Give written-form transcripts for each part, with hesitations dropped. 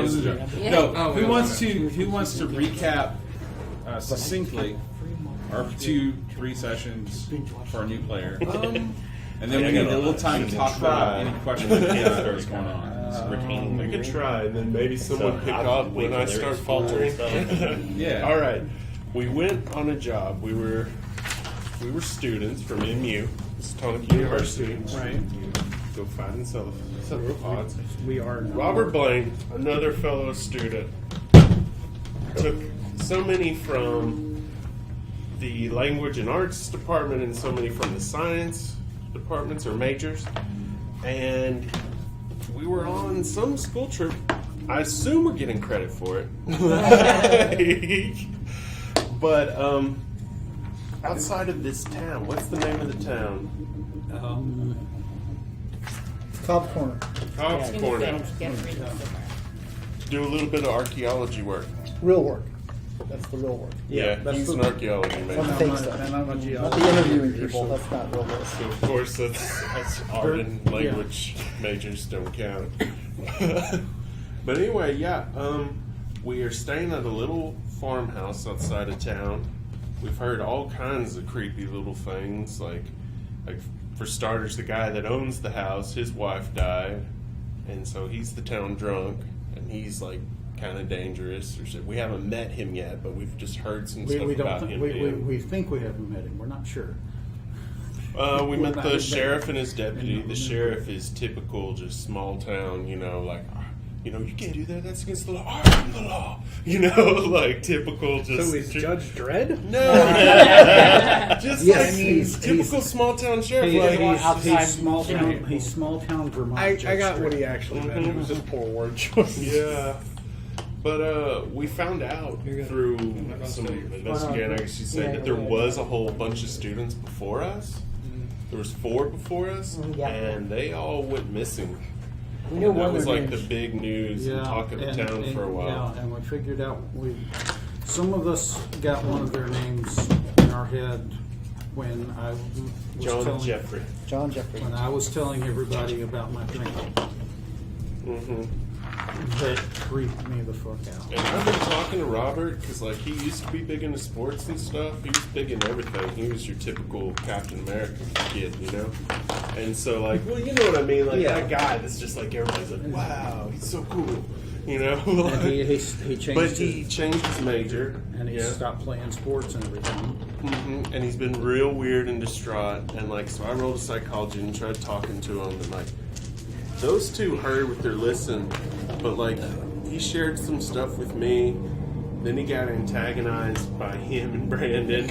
was a joke. Yeah. No, Oh, who wants to recap succinctly our 2-3 sessions for our new player? And then we need a little time to talk about any questions that you got that's going on. I could try, and then maybe someone pick up when I start faltering. Yeah. All right. We went on a job. We were students from MU, Stonic University. Right. Go find and sell the pods. We are now. Robert Blaine, another fellow student, took so many from the language and arts department and so many from the science departments or majors, and we were on some school trip. I assume we're getting credit for it. But outside of this town, what's the name of the town? Cobb's Corner. Cobb's Corner. To do a little bit of archaeology work. Real work. That's the real work. Yeah, that's he's the- an archaeology Not major. the fake stuff. And I'm a Not geologist. the interviewing people. That's not real work. So of course, that's art and language majors don't count. But anyway, yeah, we are staying at a little farmhouse outside of town. We've heard all kinds of creepy little things, like for starters, the guy that owns the house, his wife died, and so he's the town drunk, and he's like kind of dangerous. We haven't met him yet, but we've just heard some stuff We about don't. him. We think we haven't met him. We're not sure. We met the sheriff and his deputy. The sheriff is typical, just small town, like, you can't do that. That's against the law. I'm the law. Like typical. Just So is Judge Dredd? no, just Yes, like he's typical small town sheriff. He's small town Vermont. I Judge got what Dredd. he actually meant. It was just poor word choice. Yeah. But we found out through some investigating, I guess you say, that there was a whole bunch of students before us. There was 4 before us, and they all went missing. We knew And that one was of their like the names. big news and talk of the town for a while. Yeah, and we figured out some of us got one of their names in our head when I was John Jeffrey. John Jeffrey. When I was telling everybody about my drinking. Mm-hmm. That freaked me the fuck out. And I've been talking to Robert because, like, he used to be big into sports and stuff. He was big in everything. He was your typical Captain America kid, And so, like, well, you know what I mean? Like, that guy that's just like, everybody's like, wow, he's so cool, And he changed But he changed his major. and he stopped playing sports and everything. Mm-hmm. And he's been real weird and distraught. And, like, so I rolled a psychology and tried talking to him. And, like, those two heard with their listen, but like he shared some stuff with me. Then he got antagonized by him and Brandon.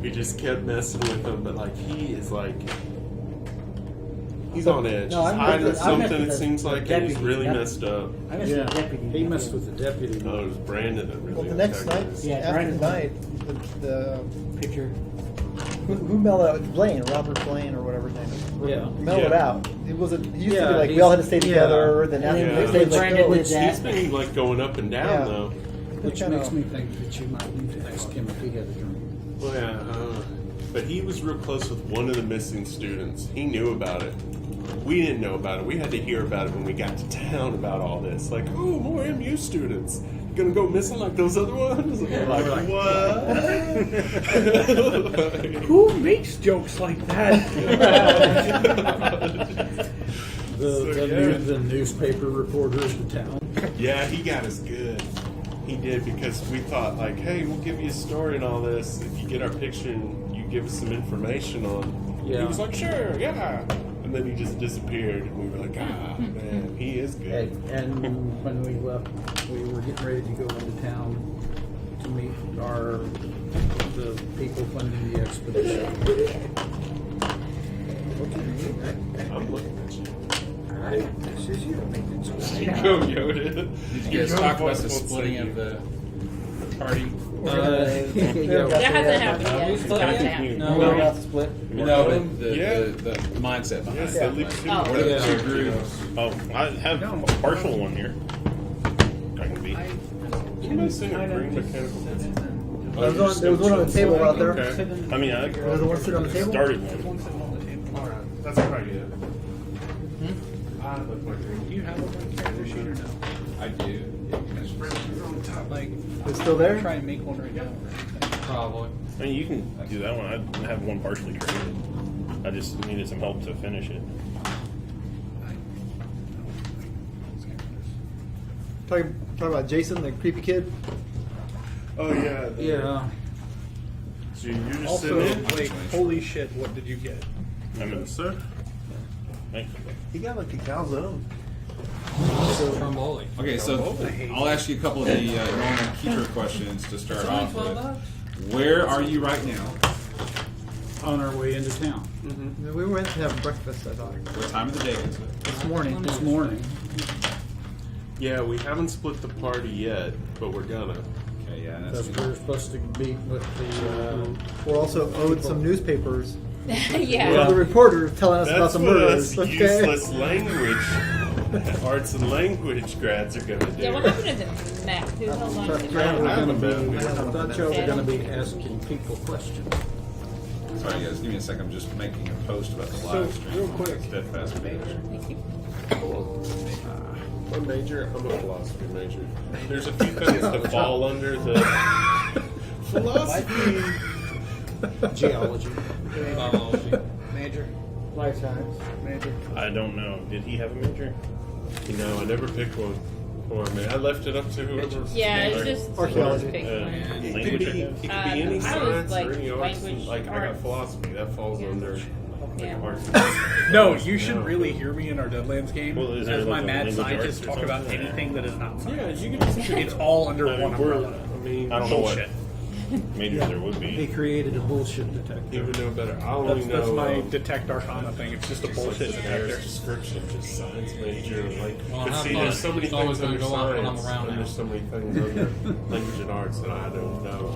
We just kept messing with him, but like he is like he's on edge. No, He's I hiding messed something. with It seems like, and he's really messed up. I missed the deputy. He messed with the deputy. No, it was Brandon that really. Well, the next night, antagonized. after the night, the picture. Who mellowed out? Blaine, Robert Blaine, or whatever his name is. Yeah. Mellowed Yeah. out. It wasn't. He used to Yeah, be like we he's- all had to stay together. Then after Yeah. the next day, like, Brandon no, did that. He's been like going up and down Yeah. though. Which kinda- makes me think that you might need to ask him if he had a drink. Well, yeah, but he was real close with one of the missing students. He knew about it. We didn't know about it. We had to hear about it when we got to town about all this. Like, oh, more MU students. Gonna go missing like those other ones? And we're like, what? Who makes jokes like that? The newspaper reporter of the town. Yeah, he got us good. He did, because we thought, like, hey, we'll give you a story and all this if you get our picture and you give us some information on. Yeah. He was like, sure, yeah. And then he just disappeared, and we were like, ah, man, he is good. And when we left, we were getting ready to go into town to meet the people funding the expedition. I'm looking at you. This is your maintenance. Go, Yoda. Did you guys talk about the splitting of the party? That hasn't happened yet. It's about to happen. We're about to split. No, but the mindset behind Yes, it. that leads to Oh. What are the two groups? Oh, I have a partial one here. I can be. Somebody sing a green mechanical pencil. There was one on the table out there. Okay. I mean, I Was the one sitting on the table? started one. Alright, that's probably it. I look like Do you have a character sheet or no? I do. Like, It's still there? try and make one right now. Probably. I mean, you can do that one. I have one partially created. I just needed some help to finish it. Talking about Jason, the creepy kid. Oh yeah. Yeah. So you're just Also, sitting in? like, holy shit, what did you get? I mean, Sir? thank you. He got like a calzone. Stromboli. Okay, so I'll ask you a couple of the normal keeper questions to start off with. Where are you right now? On our way into town. We went to have breakfast, I thought. What time of the day is it? This morning. This morning. Yeah, we haven't split the party yet, but we're gonna. Okay, yeah, That's that's where we're supposed to be with the. We're also owed some newspapers. Yeah. The reporter telling us about That's the what murders. us useless language, arts and language grads are gonna do. Yeah, what happened to the map? Who held on to the I map? haven't been. I thought y'all were going to be asking people questions. Sorry, guys, give me a second. I'm just making a post about the live stream. real quick. Steadfast page. What major? I'm a philosophy major. There's a few things that fall under the philosophy. Geology. Biology. Major. Life science. Major. I don't know. Did he have a major? You know, I never picked one for me. I left it up to whoever. Yeah, it's just Archaeology. pick one. It could Language, be, I it guess. could be any I was, science like, or any arts. language, Like I got arts. philosophy. That falls under Yeah. arts. No, you should really hear me in our Deadlands game. Well, is there as my like a mad language scientists arts or talk about something? anything that is not Yeah, science. you can just. It's all under I one mean, we're. umbrella. I mean, I don't know what Bullshit. majors there would He be. created a bullshit detector. You would know better. I only That's know. my detect arcana thing. It's just a bullshit Generic detector. description, just science major. Like, Well, but have see, fun. there's so many It's always things gonna under go up when I'm science, around and now. there's so many things under language and arts that I don't know,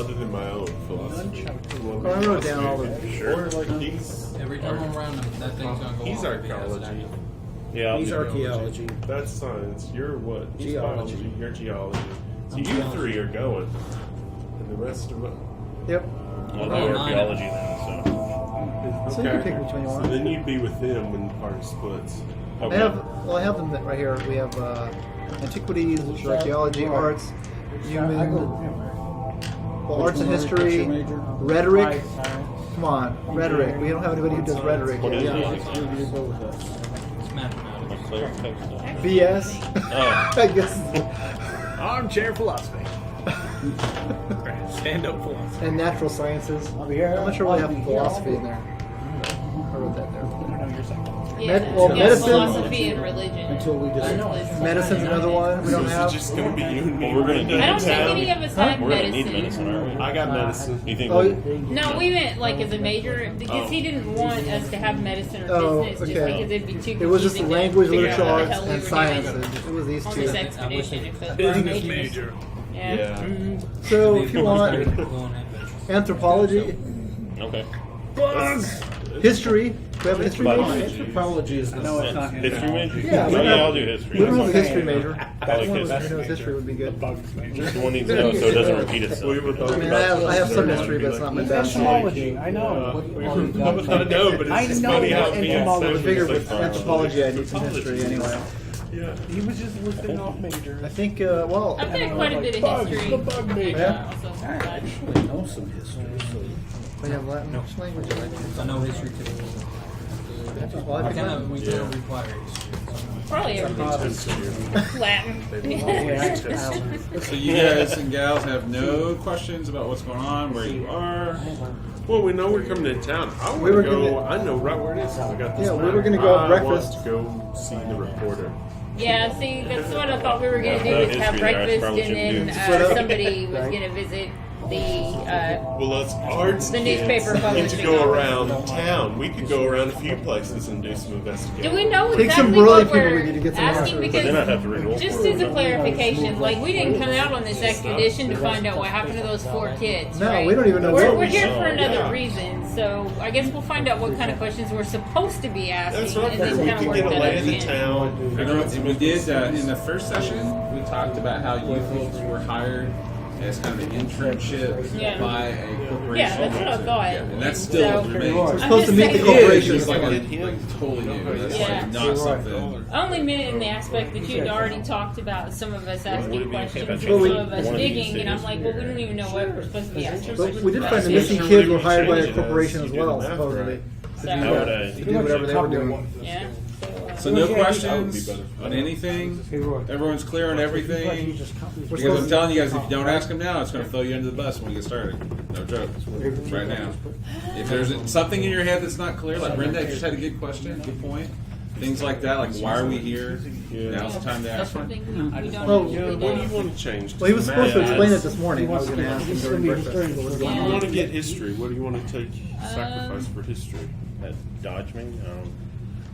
other than my own philosophy. Oh, I wrote down all the. Sure, like he's Every time I'm around him, that thing's gonna go he's off. archaeology. Yeah, I'll He's do archaeology. That's science. You're what? He's Geology. biology. You're geology. So I'm you geology. three are going, and the rest of us. Yep. I'll do Oh, archaeology then. So So you can pick which one you So want. then you'd be with them when the party splits. I have. Well, I have them right here. We have antiquities, archaeology, arts, human. Well, arts and history, rhetoric. Come on, rhetoric. We don't have anybody who does rhetoric. What is yet. it? It's mathematics. Like cleric type stuff. BS. Oh, I guess. Armchair philosophy. Stand up philosophy. And natural sciences. I'm not sure why I have philosophy in there. I wrote that there. I don't know your second. Yeah, well, yeah, medicine- philosophy and religion. Until we just- Religion. Medicine's another one we So don't is it have. just going to be you and me? Well, we're gonna need I don't think Huh? any of us had we're gonna need medicine. medicine, aren't we? I got medicine. You think? Oh, No, we meant like as a major because he didn't want us to have medicine or Oh, business just okay. because it'd be too confusing. it was just to language, figure literature, out what the arts, hell we and were sciences. It was these doing two. on this expedition. Except our Business majors. major. Yeah. Yeah. So if you want anthropology, Okay. Bugs! history, we have a history Biology. major. Anthropology is the No, it's not History major? Yeah, oh, we yeah, have- I'll do history. We don't have a That's history major. I like Someone history. who knows history would be The good. bugs major. Someone needs to know so it doesn't repeat itself. We were both I mean, I have some history, but it's not my best. Entomology, I know. I know, but it's I just know funny how what being entomology I said figured was with like, anthropology, I need some history anyway. Yeah. He was just listing off majors. I think, well, I've got quite a bit of Bugs, history. the bug major. Yeah. Also, I actually know some history, so we have Latin language. I know history too. Well, I think- We don't require history. Probably everything. Latin. So you guys and gals have no questions about what's going on, where you are. Well, we know we're coming to town. I want We to were go. gonna- I know right where it is. I got this. Yeah, we map. were gonna go have I breakfast. want to go see the reporter. Yeah, see, that's what I thought we were going to do Yeah, is have history there, I breakfast probably and then shouldn't do. Split up. somebody was going to visit the, Well, us arts The kids newspaper need to publishing go office. around town. We could go around a few places and do some investigation. do we know Take some exactly brilliant what people we're with you to get some asking? answers. But then I'd have Because to read all just four as a of them. clarification, like we didn't come out on this expedition to find out what happened to those 4 kids. No, right? we don't even know We're, what we're we here saw, for another yeah. reason, so I guess we'll find out what kind of questions we're supposed to be asking, That's right. and then We kind of could work get a that lay of the in. town. You know, we did in the first session. We talked about how you folks were hired as kind of an internship Yeah. by a corporation. Yeah, that's what I thought. Yeah, and that still So- remains. We're I'm supposed to just meet the saying- It is corporation. just like, Get him. totally new. That's Yeah. like not something. Only meant in the aspect that you'd already talked about some of us asking questions and Well, some we- of us digging, and I'm like, well, we don't even know what we're supposed to be asking. But we did find the missing kids were hired by a corporation as well, supposedly. So, To do whatever they were doing. yeah. So no That would be questions better. on anything. Everyone's clear on everything. We're Because I'm supposed telling you guys, if you don't ask them now, it's going to throw you under the bus when we get started. No joke. Right now. If there's something in your head that's not clear, like Brenda just had a good question, good point. Things like that, like why are we here? Now's the time to That's ask them. something we don't Well, Yeah, usually what do do. you want to change? Well, he was supposed to Math. explain it this morning. I was going to ask him during breakfast. What was going You on? want to get history. What do you want to take sacrifice for history? That dodge me.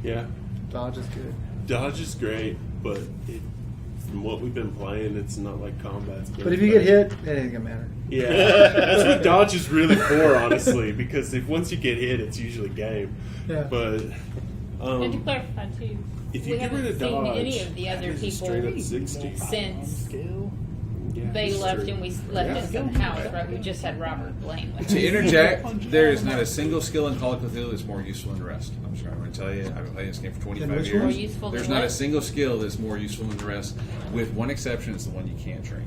Yeah, Dodge is good. dodge is great, but from what we've been playing, it's not like combat's been But if you get hit, it ain't gonna matter. yeah, that's what dodge is really for, honestly. Because if once you get hit, it's usually game. Yeah. But And to clarify too, if you we get rid haven't of seen dodge, any of the other it's people straight up 60. since Yeah, they history. left and we left in the house, right? We just had Robert Blaine with To us. interject, there is not a single skill in Call of Cthulhu that's more useful than the rest. I'm sorry, I'm going to tell you, I've been playing this game for 25 which years. one? More useful than There's not a what? single skill that's more useful than the rest, with one exception, it's the one you can't train.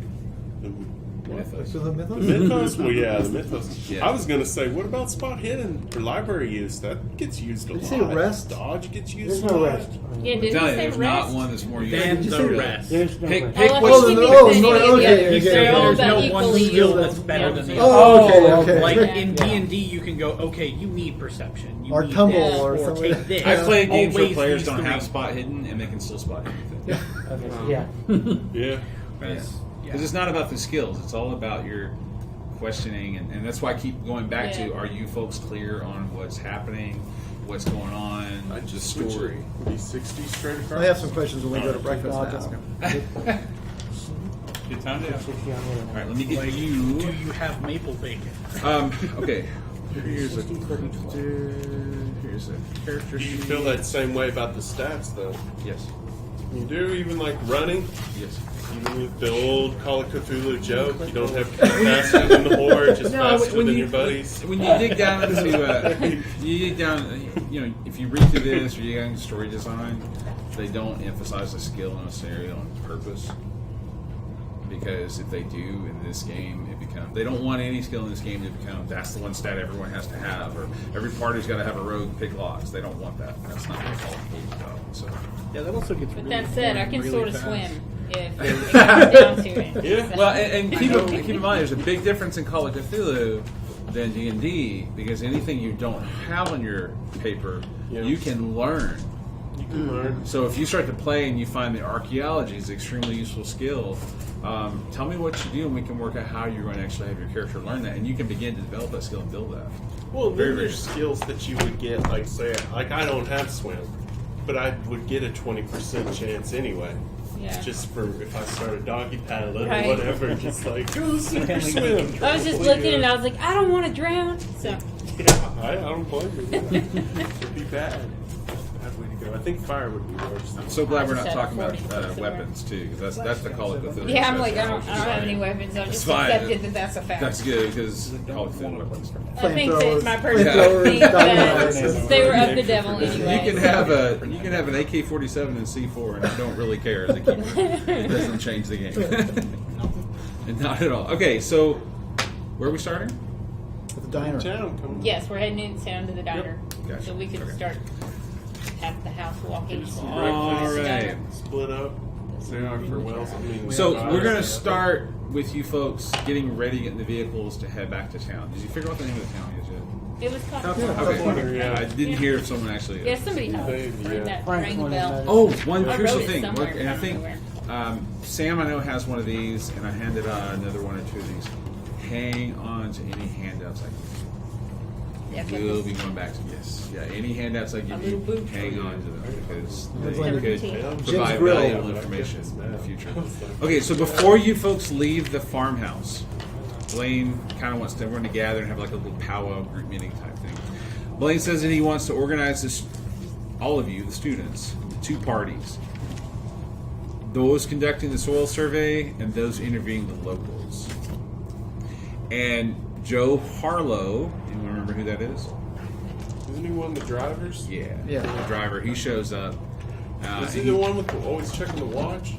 Mythos. So the The mythos? mythos? Well, yeah, the mythos. Yeah. I was gonna say, what about spot hidden or library use? That gets used a Did you lot. say rest? Dodge gets used There's a no lot. rest. Yeah, I'm did he telling you, say there's rest? not one that's more useful. There's no rest. There's no Pick, rest. pick Oh, I which thought Oh, you no, meant oh, any no, of the okay, others. okay, They're all okay. There's no about one equally skill useful. that's better than the Yeah. other. Oh, okay, okay. Like Yeah. in D&D, you can go, okay, you need perception. You Or need tumble this, or or something. take this. I've played games where Always players these don't three. have spot hidden and they can still spot anything. Yeah. Yeah. Because it's not about the skills, it's all about your questioning, and that's why I keep going back to, Yeah. are you folks clear on what's happening, what's going on, I the just story. Be 60 straight across. I have some questions when we go to breakfast now. Good time to ask. All right, let me get Do you. you have maple bacon? Okay. Here's a character Do you sheet. feel that same way about the stats, though? Yes. You do, even like running? Yes. Even with the old Call of Cthulhu joke, you don't have to be faster than the horde, just faster than your buddies. When you dig down into, you dig down, you know, if you read through this or you get into story design, they don't emphasize the skill in a scenario on purpose. Because if they do in this game, it becomes, they don't want any skill in this game to become, that's the one stat everyone has to have, or every party's got to have a rogue pick locks. They don't want that. That's not what Call of Cthulhu is about. So, Yeah, that also gets But really that said, I boring can really sort of fast. swim if it comes down to it. Yeah. So- well, and keep in mind, there's a big difference in Call of Cthulhu than D&D, because anything you don't have on your paper, Yeah. you can learn. You can learn. So if you start to play and you find that archaeology is an extremely useful skill, tell me what you do and we can work out how you're going to actually have your character learn that, and you can begin to develop that skill and build that. Well, Very, then very- there's skills that you would get, like say, like I don't have swim, but I would get a 20% chance anyway. Yeah. Just for if I start a doggy paddling Right. or whatever, just like go super swim. I was just looking and I was like, I don't want to drown. So Yeah, I don't blame you. It'd be bad. Bad way to go. I think fire would be worse. I'm so glad we're not I just talking had about 40% weapons too, because that's the Call of Cthulhu. yeah, I'm like, I discussion, don't which is have any fine. weapons. I've It's just fine. accepted that that's a fact. That's good because Call of Cthulhu weapons. I think that's my Flamethrowers, personal flamethrowers, thing that dynamite. they were up the devil anyway. You can have an AK-47 and C4, and I don't really care. As a keeper. It doesn't change the game. And not at all. Okay, so where are we starting? At the diner. Town, come on. Yes, we're heading into town to the diner, Gotcha. so we could Okay. start have the house walking. Get some All breakfast, right. split up. Say our farewells. I mean, So goodbyes. we're going to start with you folks getting ready, getting the vehicles to head back to town. Did you figure out the name of the town yet? It was called. Okay. Yeah. I didn't hear if someone actually. Yeah, somebody knows. Yeah. That Frank rang the wanted bell. to- Oh, one. I Here's the wrote it thing, somewhere, and I I think don't know Sam, I know, has one of these, and I handed another one or two of these. Hang on to any handouts I give Yeah, you. but We'll this- be going back to any handouts I give A you. little boot. Hang on to them because It's they like could Jim's provide Grill. valuable information in the future. Okay, so before you folks leave the farmhouse, Blaine kind of wants everyone to gather and have like a little powwow group meeting type thing. Blaine says that he wants to organize this, all of you, the students, into two parties. Those conducting the soil survey and those interviewing the locals. And Joe Harlow, do you remember who that is? Isn't he one of the drivers? Yeah, Yeah. the driver. He shows up. Is he the one with always checking the watch?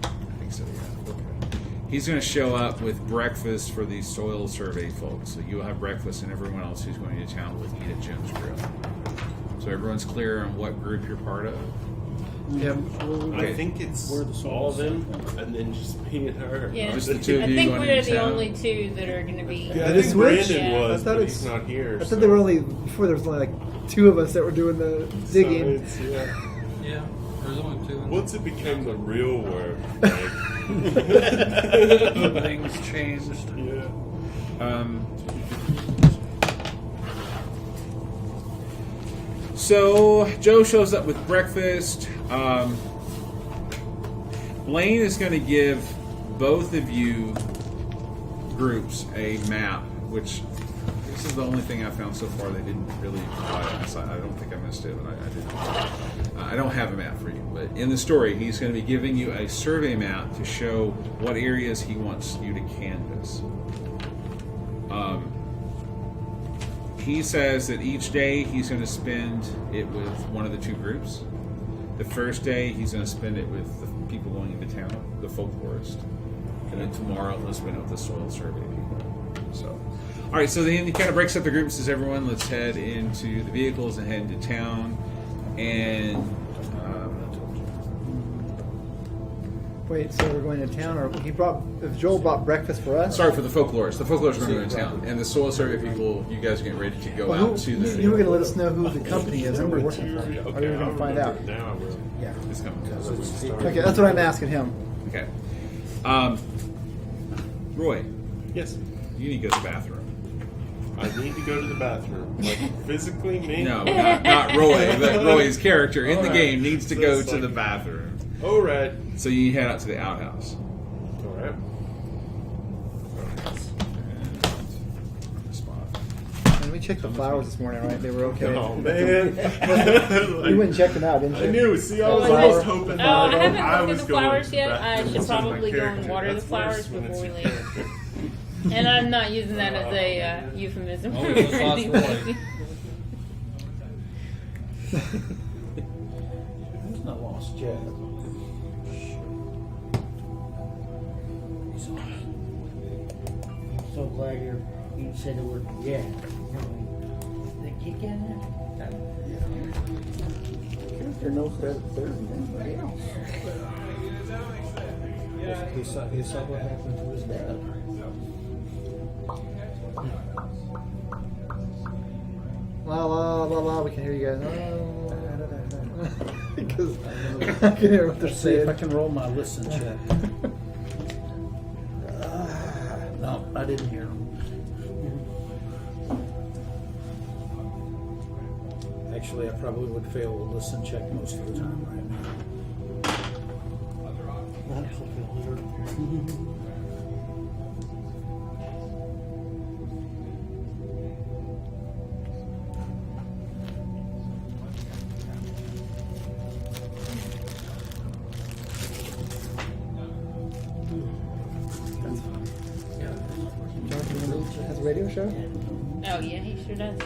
I think so, yeah. He's going to show up with breakfast for the soil survey folks. So you'll have breakfast, and everyone else who's going to town will eat at Jim's Grill. So everyone's clear on what group you're part of. Yep. Okay. I think it's all of them, and then just me and her. Yeah. Just the two I of you think going we're into the town. only two that are going to be. Yeah, I Did it think switch? Brandon Yeah. was, I thought but it's- he's not here. I thought there were only before. There was only like 2 of us that were doing the digging. Yeah. Yeah, there's only 2. Once it became the real work, Things changed. yeah. So Joe shows up with breakfast. Blaine is going to give both of you groups a map, which this is the only thing I found so far they didn't really provide. I don't think I missed it, but I didn't. I don't have a map for you, but in the story, he's going to be giving you a survey map to show what areas he wants you to canvass. He says that each day he's going to spend it with one of the 2 groups. The first day he's going to spend it with the people going into town, the folklorist. And then tomorrow he'll spend it with the soil survey people. So, all right. So then he kind of breaks up the groups. Says, "Everyone, let's head into the vehicles and head into town." And Wait, so we're going to town, or if Joel brought breakfast for us? sorry for the folklorist. The folklorist are going to go to town, and the soil survey people. You guys are getting ready to go Well, out to the. you were going to let us know who the company is that we're working for. Okay, Or you were going to find out. Now I will. Yeah. It's coming. Okay, that's what I'm asking him. Okay. Roy, Yes. you need to go to the bathroom. I need to go to the bathroom. Like, physically, me? No, not Roy. But Roy's character in the Alright. game needs to So go it's to like- the bathroom. Alright. So you head out to the outhouse. Alright. Spot. And we checked the flowers this morning, right? They were okay. Oh, man. You went and checked them out, didn't you? I knew. See, I was Oh, almost I hoping Oh, I that haven't I looked at was the going flowers yet. back I to should my probably go and character. water the That's flowers worse when before we it's leave. your character. And I'm not using that as a euphemism. Oh, there's lots of Anyway. It's not lost yet. So glad you said the word yeah. The kick in there? Character knows better than anybody else. He saw what happened to his dad. La la la la. We can hear you guys. Because I can hear what they're Let's see if I saying. can roll my listen check. No, I didn't hear him. Actually, I probably would fail a listen check most of the time right now. That's what feels weird. Jonathan has a radio show? Oh yeah, he sure does.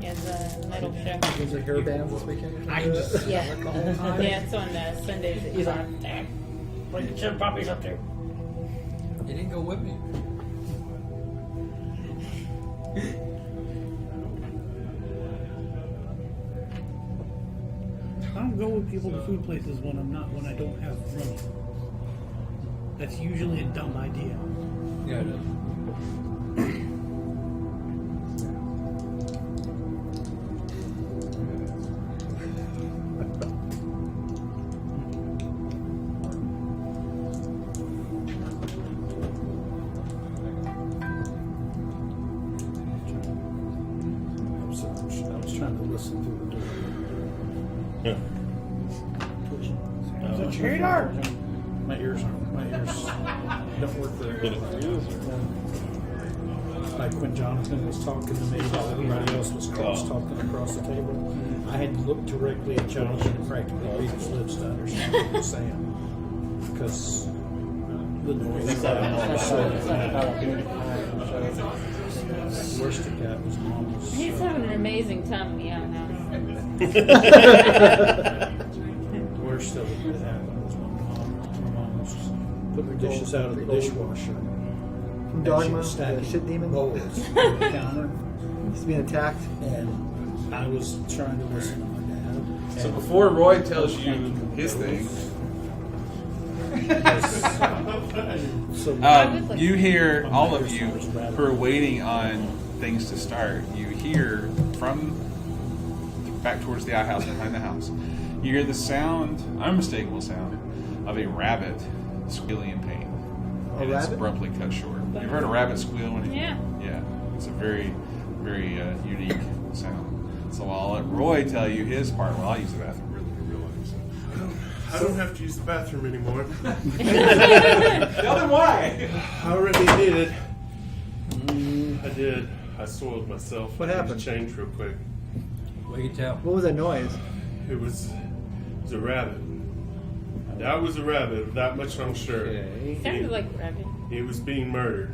He has a metal show. There's a hair bands this weekend? Yeah, yeah, it's on Sundays at 5. Bring some puppies up there. You didn't go with me. I don't go with people to food places when I don't have money. That's usually a dumb idea. Yeah, it is. I was trying to listen through the door. Yeah. It's a cheater! My ears don't work very well. Like when Jonathan was talking to me while everybody else was cross-talking across the table, I had to look directly at Jonathan and practically read his lips to understand what he was saying. Because the noise. Worst the cat was almost. He's having an amazing time in the outhouse. Worst of it that happened was my mom was putting the dishes out of the dishwasher. From And she Dogma, was stacking the shit demon. bowls on the counter, He's being attacked. and I was trying to listen to my dad. So before Roy tells you his thing, So you hear, all of you who are waiting on things to start, you hear from back towards the outhouse behind the house, you hear the sound, unmistakable sound, of a rabbit squealing in pain. A And it's rabbit? abruptly cut short. You've heard a rabbit squeal when it, Yeah. yeah. It's a very, very unique sound. So I'll let Roy tell you his part. Well, I'll use the bathroom really real life. I don't have to use the bathroom anymore. Tell them why. I already did. I did. I soiled myself. What I need happened? to change real quick. Well, you tell. What was that noise? It was a rabbit. That was a rabbit. That much I'm sure. Sounded like a rabbit. He was being murdered.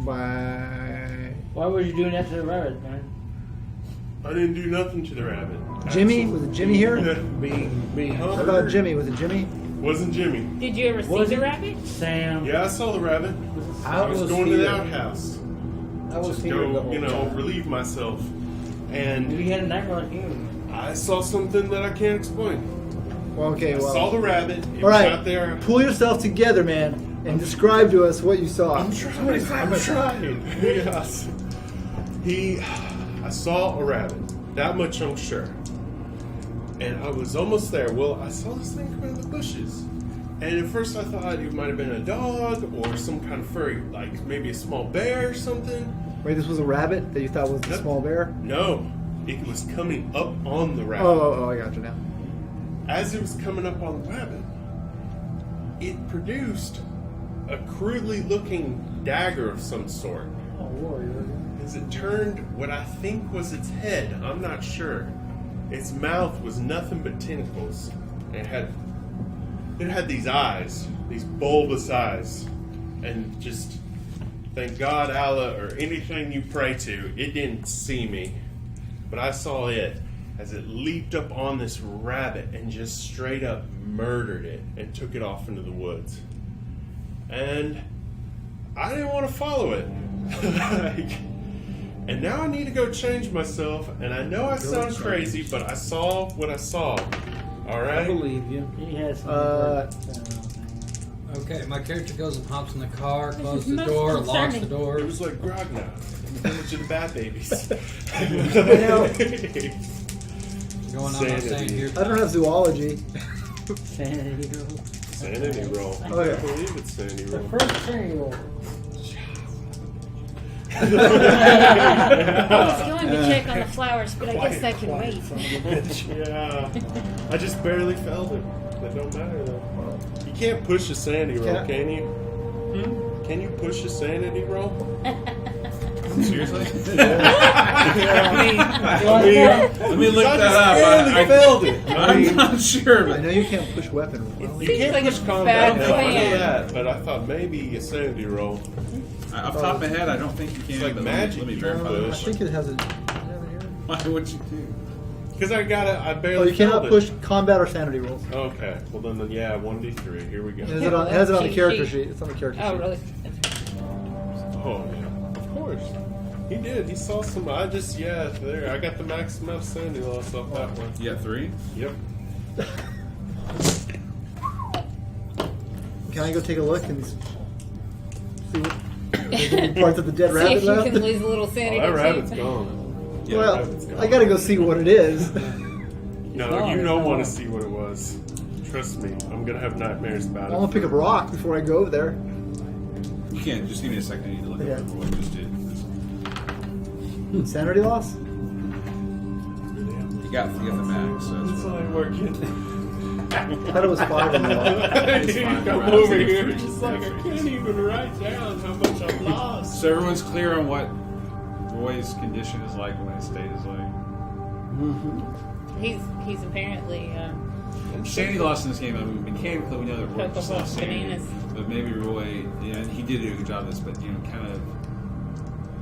By Why was you doing that to the rabbit, man? I didn't do nothing to the rabbit. Jimmy? Was it Jimmy here? Being How about Jimmy? Was it Jimmy? Wasn't Jimmy. Did you ever see Was the it? rabbit? Sam. Yeah, I saw the rabbit. I was going to the outhouse. I was Just here the go, whole you know, time. relieve myself. We And had a nightmare like you. I saw something that I can't explain. Well, okay, I well. saw the rabbit. It All was right, out there. pull yourself together, man, and describe to us what you saw. I'm trying. Yes. I saw a rabbit. That much I'm sure. And I was almost there. Well, I saw this thing come out of the bushes. And at first I thought it might have been a dog or some kind of furry, like maybe a small bear or something. Wait, this was a rabbit that you thought was a Yep. small bear? No, it was coming up on the rabbit. Oh, I got you now. As it was coming up on the rabbit, it produced a crudely looking dagger of some sort. Oh, warrior. As it turned what I think was its head, I'm not sure. Its mouth was nothing but tentacles. It had these eyes, these bulbous eyes, and just thank God, Allah, or anything you pray to, it didn't see me, but I saw it as it leaped up on this rabbit and just straight up murdered it and took it off into the woods. And I didn't want to follow it. And now I need to go change myself, and I know I sound crazy, but I saw what I saw. All I right? believe you. He has Okay, my character goes and hops in the car, closes the most door, locks the concerning. door. It was like Grogna, Village of the Bad Babies. Going on my saying here. I don't have zoology. sanity roll. Sanity roll. I Okay. can't believe it's sanity The roll. first sanity roll. I was going to check on the flowers, but I guess that can wait. Yeah. I just barely felt it. That don't matter though. You can't push a sanity roll, Can't- can you? Can you push a sanity roll? Seriously? Let me look that up. barely felt it. I'm not sure, I but know you can't push weapon. You Seems can't like push a combat. bad No, I know plan. that, but I thought maybe a sanity roll. off the top of my head, I don't think you can. It's like but magic, Let me you verify know, I that. think it has a. Why would you do? Because I barely Oh, you cannot felt it. push combat or sanity rolls. Okay, well then, yeah, 1d3. Here we go. It has it on the Cheat character sheet. sheet. It's on the character Oh, sheet. really? Oh yeah, of course. He did. He saw some. There. I got the max amount of sanity loss off that one. You got 3? Yep. Can I go take a look and see what parts of the dead See rabbit if you left? can lose a little sanity. Oh, that too. rabbit's gone. Yeah, Well, rabbit's gone. I gotta go see what it is. No, gone, you it's don't gone. want to see what it was. Trust me, I'm gonna have nightmares about I'm it. gonna pick up a rock before I go over there. You can't. Just give me a second. I need to look Okay. up what I just did. Sanity loss? You got the max. So It's that's not working. I thought it was 5 in the loss. It's fine. Come Right, over it's here. free. It's just like I can't even write down how much I've lost. So everyone's clear on what Roy's condition is like, what his state is like. He's apparently Sandy lost in this game. I mean, mechanically, we know that Roy Cocoa just lost Puffs sanity. bananas. but maybe Roy, yeah, he did do a good job of this, but kind of,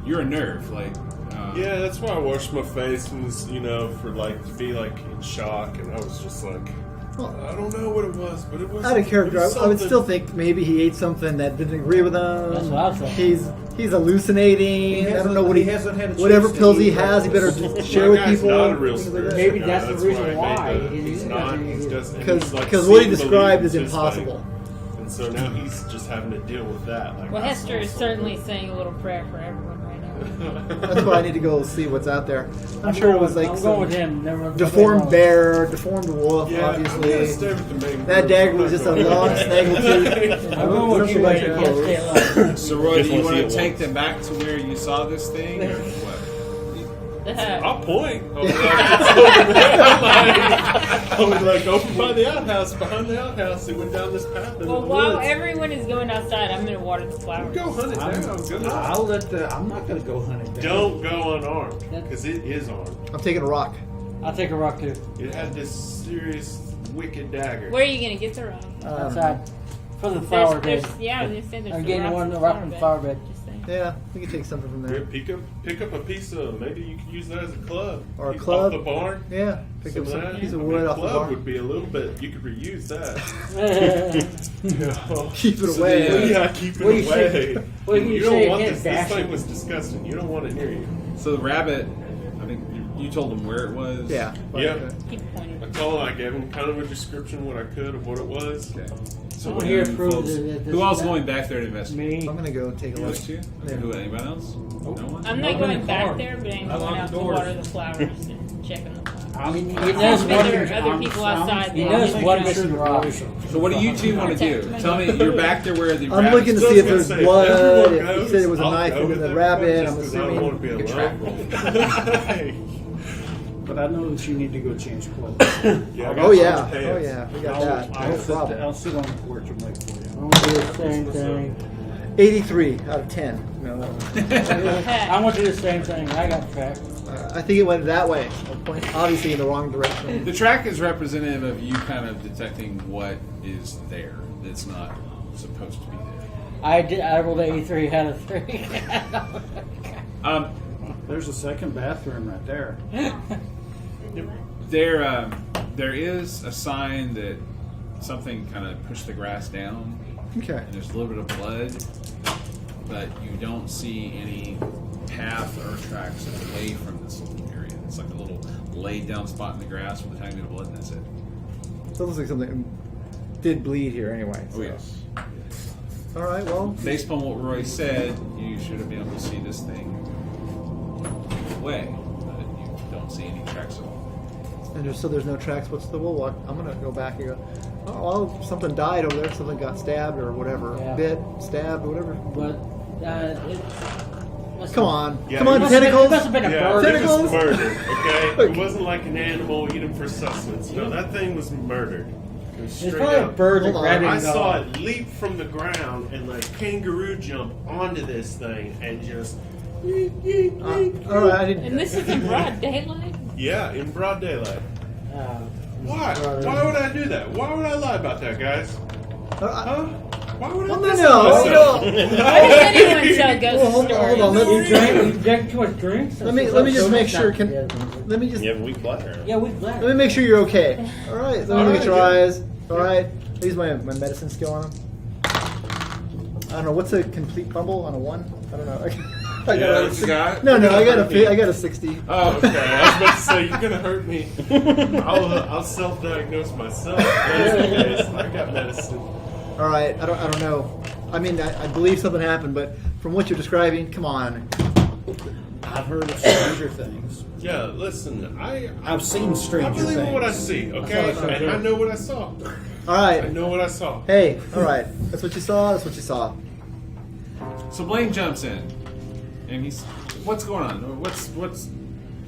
you're a nerve, like. Yeah, that's why I washed my face and was, for like to be like in shock, and I was just like, I don't know what it was, but it was. Out of character, it was I would something. still think maybe he ate something that didn't agree with him. That's what I was thinking. He's hallucinating. I don't know what he hasn't had a whatever chance to pills he eat has, he better those. share My with guy's people. not a real things like that. spiritual Maybe guy. that's the reason I made why. He's not. He's just Because like what he seeing described is believes his impossible. thing. And so now he's just having to deal with that. Like, Well, I Hester is saw certainly saying a little prayer for everyone right now. That's why I need to go see what's out there. I'm sure it was like I'm some going with him. Never deformed bear, deformed wolf, Yeah, I'm gonna obviously. stay with the main That group. dagger I'm was not just a going long with snaggletooth. I'm going with you, Something but you like can't that. stay alive. So, Roy, do Just you wanna see want it to take once. them back to where you saw this thing, or what? I'll point. I was like, over by the outhouse, behind the outhouse. He went down this path. in Well, the while woods. everyone is going outside, I'm going to water the flowers. Go hunt it down. Good luck. I'm not going to go hunt it down. Don't go unarmed, because it is armed. I'm taking a rock. I'll take a rock too. It had this serious, wicked dagger. Where are you going to get the rock? Outside. For the flower bed. Yeah, they said there's I'm some getting rocks one in the rock from the flower bed. Just saying. Yeah, we can take something from Here, there. pick up a piece of. Maybe you could use that as a club. Or a Piece club. off the barn. Yeah, pick Some up of some that. piece of I mean, wood a off the club barn. would be a little bit. You could reuse that. Keep it So away. Yeah, keep it What do you away. say- what do you You say don't want against this. This dashing? thing was disgusting. You don't want it near you. So the rabbit, I think you told him where it was. Yeah. Yeah. Keep pointing. I told him I gave him kind of a description what I could of what it was. Okay. So Someone what here do you proves folks- that this who is else that. going back there to investigate? Me. I'm gonna go take a look. Those two? Yeah. Who? Anyone else? No one. I'm not Open going the back car. there, but I'm I going lock out the to doors. water the flowers and check on the flowers. He knows There one. are other people outside. He that knows need to one know. missing rock. So what do you two want to do? Tell me, you're back there where the I'm rabbit- looking to Still see if gonna there's say, blood. everyone If goes, you said it was a I'll knife go into with the everyone rabbit, just I'm 'cause I don't want to be assuming. alone. But I know that you need to go change clothes. Yeah, I got Oh yeah, change pants. oh yeah, we got that. No problem. I'll sit on the porch and wait for you. I'm gonna do the same thing. 83 out of 10. No, no. I'm gonna do the same thing. I got tracked. I think it went that way. Obviously in the wrong direction. The track is representative of you kind of detecting what is there that's not supposed to be there. I rolled 83 out of 3. There's a second bathroom right there. There is a sign that something kind of pushed the grass down, Okay. and there's a little bit of blood, but you don't see any path or tracks away from this little area. It's like a little laid down spot in the grass with a tiny bit of blood, and that's it. So it looks like something did bleed here anyway. Oh yes. All right. Well, Based upon what Roy said, you should have been able to see this thing away, but you don't see any tracks at all. and there's no tracks. What's the? We'll walk. I'm gonna go back and go. Oh, well, something died over there. Something got stabbed or whatever. Yeah. Bit, stabbed, whatever. But Come on. Yeah, Come it on, must- tentacles. It must have been a Yeah, bird. it Tentacles? was murdered, okay? It wasn't like an animal, eat him for sustenance. No, that thing was murdered. It was It's straight probably a up. bird that Hold on. grabbed it. I and saw gone. it leap from the ground and like kangaroo jump onto this thing and just All right. I didn't. And this is in broad daylight? yeah, in broad daylight. Why? brother. Why would I do that? Why would I lie about that, guys? Huh? Why would I Well, lie no. about no. Why does anyone tell ghost Well, hold stories? on. You drank too much drinks? Let me just make sure. Let me just You have a weak bladder. Yeah, we black. let me make sure you're okay. All right. Let me All look right, at your yeah. eyes. All right. I use my medicine skill on him. I don't know what's a complete fumble on a 1. I don't know. I Yeah, got a what you got? No, I got Hurt me. I got a 60. Oh, okay. I was about to say you're gonna hurt me. I'll self-diagnose myself. That's the case. I got medicine. All right. I don't know. I mean, I believe something happened, but from what you're describing, come on. I've heard of stranger things. Yeah, listen. I've seen I stranger believe in things. what I see. Okay, That's all right. and I know what I saw. All I right. know what I saw. Hey. All right. That's what you saw. That's what you saw. So Blaine jumps in, and he's, what's going on?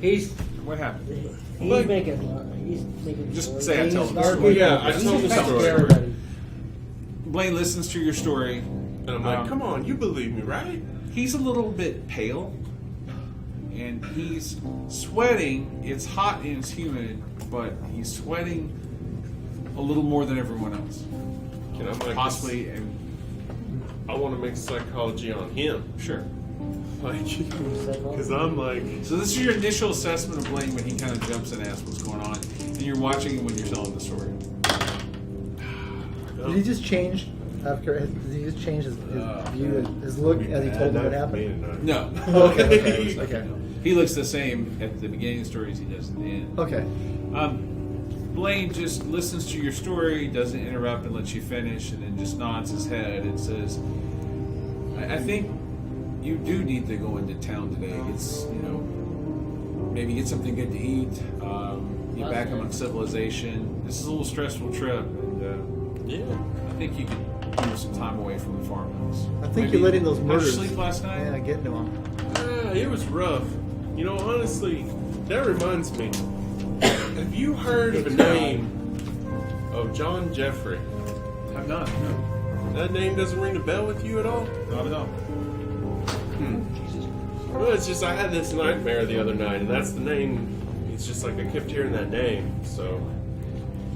He's What happened? making. Just say I tell him the He's story. Yeah, I he's told the trying to story. scare everybody. Blaine listens to your story. And I'm like, come on, you believe me, right? He's a little bit pale, and he's sweating. It's hot and it's humid, but he's sweating a little more than everyone else. And I'm like, Possibly, and I want to mix psychology on him. Sure. Like, because I'm like, So this is your initial assessment of Blaine when he kind of jumps in and asks what's going on, and you're watching him when you're telling the story. Did he just change? Did he just change his view, his look as he told him what happened? No. Okay. He looks the same at the beginning of the story as he does at the end. Okay. Blaine just listens to your story, doesn't interrupt and lets you finish, and then just nods his head and says, I think you do need to go into town today. It's, maybe get something good to eat, get back among civilization. This is a little stressful trip, and I think you could do some time away from the farmhouse. I think Maybe you're letting those have murders. sleep last night? Yeah, get into them. It was rough. Honestly, that reminds me. Have you heard of a name of John Jeffrey? I've not. No. That name doesn't ring a bell with you at all? Not at all. Well, it's just I had this nightmare the other night, and that's the name. It's just like I kept hearing that name, so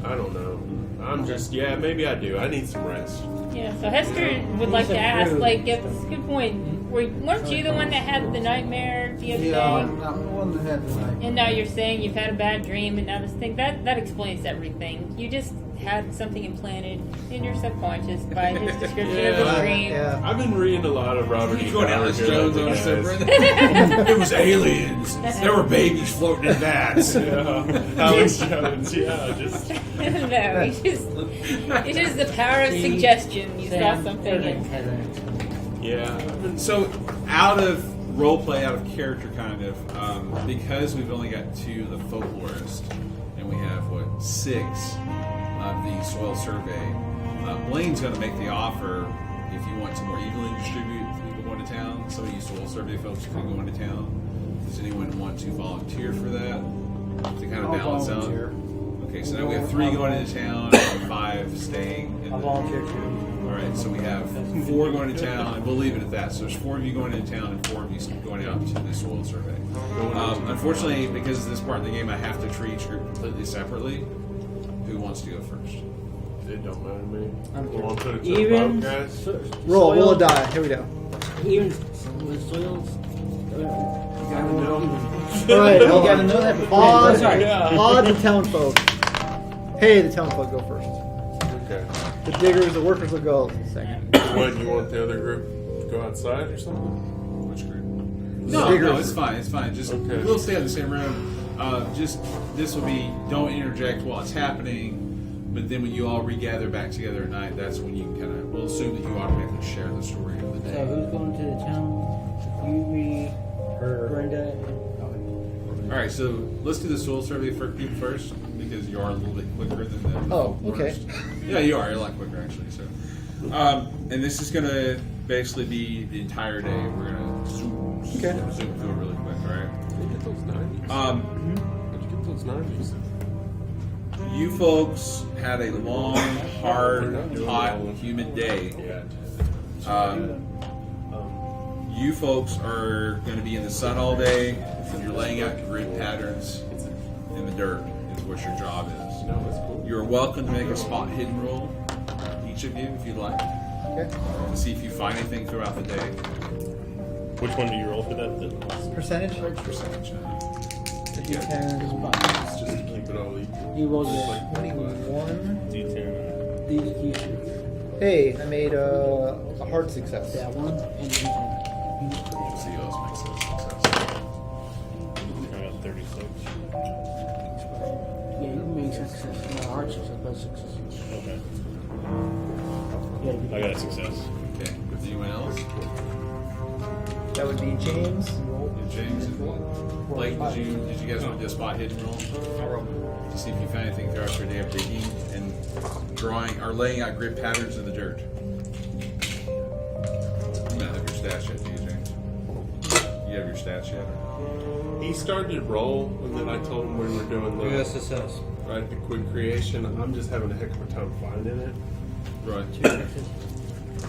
I don't know. I'm just, maybe I do. I need some rest. Yeah, so Hester would like to ask, that's a good point. Weren't you the one that had the nightmare the other day? I'm the one that had the night. And now you're saying you've had a bad dream, and now this thing that explains everything. You just had something implanted in your subconscious by his description of the dream. Yeah. I've been reading a lot of Robert E. Going Alex Jones on us, guys. It was aliens. There were babies floating in vats. Alex Jones, just No, it's just the power of suggestion. You saw something. And, So, out of roleplay, out of character, kind of, because we've only got 2 of the folklorist, and we have 6 of the soil survey. Blaine's going to make the offer if you want to more evenly distribute people going to town. Some of you soil survey folks can go into town. Does anyone want to volunteer for that to kind of balance out? Okay, so now we have 3 going into town and 5 staying. I'll volunteer too. All right, so we have 4 going to town, and we'll leave it at that. So there's 4 of you going into town and 4 of you going out to the soil survey. Unfortunately, because of this part of the game, I have to treat each group completely separately. Who wants to go first? it don't matter to me. Well, I'll put it to Even the vote, guys. Roll, soil, roll a die. Here we go. Even with soils. You gotta know. All right, You gotta know that before. Odd, Sorry. odd the town folk. Hey, the town folk go first. Okay. The diggers, the workers will go second. What, you want the other group to go outside or something? Which group? The No, diggers. no, it's fine. It's fine. Just Okay. we'll stay in the same room. Just this will be don't interject while it's happening. But then when you all regather back together at night, that's when you kind of we'll assume that you automatically share the story of the So day. who's going to the town? You, me, Brenda. All right, so let's do the soil survey for people first because you are a little bit quicker than the Oh, folk okay. first. Yeah, you are. You're a lot quicker actually. So, and this is gonna basically be the entire day. We're gonna zoom through it really quick. All right. Where'd you get those 90s? Where'd you get those 90s? You folks had a long, hard, hot, humid day. Yeah. You folks are going to be in the sun all day. You're laying out grid patterns in the dirt. Is what your job is. No, that's cool. You're welcome to make a spot hidden roll, each of you, if you'd like, Okay. to see if you find anything throughout the day. Which one do you roll for that? Percentage? Percentage. You can It's just to keep it all equal. You roll Just the like 21. D10. these you Hey, I made a hard success. that one and you We'll see who else makes a success. I got 36. yeah, you can make success. Not hard success, but success. Okay. Yeah, I got a success. Okay. Anyone else? That would be James. Yeah, James and Blake, did you guys want to do a spot hidden roll? To see if you find anything throughout your day of digging and drawing or laying out grid patterns in the dirt. You might have your stats yet, do you, James? You have your stats yet? He started to roll, and then I told him we were doing the USSS. right the quick creation. I'm just having a heck of a time finding it. Right.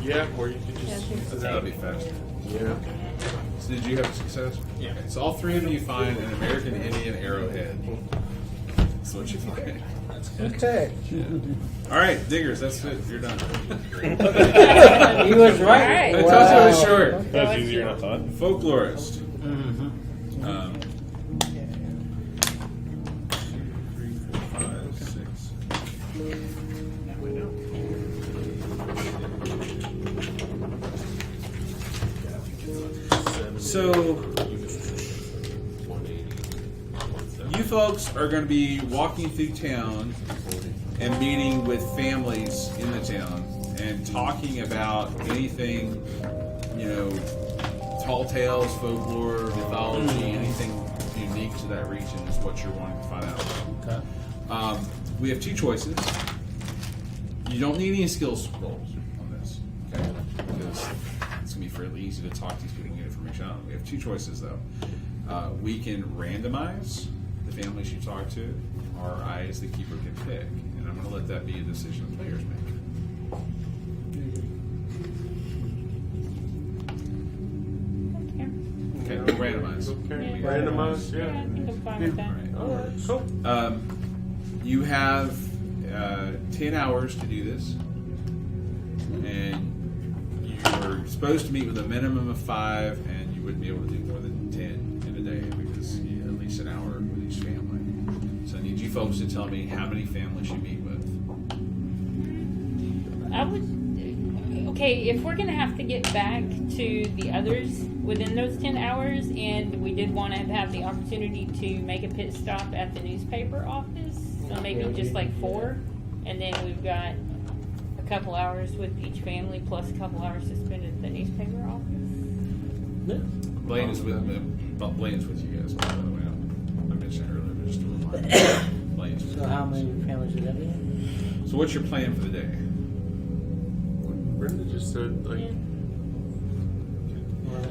Yeah, or you could Yeah, I just think so. That'll be faster. yeah. So did you have a success? Yeah. Okay, so all 3 of you find an American Indian arrowhead. That's what you find. Okay. All right, diggers, that's it. You're done. He was All right. right. I told you it was short. That was easier than I thought. Folklorist. Mm-hmm. 2, 3, 4, 5, 6. So, you folks are going to be walking through town and meeting with families in the town and talking about anything, you know, tall tales, folklore, mythology, anything unique to that region is what you're wanting to find out. Okay. We have 2 choices. You don't need any skills rolls on this, okay? Because it's going to be fairly easy to talk to these people and get information out of them. We have 2 choices, though. We can randomize the families you talk to, or I, as the keeper, can pick. And I'm going to let that be a decision the players make. Okay, we'll randomize. Okay, randomized, Yeah, I yeah. think I'm fine with that. All right, cool. You have 10 hours to do this, and you're supposed to meet with a minimum of 5, and you wouldn't be able to do more than 10 in a day because you need at least an hour with each family. So I need you folks to tell me how many families you meet with. I would. Okay, if we're gonna have to get back to the others within those 10 hours, and we did want to have the opportunity to make a pit stop at the newspaper office, so maybe just like 4, and then we've got a couple hours with each family plus a couple hours to spend at the newspaper office. Blaine is with me. Blaine's with you guys, by the way. I mentioned it earlier, but just a reminder. Blaine's with So you how guys. many families is that in? So what's your plan for the day? Brenda just said, like,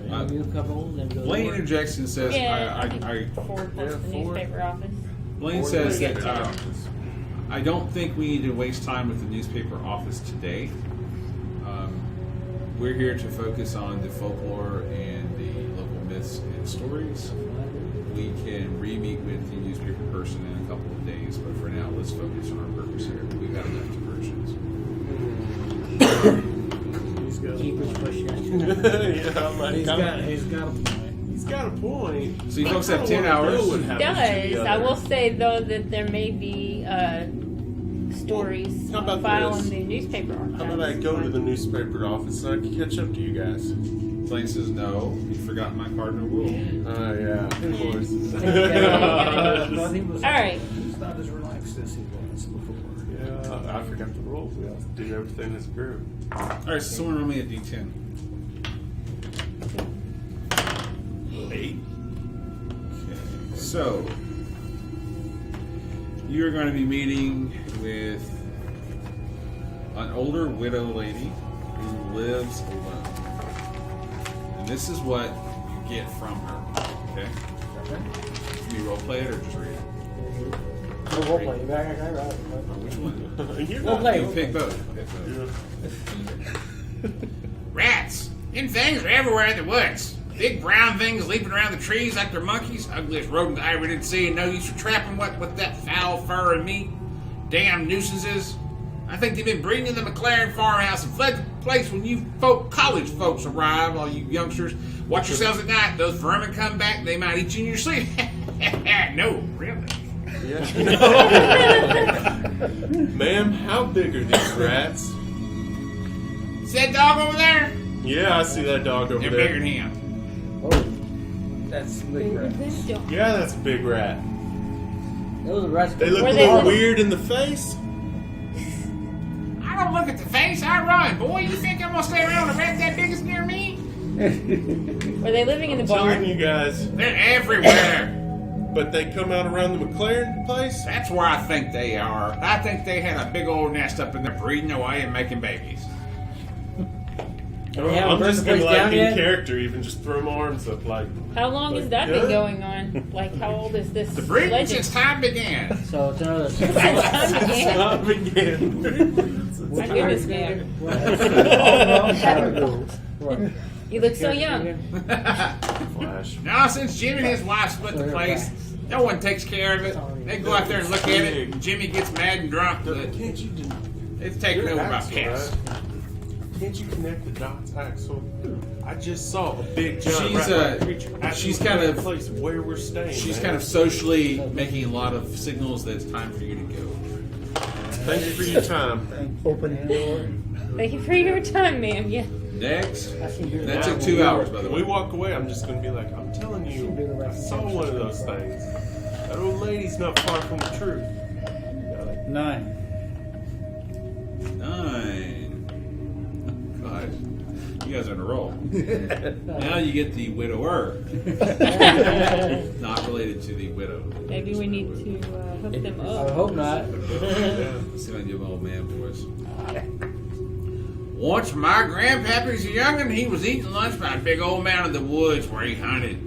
Interview a couple, then go to Blaine work? interjects and says, Yeah, I I think 4 plus yeah, the 4. newspaper office. Blaine Or says they that get I don't think we need to waste time with the newspaper office today. We're here to focus on the folklore and the local myths and stories. We can re-meet with the newspaper person in a couple of days, but for now, let's focus on our purpose here. We've got enough diversions. Keepers pushing us. yeah, I'm like, He's got a point. he's got a point. So you folks have I 10 wanna hours. know what It happens to the does. I other. will say though that there may be stories How on about file this? in the newspaper archives. How about I go to the newspaper office and I can catch up to you guys? Blaine says, no, you've forgotten my cardinal rule. Oh, yeah, of course. All right. He's not as relaxed as he was before. Yeah, I forgot the rules. We all do everything as a group. All right, so someone roll me a d10. 8. Okay, so you're going to be meeting with an older widow lady who lives alone. And this is what you get from her. Okay? Can you role play it or just read it? We'll play. You back? I write. Which one? You're We'll not play. You pick both. Rats and things are everywhere in the woods. Big brown things leaping around the trees like they're monkeys. Ugliest rodent I ever did see, and no use for trapping what with that foul fur and meat. Damn nuisances. I think they've been breeding in the McLaren farmhouse and fled the place when you college folks arrive, all you youngsters. Watch yourselves at night. Those vermin come back, they might eat you in your sleep. No, really. Yeah. Ma'am, how big are these rats? Is that dog over there? Yeah, I see that dog over They're there. bigger than him. That's big rat. Yeah, that's a big rat. Those rats. They look a Were they little little? weird in the face. I don't look at the face, I run. Boy, you think I'm gonna stay around with a rat that big is near me? Were they living in the Telling barn? you guys. They're everywhere. But they come out around the McLaren place? That's where I think they are. I think they had a big old nest up in there breeding away and making babies. They haven't I'm burned just the gonna place like down in yet? character, even just throw my arms up like. How long has that Yeah. been going on? Like, how old is this The breeding legend? since time began. So it's another. Since time began. Stop again. My goodness, man. You look so young. Flash. Now, since Jim and his wife split the place, No one takes care of it. They go out there and look at it, and Jimmy gets mad and drunk. But Can't you do? it's taken over by Axel, pets. right? Can't you connect the dots, Axel? I just saw a big giant She's, rat-like creature. she's Actually kind in of- the place where we're staying. She's man. kind of socially making a lot of signals that it's time for you to go. Thank you for your time. Open the door. Thank you for your time, ma'am. Yeah. Next, I see your that Yeah, took 2 hours, by the When we way. walk away, I'm just going to be like, I'm telling you, I saw one of those things. That old lady's not far from the truth. 9. 9. God, you guys are on a roll. Now you get the widower. Not related to the widow. Maybe we need to hook them I up. hope not. Let's see if I can do an old man voice. Once my grandpappy's a young'un, he was eating lunch by a big old man in the woods where he hunted.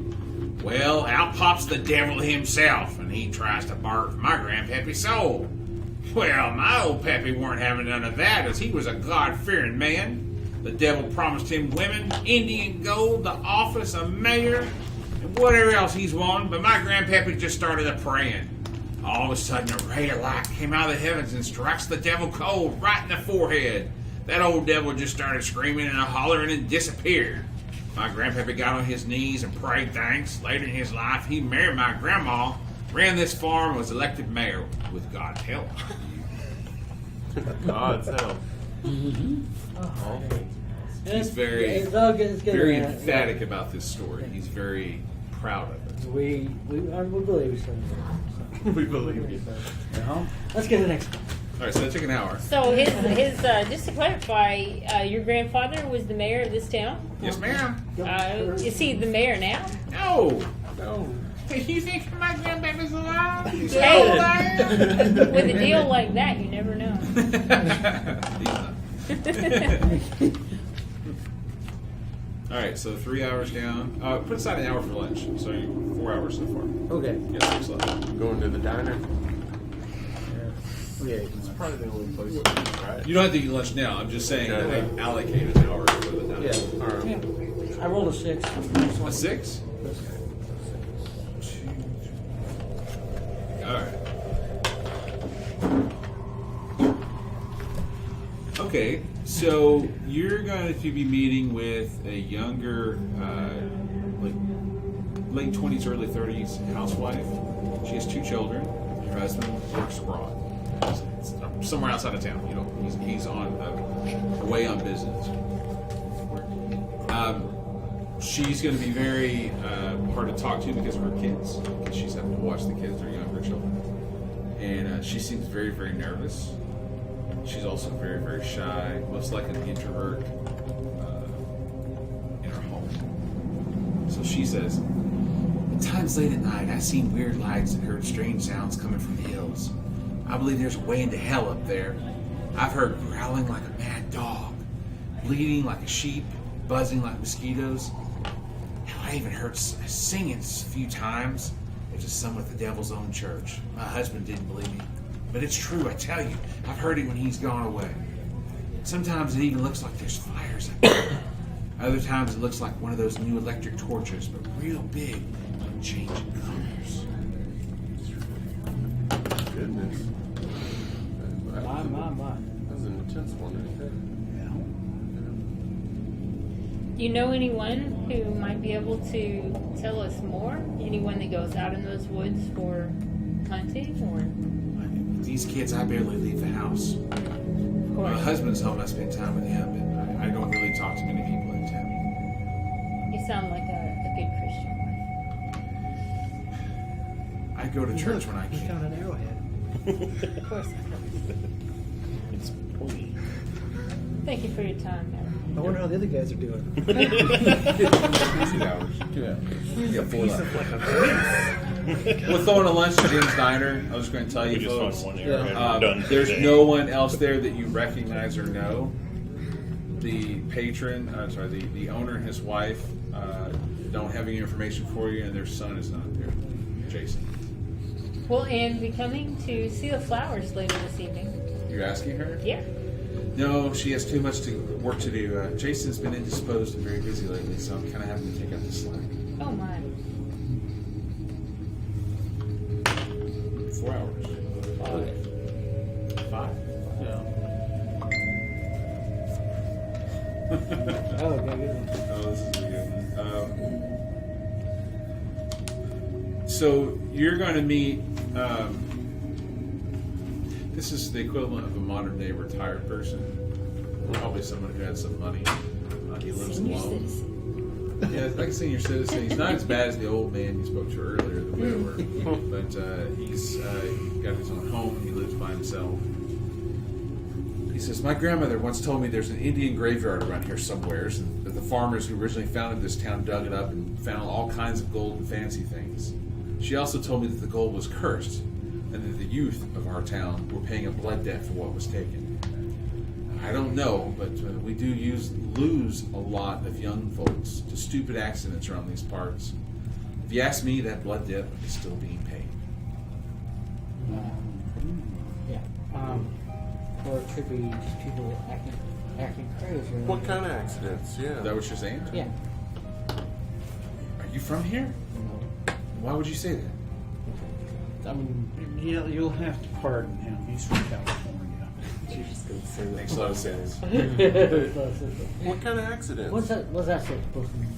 Well, out pops the devil himself, and he tries to bark my grandpappy's soul. Well, my old pappy weren't having none of that, as he was a God-fearing man. The devil promised him women, Indian gold, the office of mayor, and whatever else he's wanting, but my grandpappy just started a-praying. All of a sudden, a ray of light came out of the heavens and strikes the devil cold right in the forehead. That old devil just started screaming and hollering and disappeared. My grandpappy got on his knees and prayed thanks. Later in his life, he married my grandma, ran this farm, was elected mayor with God's help. God's help. He's very, It's all good. It's good. very man. emphatic about this story. He's very proud of it. We believe you. We believe you. Let's get to the next one. All right, so that took an hour. So his just to clarify, your grandfather was the mayor of this town. Yes, ma'am. Is he the mayor now? No. You think my grandpappy's alive? He's Hey. so alive? With a deal like that, you never know. All right, so 3 hours down. Put aside an hour for lunch. So 4 hours so far. Okay. Yeah, 6 left. Going to the diner. Yeah. It's probably the only place, right? You don't have to eat lunch now. I'm just saying that they allocate an hour for the diner. Yeah. All right. I rolled a 6. A 6? All right. Okay, so you're going to be meeting with a younger, like late 20s, early 30s housewife. She has 2 children. Her husband works abroad, somewhere outside of town. You know, he's on away on business. She's going to be very hard to talk to because of her kids, because she's having to watch the kids, her younger children, and she seems very, very nervous. She's also very, very shy, most likely an introvert in her home. So she says, "At times late at night, I've seen weird lights and heard strange sounds coming from the hills. I believe there's a way into hell up there. I've heard growling like a mad dog, bleating like a sheep, buzzing like mosquitoes. Hell, I even heard singing a few times. It was some with the devil's own church. My husband didn't believe me. But it's true, I tell you. I've heard it when he's gone away. Sometimes it even looks like there's fires up there. Other times it looks like one of those new electric torches, but real big and changing colors." Goodness. My. That was an intense one. Do you know anyone who might be able to tell us more? Anyone that goes out in those woods for hunting or? These kids, I barely leave the house. My husband's home, I spend time with him, and I don't really talk to many people in town. You sound like a good Christian I go to church when I He can. found an arrowhead. wife. Of course. It's pointy. Thank you for your time, Matt. I wonder how the other guys are doing. 2 hours. 2 hours. Yeah, 4 left. We're throwing a lunch to Jim's Diner. I was going to tell We you just folks. found one area and we're done. for There's the day. no one else there that you recognize or know. The the owner and his wife don't have any information for you, and their son is not there, Jason. Will Anne be coming to see the flowers later this evening? You're asking her? Yeah. No, she has too much work to do. Jason's been indisposed and very busy lately, so I'm kind of having to take up the slack. Oh my. 4 hours. Okay. 5. Yeah. Oh, okay, good one. Oh, this is a good one. So you're going to meet. This is the equivalent of a modern day retired person. Probably someone who has some money. He lives Senior alone. citizen. Yeah, like a senior citizen. He's not as bad as the old man you spoke to earlier, the widower. But he's got his own home. He lives by himself. He says, my grandmother once told me there's an Indian graveyard around here somewheres, and that the farmers who originally founded this town dug it up and found all kinds of gold and fancy things. She also told me that the gold was cursed, and that the youth of our town were paying a blood debt for what was taken. I don't know, but we do lose a lot of young folks to stupid accidents around these parts. If you ask me, that blood debt is still being paid. Yeah. Or it could be just people acting crazy. What kind of accidents? Is Yeah. that what you're saying? Yeah. Are you from here? Why would you say that? I mean, You'll have to pardon him. He's from California. Makes a lot of sense. What kind of accidents? what's that supposed to mean?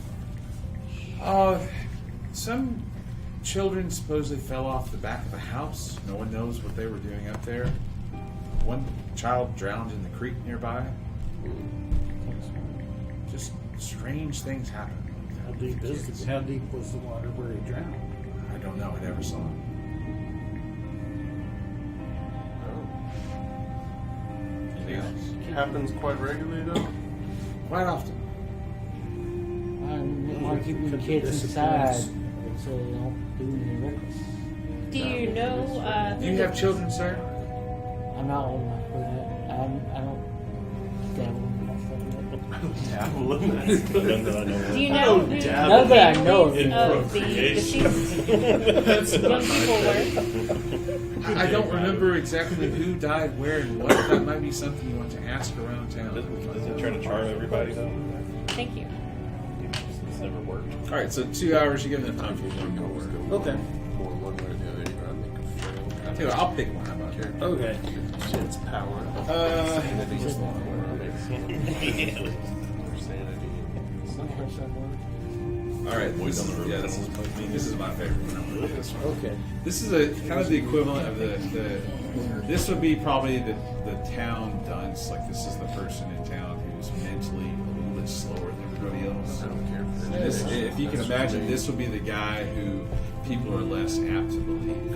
Some children supposedly fell off the back of a house. No one knows what they were doing up there. One child drowned in the creek nearby. Just strange things happen. How deep was the water where he drowned? I don't know. I never saw him. Anything else? Happens quite regularly though. Quite often. I want to keep the kids inside so they don't do anything reckless. Do you know? Do you have children, sir? I'm not old enough for that. I don't dabble in that stuff yet. Dabble in that. Do you know who Not that I know of the it. families of the deceased young people were? I don't remember exactly who died where and what. That might be something you want to ask around town. Doesn't try to charm everybody though. Thank you. It's never worked. All right, so 2 hours. You give them time for one more. Okay. More one way or the other. You gotta make a friend. Tell you what, I'll pick one. How about that? Okay. It's power. Sanity. All right, this is my favorite one. I'm gonna pick this one. Okay. This is a kind of the equivalent of the this would be probably the town dunce. Like this is the person in town who's mentally a little bit slower than everybody else. I don't care. This, if you can imagine, this would be the guy who people are less apt to believe.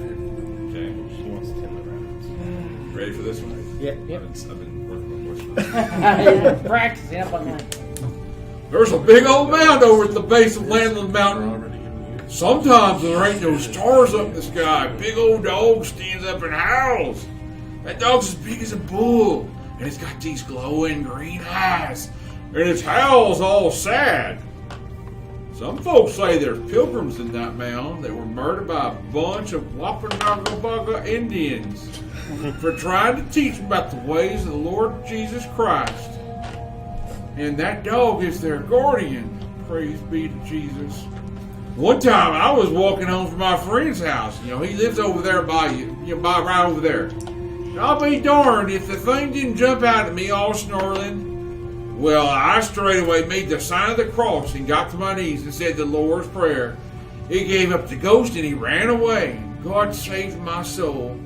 Okay, She wants to tend the rabbits. ready for this one? Yep. I've been working my voice for this. Practicing up on that. There's a big old mound over at the base of Landland Mountain. Sometimes there ain't no stars up in the sky. Big old dog stands up and howls. That dog's as big as a bull, and it's got these glowing green eyes, and its howl's all sad. Some folks say there's pilgrims in that mound that were murdered by a bunch of Wampanoag Indians for trying to teach them about the ways of the Lord Jesus Christ. And that dog is their guardian. Praise be to Jesus. One time I was walking home from my friend's house. You know, he lives over there by right over there. And I'll be darned if the thing didn't jump out at me all snarling. Well, I straight away made the sign of the cross and got to my knees and said the Lord's Prayer. He gave up the ghost and he ran away. God saved my soul.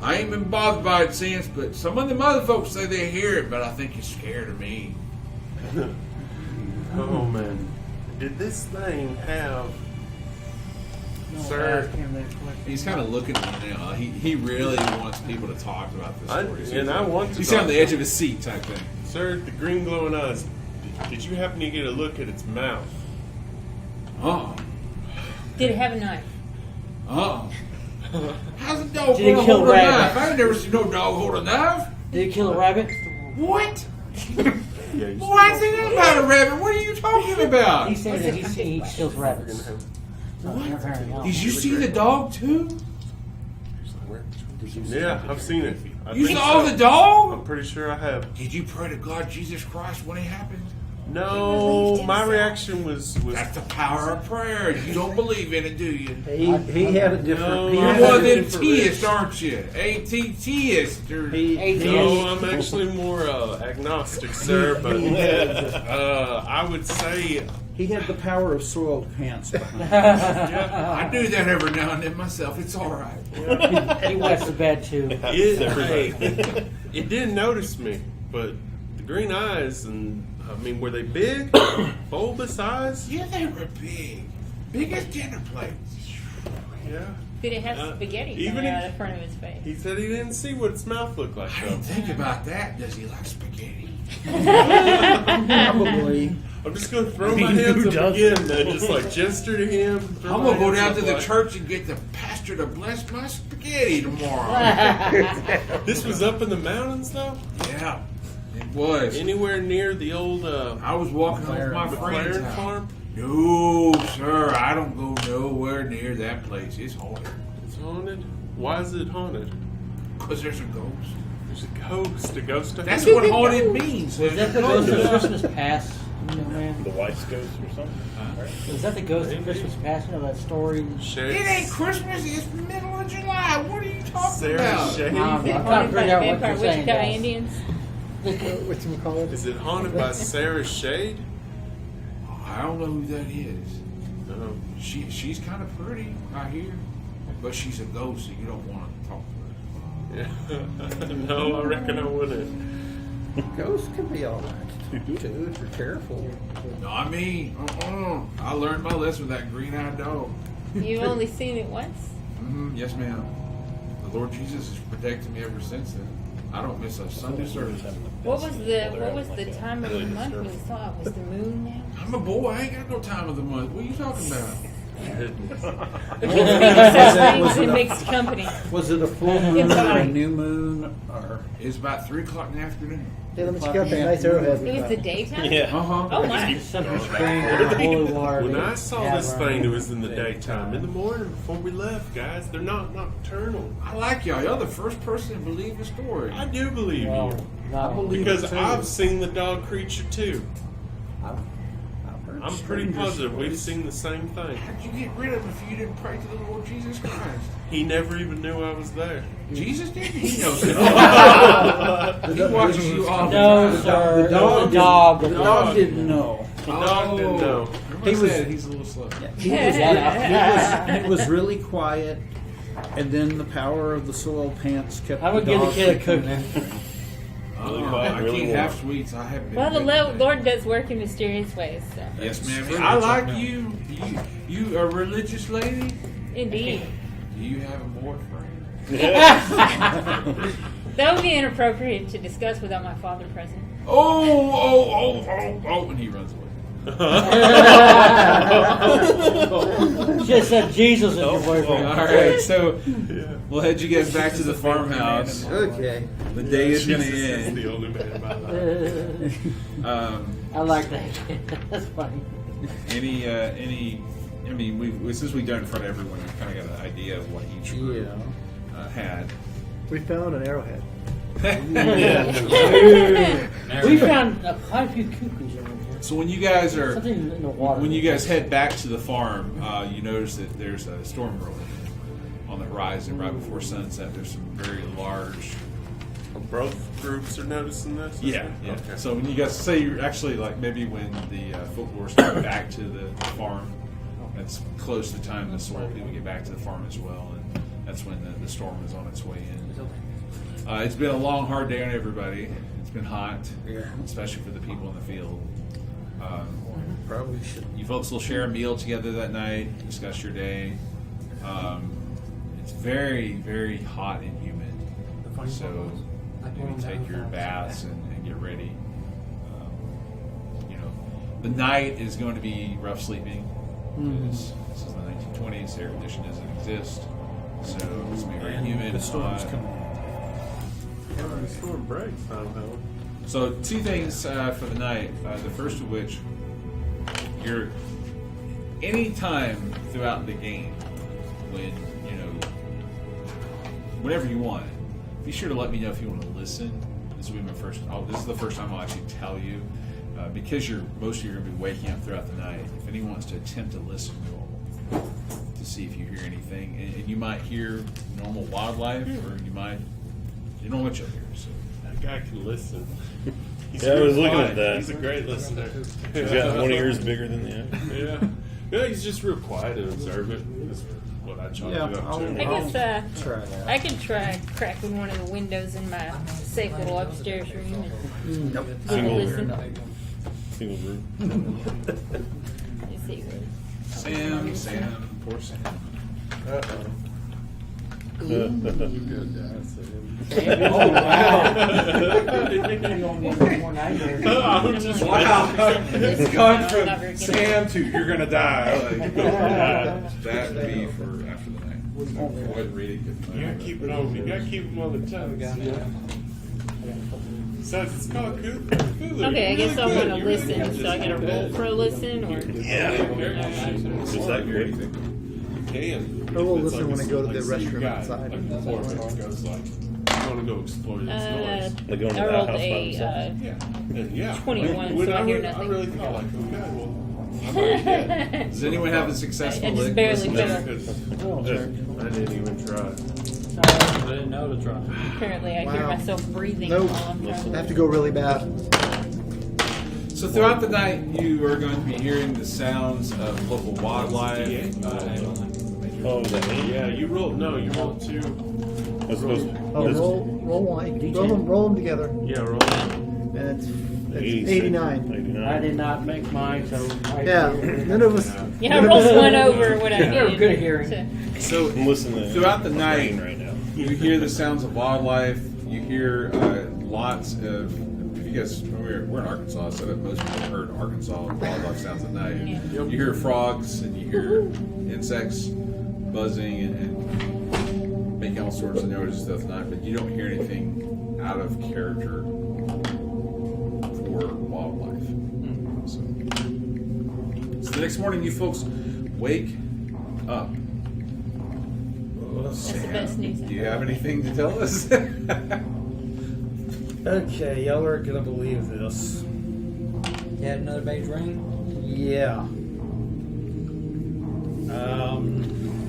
I ain't been bothered by it since, but some of them other folks say they hear it, but I think it's scared of me. Oh man, did this thing have? Sir, He's kind of looking at me now. He really wants people to talk about this story. and I want to. He's talk on the edge of his seat type thing. Sir, the green glowing eyes. Did you happen to get a look at its mouth? Oh. Did it have a knife? Oh. How's a dog Did it gonna kill hold a rabbits? knife? I ain't never seen no dog hold a knife. Did it kill a rabbit? What? Yeah. You Well, I think about a rabbit. What are you talking about? He said that he kills rabbits. What? Did you see the dog too? Yeah, I've seen it. I You think saw so. the dog? I'm pretty sure I have. Did you pray to God Jesus Christ when it happened? No, my reaction was That's the power of prayer. You don't believe in it, do you? He had a different. he You're had one a of them different- teists, aren't you? ATTists. no, I'm actually more agnostic, sir. But I would say He had the power of soiled pants behind him. I do that every now and then myself. It's all right. He wets the bed too. It didn't notice me, but the green eyes and I mean, were they big, bulbous eyes? Yeah, they were big. Big as dinner plates. Yeah. Did it have spaghetti even coming out if- of the front of his face? He said he didn't see what its mouth looked like. I Though. didn't think about that. Does he like spaghetti? Probably. I'm just gonna throw my hands up again, man. Just like gesture to him. throw I'm my gonna go hands down up to the like- church and get the pastor to bless my spaghetti tomorrow. This was up in the mountains, though. Yeah, it was. Anywhere near the old I was walking home with my friend's McLaren house. farm. No, sir, I don't go nowhere near that place. It's haunted. It's haunted. Why is it haunted? Because there's a ghost. There's a ghost. A ghost. of- That's what haunted means. Was that the ghost of Christmas Past? You know, man? The wife's ghost or something. Was that the ghost of Christmas Past? You know that story? Shade. It ain't Christmas. It's middle of July. What are you talking Sarah about? Shade. I'm trying to Haunted by figure out what vampire you're saying, Wichita guys. Indians. Whatchamacallit? Is it haunted by Sarah Shade? I don't know who that is. No. She's kind of pretty, I hear, but she's a ghost, so you don't want to talk to Yeah. No, I reckon I wouldn't. Ghosts can be all right too if you're careful. her. No, I mean, I learned my lesson with that green-eyed dog. You've only seen it once? Yes, ma'am. The Lord Jesus has protected me ever since then. I don't miss a Sunday service. What was the time of the month we saw it? Was the moon now? I'm a boy. I ain't got no time of the month. What are you talking about? Things in mixed company. Was it a full moon or a new moon or? It's about 3 o'clock in the afternoon. Hey, let me check out that nice arrowhead. It was the daytime? Yeah. Uh-huh. Oh my. Something strange in the holy water. When that I saw have this around. thing, it was in the daytime. In the morning before we left, guys. They're not nocturnal. I like y'all. Y'all the first person to believe the story. I do believe No, you. no. believe Because it too. I've seen the dog creature too. I've heard I'm pretty strangers' positive we've stories. seen the same thing. How'd you get rid of him if you didn't pray to the Lord Jesus Christ? He never even knew I was there. Jesus did? He knows it. He watches you all the No, time. sir. The dog The dog. The dog didn't know. The dog didn't know. Remember He I was- said he's a little slow. It was really quiet, and then the power of the soiled pants kept. I would the give the dog kid a from cookie. entering. Really I quiet, really can't warm. have sweets. I have been. Well, the bitten. Lord does work in mysterious ways, so. Yes, ma'am. I like you. You a religious lady? Indeed. Do you have a boyfriend? That would be inappropriate to discuss without my father present. Oh, and he runs away. Just said Jesus is your boyfriend. All right, so we'll head you guys back to the farmhouse. Okay. The day is going Jesus to is end. the only man in my life. I like that. That's funny. Any? I mean, since we've done it in front of everyone, we've kind of got an idea of what each group had. We found an arrowhead. We found quite a few cuckoos over here. So when you guys are, Something in the water. when you guys head back to the farm, you notice that there's a storm rolling on the horizon right before sunset. There's some very large. Both groups are noticing this? Yeah. Okay. So when you guys say you're actually like maybe when the folklorists get back to the farm, that's close to the time the soil people get back to the farm as well, and that's when the storm is on its way in. It's been a long, hard day on everybody. It's been hot, especially for the people in the field. Probably should. You folks will share a meal together that night, discuss your day. It's very, very hot and humid, so maybe take your baths and get ready. The night is going to be rough sleeping. This is the 1920s. Air conditioning doesn't exist, so it's going to be very humid. The storm's hot. coming. The storm breaks somehow. So 2 things for the night. The first of which, you're any time throughout the game when whenever you want, be sure to let me know if you want to listen. This will be my first. This is the first time I'll actually tell you. because most of you are going to be waking up throughout the night, if anyone wants to attempt to listen to see if you hear anything, and you might hear normal wildlife, or you don't know what you'll hear. So That guy can listen. He's Yeah, I was real looking quiet. at that. He's a great listener. He's got one ear's bigger than the other. Yeah. Yeah, he's just real quiet and observant. That's what I chalk Yeah, it up I'll- to. I guess Try that. I could try cracking one of the windows in my safe little upstairs room and Nope. get a listen. Single room. You see what? Sam, poor Sam. Good, Oh, wow. I'm just It's gone from Sam to you're gonna die. Like, that would be for after the night. Go ahead and read it. You gotta keep it on. You gotta keep them on the tongue. Besides, it's called Cthulhu. Okay, I guess I You're want to really good. listen. So I gotta roll for a listen, or Yeah. Is that great? You can. I will It's listen when I go to the say you restroom got it, outside. Like before, it goes like, you want to go explore this noise. Like going to I that rolled house by a themselves. Yeah. And yeah. 21, When so I hear I nothing. really thought like, okay, well, I'm already dead. Does anyone have a successful I just lick? barely Listen. fell. I didn't even try. I didn't know to try. Apparently, I hear Wow. myself breathing Nope. while I'm I trying. have to go really bad. So throughout the night, you are going to be hearing the sounds of local wildlife. Oh, was that me? Yeah, you rolled. No, you rolled 2. I was supposed to. Oh, roll one. Roll them together. Yeah, roll. And it's 86. 89. 89. I did not make mine, so Yeah, none of us. Yeah, I rolled one over what I They're needed. good at hearing. So I'm listening. throughout the night, right now. you hear the sounds of wildlife. You hear lots of. Because we're in Arkansas, so that most people have heard Arkansas wildlife sounds at night. Yeah. You hear frogs and you hear insects buzzing and making all sorts of noises throughout the night, but you don't hear anything out of character for wildlife. So the next morning, you folks wake up. That's the best news. Do you have anything to tell us? Okay, y'all aren't gonna believe this. You had another beige ring? Yeah.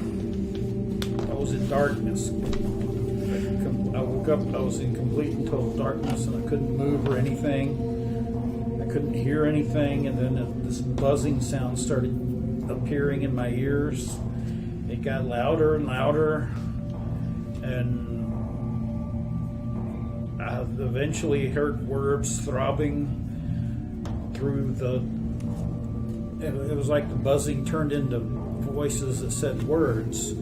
I was in darkness. I woke up, I was in complete and total darkness, and I couldn't move or anything. I couldn't hear anything, and then this buzzing sound started appearing in my ears. It got louder and louder, and I eventually heard words throbbing through the. It was like the buzzing turned into voices that said words.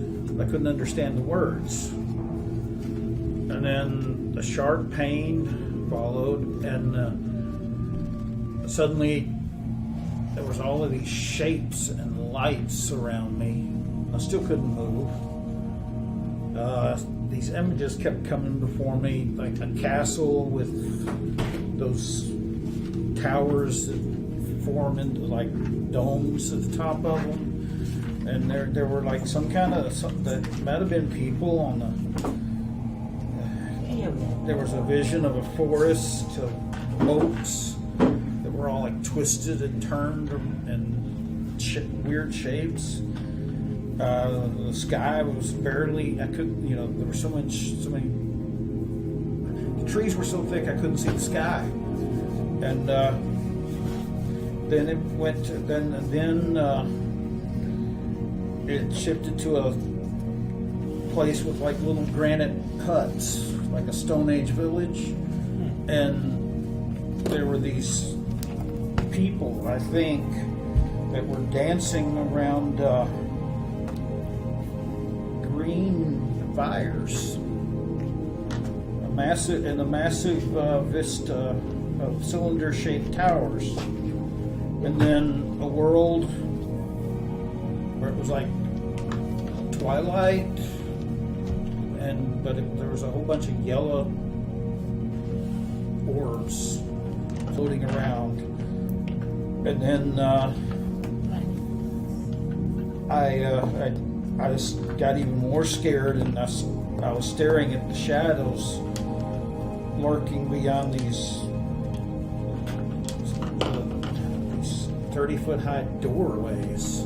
I couldn't understand the words. And then a sharp pain followed, and suddenly there was all of these shapes and lights around me. I still couldn't move. These images kept coming before me, like a castle with those towers that form into like domes at the top of them. And there were like some that might have been people on the. There was a vision of a forest of oaks that were all like twisted and turned and weird shapes. The sky was barely. I couldn't. There was so many. The trees were so thick I couldn't see the sky. And then it went. Then it shifted to a place with like little granite huts, like a Stone Age village, and there were these people, I think, that were dancing around green fires, a massive vista of cylinder-shaped towers, and then a world where it was like twilight, but there was a whole bunch of yellow orbs floating around, and then I just got even more scared, and I was staring at the shadows lurking beyond these 30-foot high doorways.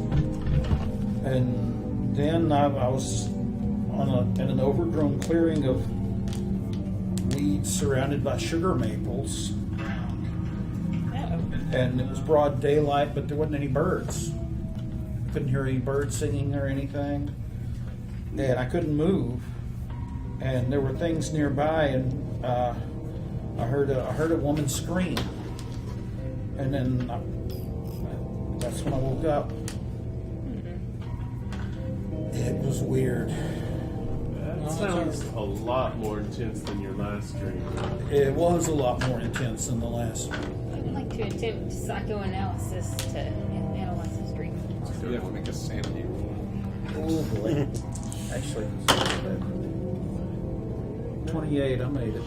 And then I was in an overgrown clearing of weeds surrounded by sugar maples. And it was broad daylight, but there wasn't any birds. I couldn't hear any birds singing or anything. And I couldn't move. And there were things nearby, and I heard a woman scream. And then that's when I woke up. It was weird. That sounds a lot more intense than your last dream. It was a lot more intense than the last one. I'd like to attempt psychoanalysis to analyze this dream. You have to make a sanity roll. Oh boy. Actually, 28, I made it.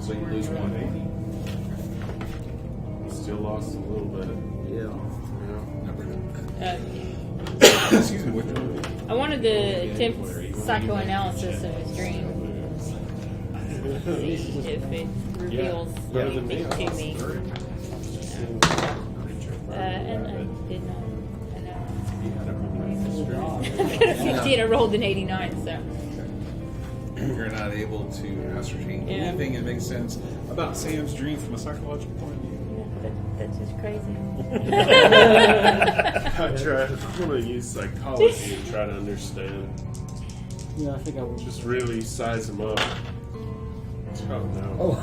So you lose 180. Still lost a little bit. Yeah. Excuse me, which one? I wanted to attempt psychoanalysis of his dream. See if it reveals better than me. anything to me. And I did not. I got a 15. I rolled an 89, so. You're not able to ascertain anything that makes sense about Sam's dream from a psychological point of view. That's just crazy. I'm going to use psychology and try to understand. Yeah, I think I will. Just really size them up. Oh, no.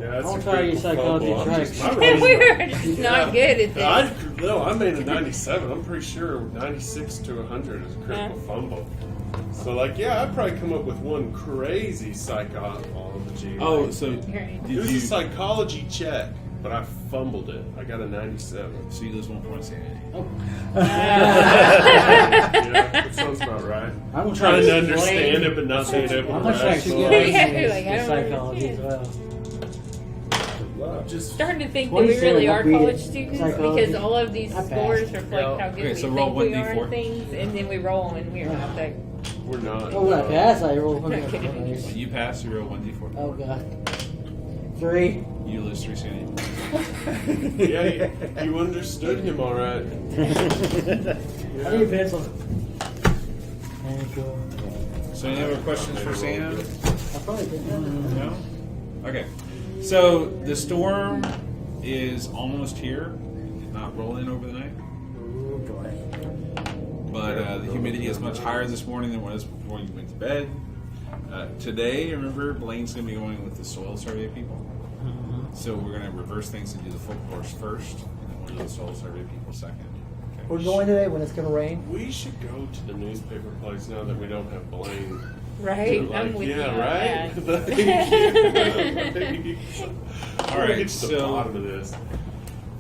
Yeah, I'll try to use psychology. fumble. I'm just- my We rolls- were just not good at this. I made a 97. I'm pretty sure 96 to 100 is a critical fumble. So, I probably come up with one crazy psychology. Oh, so it did was you? a psychology check, but I fumbled it. I got a 97. So you lose 1 point of sanity. Yeah, that sounds about right. I'm gonna Trying to explain- understand it, but not being able I'm to gonna try to rationalize. get Yeah, into like, I don't psychology as well. Just Starting to think that What we is it really about are reading college students psychology? because all of these Not bad. scores reflect how good Okay, we so think roll we are 1d4. and things, and then we roll them and we're not that. we're not. Oh, when I pass, I roll one. Okay. When you pass, you roll 1d4. Oh god. 3. You lose 3 sanity. Yeah, you understood him all right. I need a pencil. There you go. So any other questions for Sam? I probably did that. No? Okay. So the storm is almost here. It did not roll in over the night. Oh boy. But the humidity is much higher this morning than it was before you went to bed. Today, remember, Blaine's going to be going with the soil survey people. So we're going to reverse things and do the folklore first, and then we'll do the soil survey people second. Okay. We're going today when it's going to rain. We should go to the newspaper place now that we don't have Blaine. Right? Like, I'm with you. yeah, on right? that. All right, Get to the so- bottom of this.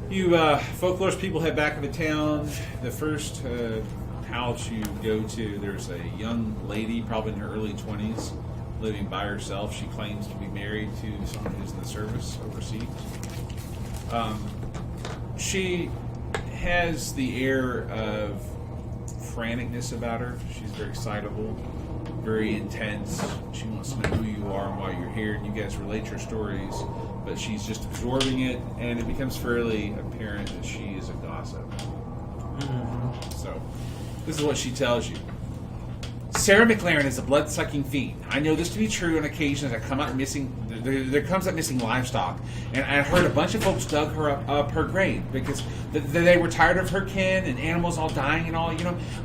You folklore people head back into town. The first house you go to, there's a young lady, probably in her early 20s, living by herself. She claims to be married to someone who's in the service overseas. She has the air of franticness about her. She's very excitable, very intense. She wants to know who you are and why you're here, and you guys relate your stories, but she's just absorbing it, and it becomes fairly apparent that she is a gossip. So, this is what she tells you. Sarah McLaren is a blood-sucking fiend. I know this to be true on occasions. I come out missing. There comes up missing livestock, and I heard a bunch of folks dug her up her grave because they were tired of her kin and animals all dying and all.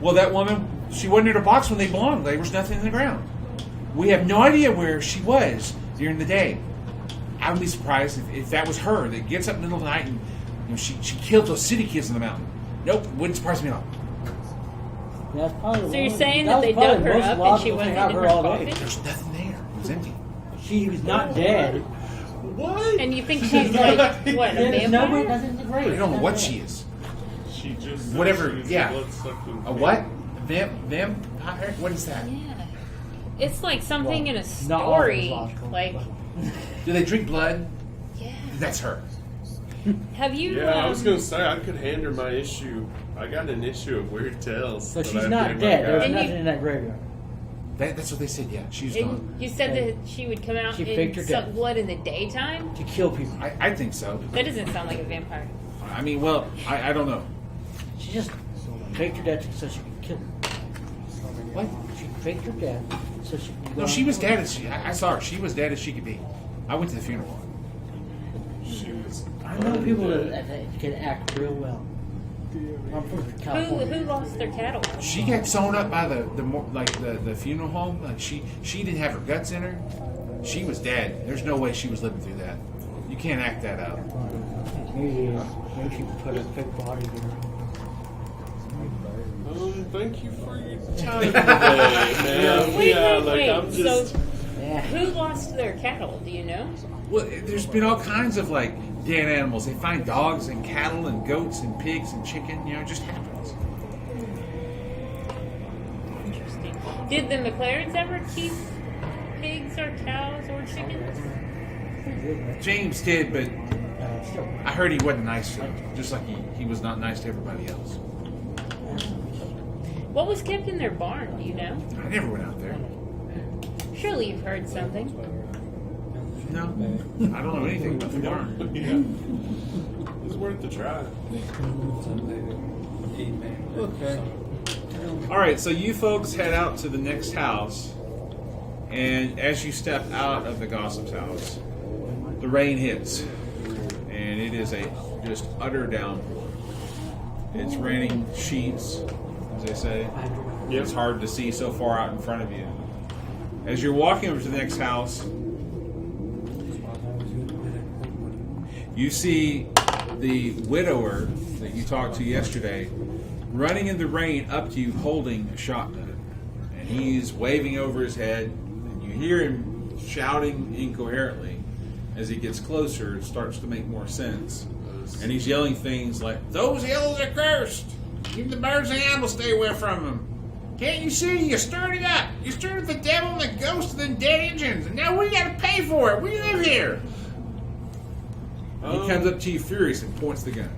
Well, that woman, she wasn't in her box when they belonged. There was nothing in the ground. We have no idea where she was during the day. I would be surprised if that was her that gets up in the middle of the night and she killed those city kids in the mountain. Nope, wouldn't surprise me at all. That's probably So you're one- saying that that was they probably dug her most up and logical she thing wasn't I've in heard her all day. coffin? There's nothing there. It was empty. She was not dead. What? And you think she's like, what, a There's nobody vampire? that's in the grave. I don't know what she is. She just Whatever, she was yeah. blood-sucking A what? Vampire? What is that? Yeah. It's like something in a Not all of it is story. logical, Like, but- Do they drink blood? yeah. That's her. Have you? Yeah, I was gonna say I could hand her my issue. I got an issue of Weird Tales. So that she's I not gave dead. my There's guy. And nothing you- in that graveyard. That's what they said, yeah. She's And gone. you said that she would come out She faked her and suck death. blood in the daytime? To kill people. I think so. That doesn't sound like a vampire. I mean, well, I don't know. She just faked her death so she could kill him. What? She faked her death so she could go No, she was dead as I saw her. She was dead as she could be. I went to the funeral. She was. I know people that can act real well. I'm from California. Who lost their cattle? She got sewn up by the funeral home. Like she didn't have her guts in her. She was dead. There's no way she was living through that. You can't act that out. Maybe she put a fake body here. Thank you for your time today, man. Wait. I'm just. So, who lost their cattle? Do you know? Well, there's been all kinds of like dead animals. They find dogs and cattle and goats and pigs and chicken. You know, it just happens. Interesting. Did the McLarens ever keep pigs or cows or chickens? James did, but I heard he wasn't nice to them. Just like he was not nice to everybody else. What was kept in their barn? Do you know? I never went out there. Surely you've heard something. No, I don't know anything about the barn. Yeah. It's worth the try. Okay. All right, so you folks head out to the next house, and as you step out of the gossip's house, the rain hits, and it is a just utter downpour. It's raining sheets, as they say. It's hard to see so far out in front of you. As you're walking over to the next house, you see the widower that you talked to yesterday running in the rain up to you holding a shotgun. And he's waving over his head, and you hear him shouting incoherently. As he gets closer, it starts to make more sense. And he's yelling things like, Those hills are cursed. Even the birds and animals stay away from them. Can't you see? You stirred it up. You stirred up the devil and the ghosts and the dead engines, and now we gotta pay for it. We live here. and he comes up to you furious and points the gun.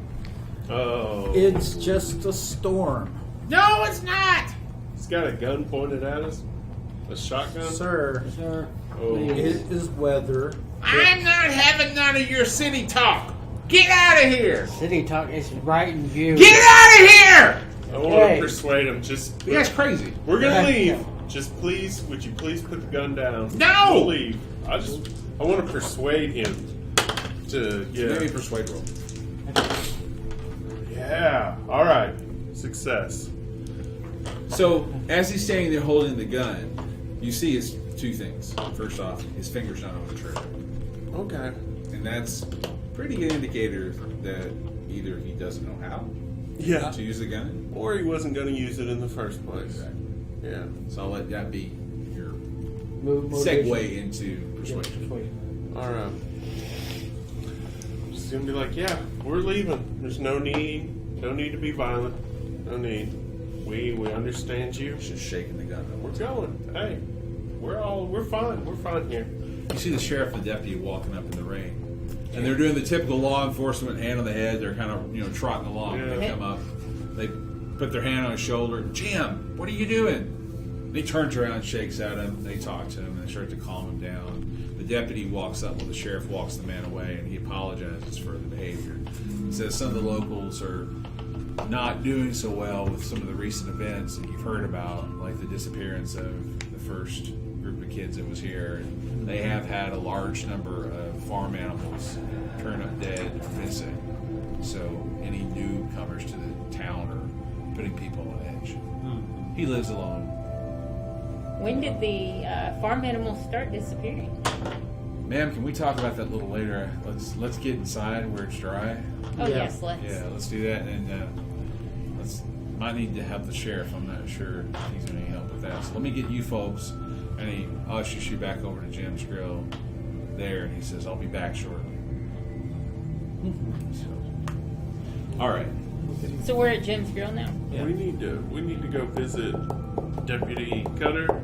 Oh. It's just a storm. No, it's not. He's got a gun pointed at us? A shotgun? Sir, Oh. it is weather. I'm not having none of your city talk. Get out of here. City talk is right in view. Get out of here. I want Hey. to persuade him. Just You guys crazy. we're gonna leave. Just please, would you please put the gun down? No! We'll leave. I want to persuade him to Maybe persuade roll. Yeah. All right. Success. So, as he's standing there holding the gun, you see his two things. First off, his finger's not on the trigger. Okay. And that's a pretty good indicator that either he doesn't know how Yeah. to use the gun. Or he wasn't going to use it in the first place. Exactly. Yeah. So I'll let that be your Motivation. segue into persuasion. All right. Just gonna be like, yeah, we're leaving. There's no need to be violent. No need. We understand you. Just shaking the gun. We're going. Hey, we're fine. We're fine here. You see the sheriff and the deputy walking up in the rain. And they're doing the typical law enforcement hand on the head. They're kind of, trotting along. Yeah. They come up. They put their hand on his shoulder. Jim, what are you doing? And he turns around, shakes at him. They talk to him and they start to calm him down. The deputy walks up while the sheriff walks the man away, and he apologizes for the behavior. He says some of the locals are not doing so well with some of the recent events that you've heard about, like the disappearance of the first group of kids that was here. And they have had a large number of farm animals turn up dead or missing. So any newcomers to the town are putting people on edge. He lives alone. When did the farm animals start disappearing? Ma'am, can we talk about that a little later? Let's get inside where it's dry. Oh, Yeah. yes, let's. Yeah, let's do that, and might need to have the sheriff. I'm not sure if he's going to need help with that. So let me get you folks, and he ushers you back over to Jim's Grill there, and he says, "I'll be back shortly." So, all right. So we're at Jim's Grill now. Yeah. We need to go visit Deputy Cutter.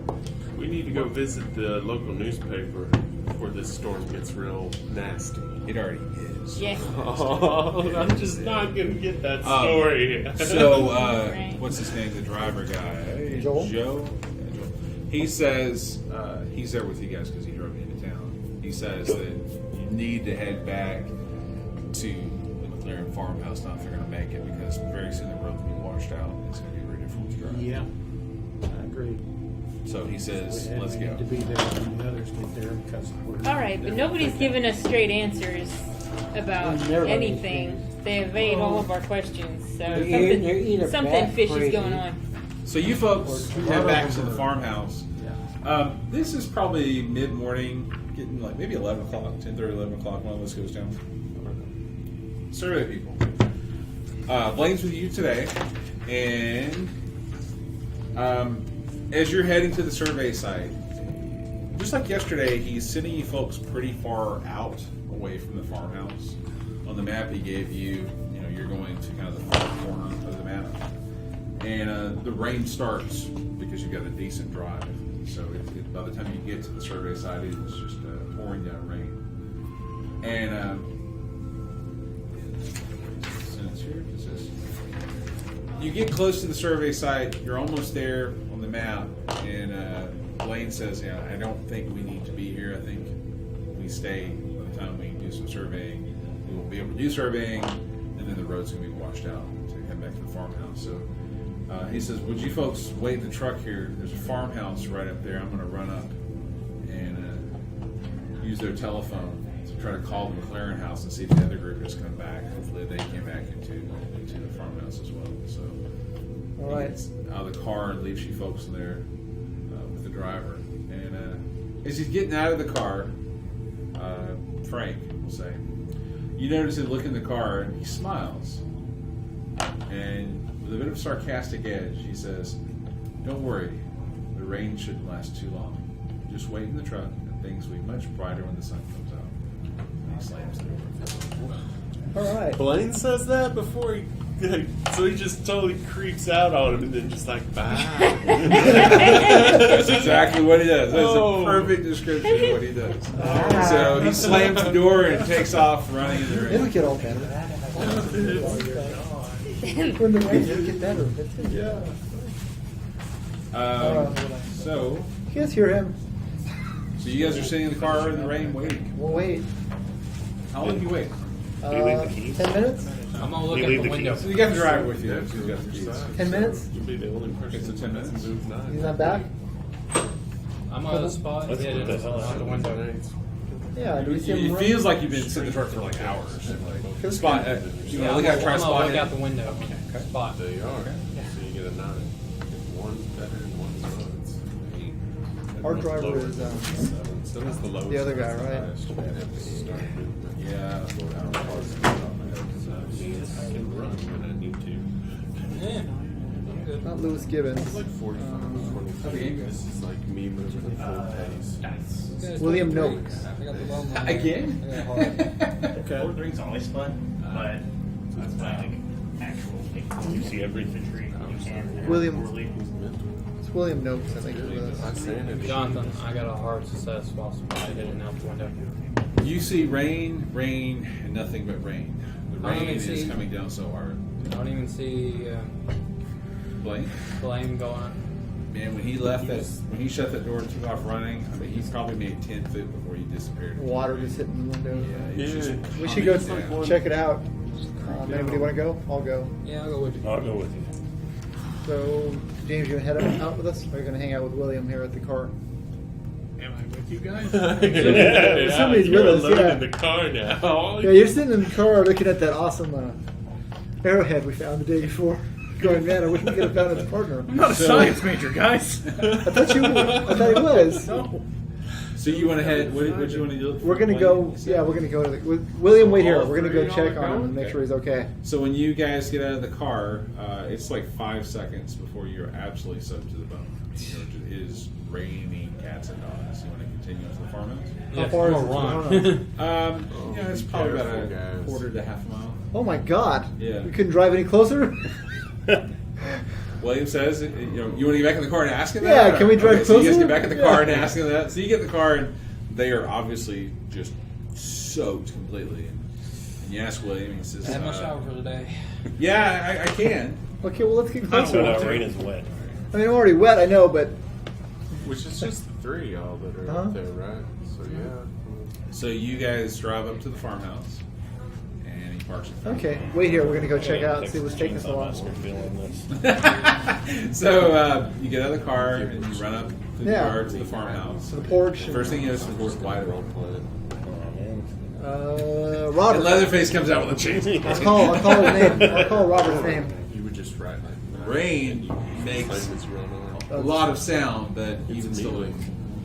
We need to go visit the local newspaper before this storm gets real nasty. It already is. Yeah. Oh, I'm just not gonna get that story. So, Right. what's his name? The driver guy, Joel? Joe. Yeah, Joel. He says he's there with you guys because he drove you into town. He says that you need to head back to the clearing farmhouse now if they're going to make it, because very soon the road will be washed out. It's going to be very difficult to drive. Yeah, I agree. So he says, And let's we go. need to be there when the others get there because we're. All right, but nobody's given us straight answers about Never anything. They evade all of our questions, so They're either something bat fishy is crazy. going on. So you folks Or two head back of to them the are- farmhouse. This is probably mid-morning, getting like maybe 11 o'clock, 10:30, 11 o'clock, one of us goes down. Survey people. Blaine's with you today, and as you're heading to the survey site, just like yesterday, he's sending you folks pretty far out away from the farmhouse. On the map he gave you, you're going to kind of the far corner of the map. And the rain starts because you've got a decent drive. So by the time you get to the survey site, it's just pouring down rain. And you get close to the survey site, you're almost there on the map, and Blaine says, yeah, I don't think we need to be here. I think we stay by the time we do some surveying. We won't be able to do surveying, and then the road's going to be washed out to head back to the farmhouse. So he says, would you folks wait in the truck here? There's a farmhouse right up there. I'm going to run up and use their telephone to try to call the clearinghouse and see if the other group has come back. Hopefully they came back into the farmhouse as well. So All right. he gets out of the car and leaves you folks in there with the driver. And as he's getting out of the car, Frank will say, you notice him look in the car and he smiles. And with a bit of a sarcastic edge, he says, don't worry, the rain shouldn't last too long. Just wait in the truck and things will be much brighter when the sun comes out. And he slams the door. All right. Blaine says that before he. So he just totally creeps out on him and then just like, bye. That's exactly what he does. That's Oh. a perfect description of what he does. So he slams the door and takes off running in the It'll rain. get all better. When the rain will get better. So You guys hear him? you guys are sitting in the car in the rain waiting. We'll wait. How long do you wait? Do you leave the keys? 10 minutes? I'm gonna look You at leave the the window. keys. So you got the driver with you. So you got the keys. 10 minutes? You'll be the only person. Okay, so 10 minutes. to move nine. He's not back? I'm on the spot. Let's Yeah, put the it's hell out on of the the window. Yeah, do we see him It run? feels like you've been sitting in the truck for like hours. Like, spot. You Yeah, want to look out, try to I'm spot gonna look him? out the window. Spot. They are. So you get a 9. If one's better and one's not, it's 8. And Our one's driver lower, is, it's 7. 7's the lowest. the other guy, that's the right? highest. And if they start movement, Yeah. I can run when I need to. Yeah. Not Lewis Gibbons. It's like 45, 23. This is like me moving at full pace. William Noakes. I got the long one. Again? I got hard. Okay. Lord of the Rings always fun, but that's like actual. You see everything tree. You can. William- Poorly. It's William Noakes, I think. I saying it. Jonathan, I got a hard success while somebody hitting out the window. You see rain, and nothing but rain. The I don't rain even is see- coming down so hard. I don't even see Blaine, blame going on. man, when he shut that door and took off running, I mean, he probably made 10 feet before he disappeared. Water just hitting the window. Yeah, it's just We should go coming down. check it out. Anybody want to go? I'll go. Yeah, I'll go with you. I'll go with you. So, James, you going to head out with us? Or are you going to hang out with William here at the car? Am I with you guys? Somebody's you're with us, alone yeah. in the car now. Yeah, you're sitting in the car looking at that awesome arrowhead we found the day before. Going, man, I wish we could have found its partner. I'm not a science major, guys. I thought he was. No. So you want to head? What you want to do? We're gonna go. Yeah, we're gonna go to the. William, wait here. We're gonna go check on him and make sure he's okay. So when you guys get out of the car, it's like 5 seconds before you're absolutely soaked to the bone. It is raining cats and dogs. You want to continue to the farmhouse? How far is it? Run. Yeah, it's probably about careful, a guys. quarter to half a mile. Oh my God! Yeah. We couldn't drive any closer. William says, you want to get back in the car and ask him that? Yeah, or- can we drive So you guys closer? get back in the car and Yeah. ask him that. So you get in the car and they are obviously just soaked completely. And you ask William, and he says, I had my shower for the day. "Yeah, I can." Okay, well let's get So closer. now rain is wet. I mean, I'm already wet. I know, but Which is just the 3 y'all that are up there, right? So yeah. So you guys drive up to the farmhouse, and he parks. Okay, wait here. We're gonna go check out and see what's taking so long. So you get out of the car and you run up through the Yeah. yard to the farmhouse. To the porch. First thing you notice, the door's wide open. Robert. And Leatherface comes out with a chain. I'll call his name. I'll call Robert's name. You would just ride. Rain makes a lot of sound, but even still, you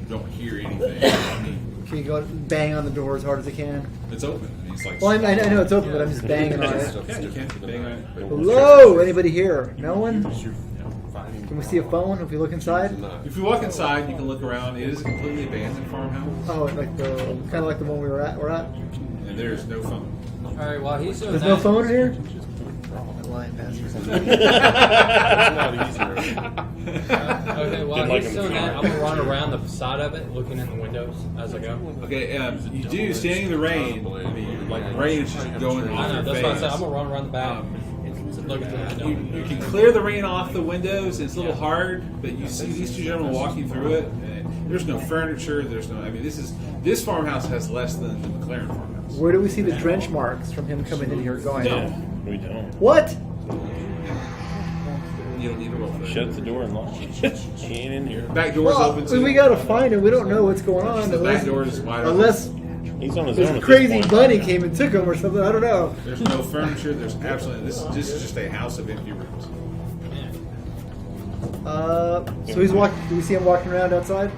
don't hear anything. I mean, Can you go and bang on the door as hard as I can? it's open. I mean, it's like. Well, I know it's open, but I'm just banging on it. Yeah, you can bang on it. Hello? Anybody here? No one? Can we see a phone if we look inside? If you walk inside, you can look around. It is a completely abandoned farmhouse, Oh, like kind of like the one we're at. and there's no phone. Alright, while he's doing There's that. no phone in here. Lying bastard. Okay, while Didn't like he's him doing that, before. I'm gonna run around the side of it, looking in the windows as I go. Okay, you do standing in the rain. I mean, like rain is just going I off know, your that's face. what I said. I'm gonna run around the back. Look at the window. You can clear the rain off the windows. It's a little hard, but you see these two gentlemen walking through it. And there's no furniture. There's no. I mean, this farmhouse has less than the McLaren farmhouse. Where do we see the drench marks from him coming in here going? Yeah, we don't. What? You don't need to roll for that. Shut the door and lock it. He ain't in here. Back door's open too. we gotta find him. We don't know what's going on The back door is wide open. unless He's on his own. this at this crazy point. bunny came and took him or something. I don't know. There's no furniture. There's absolutely. This is just a house of empty rooms. So he's walking. Do we see him walking around outside?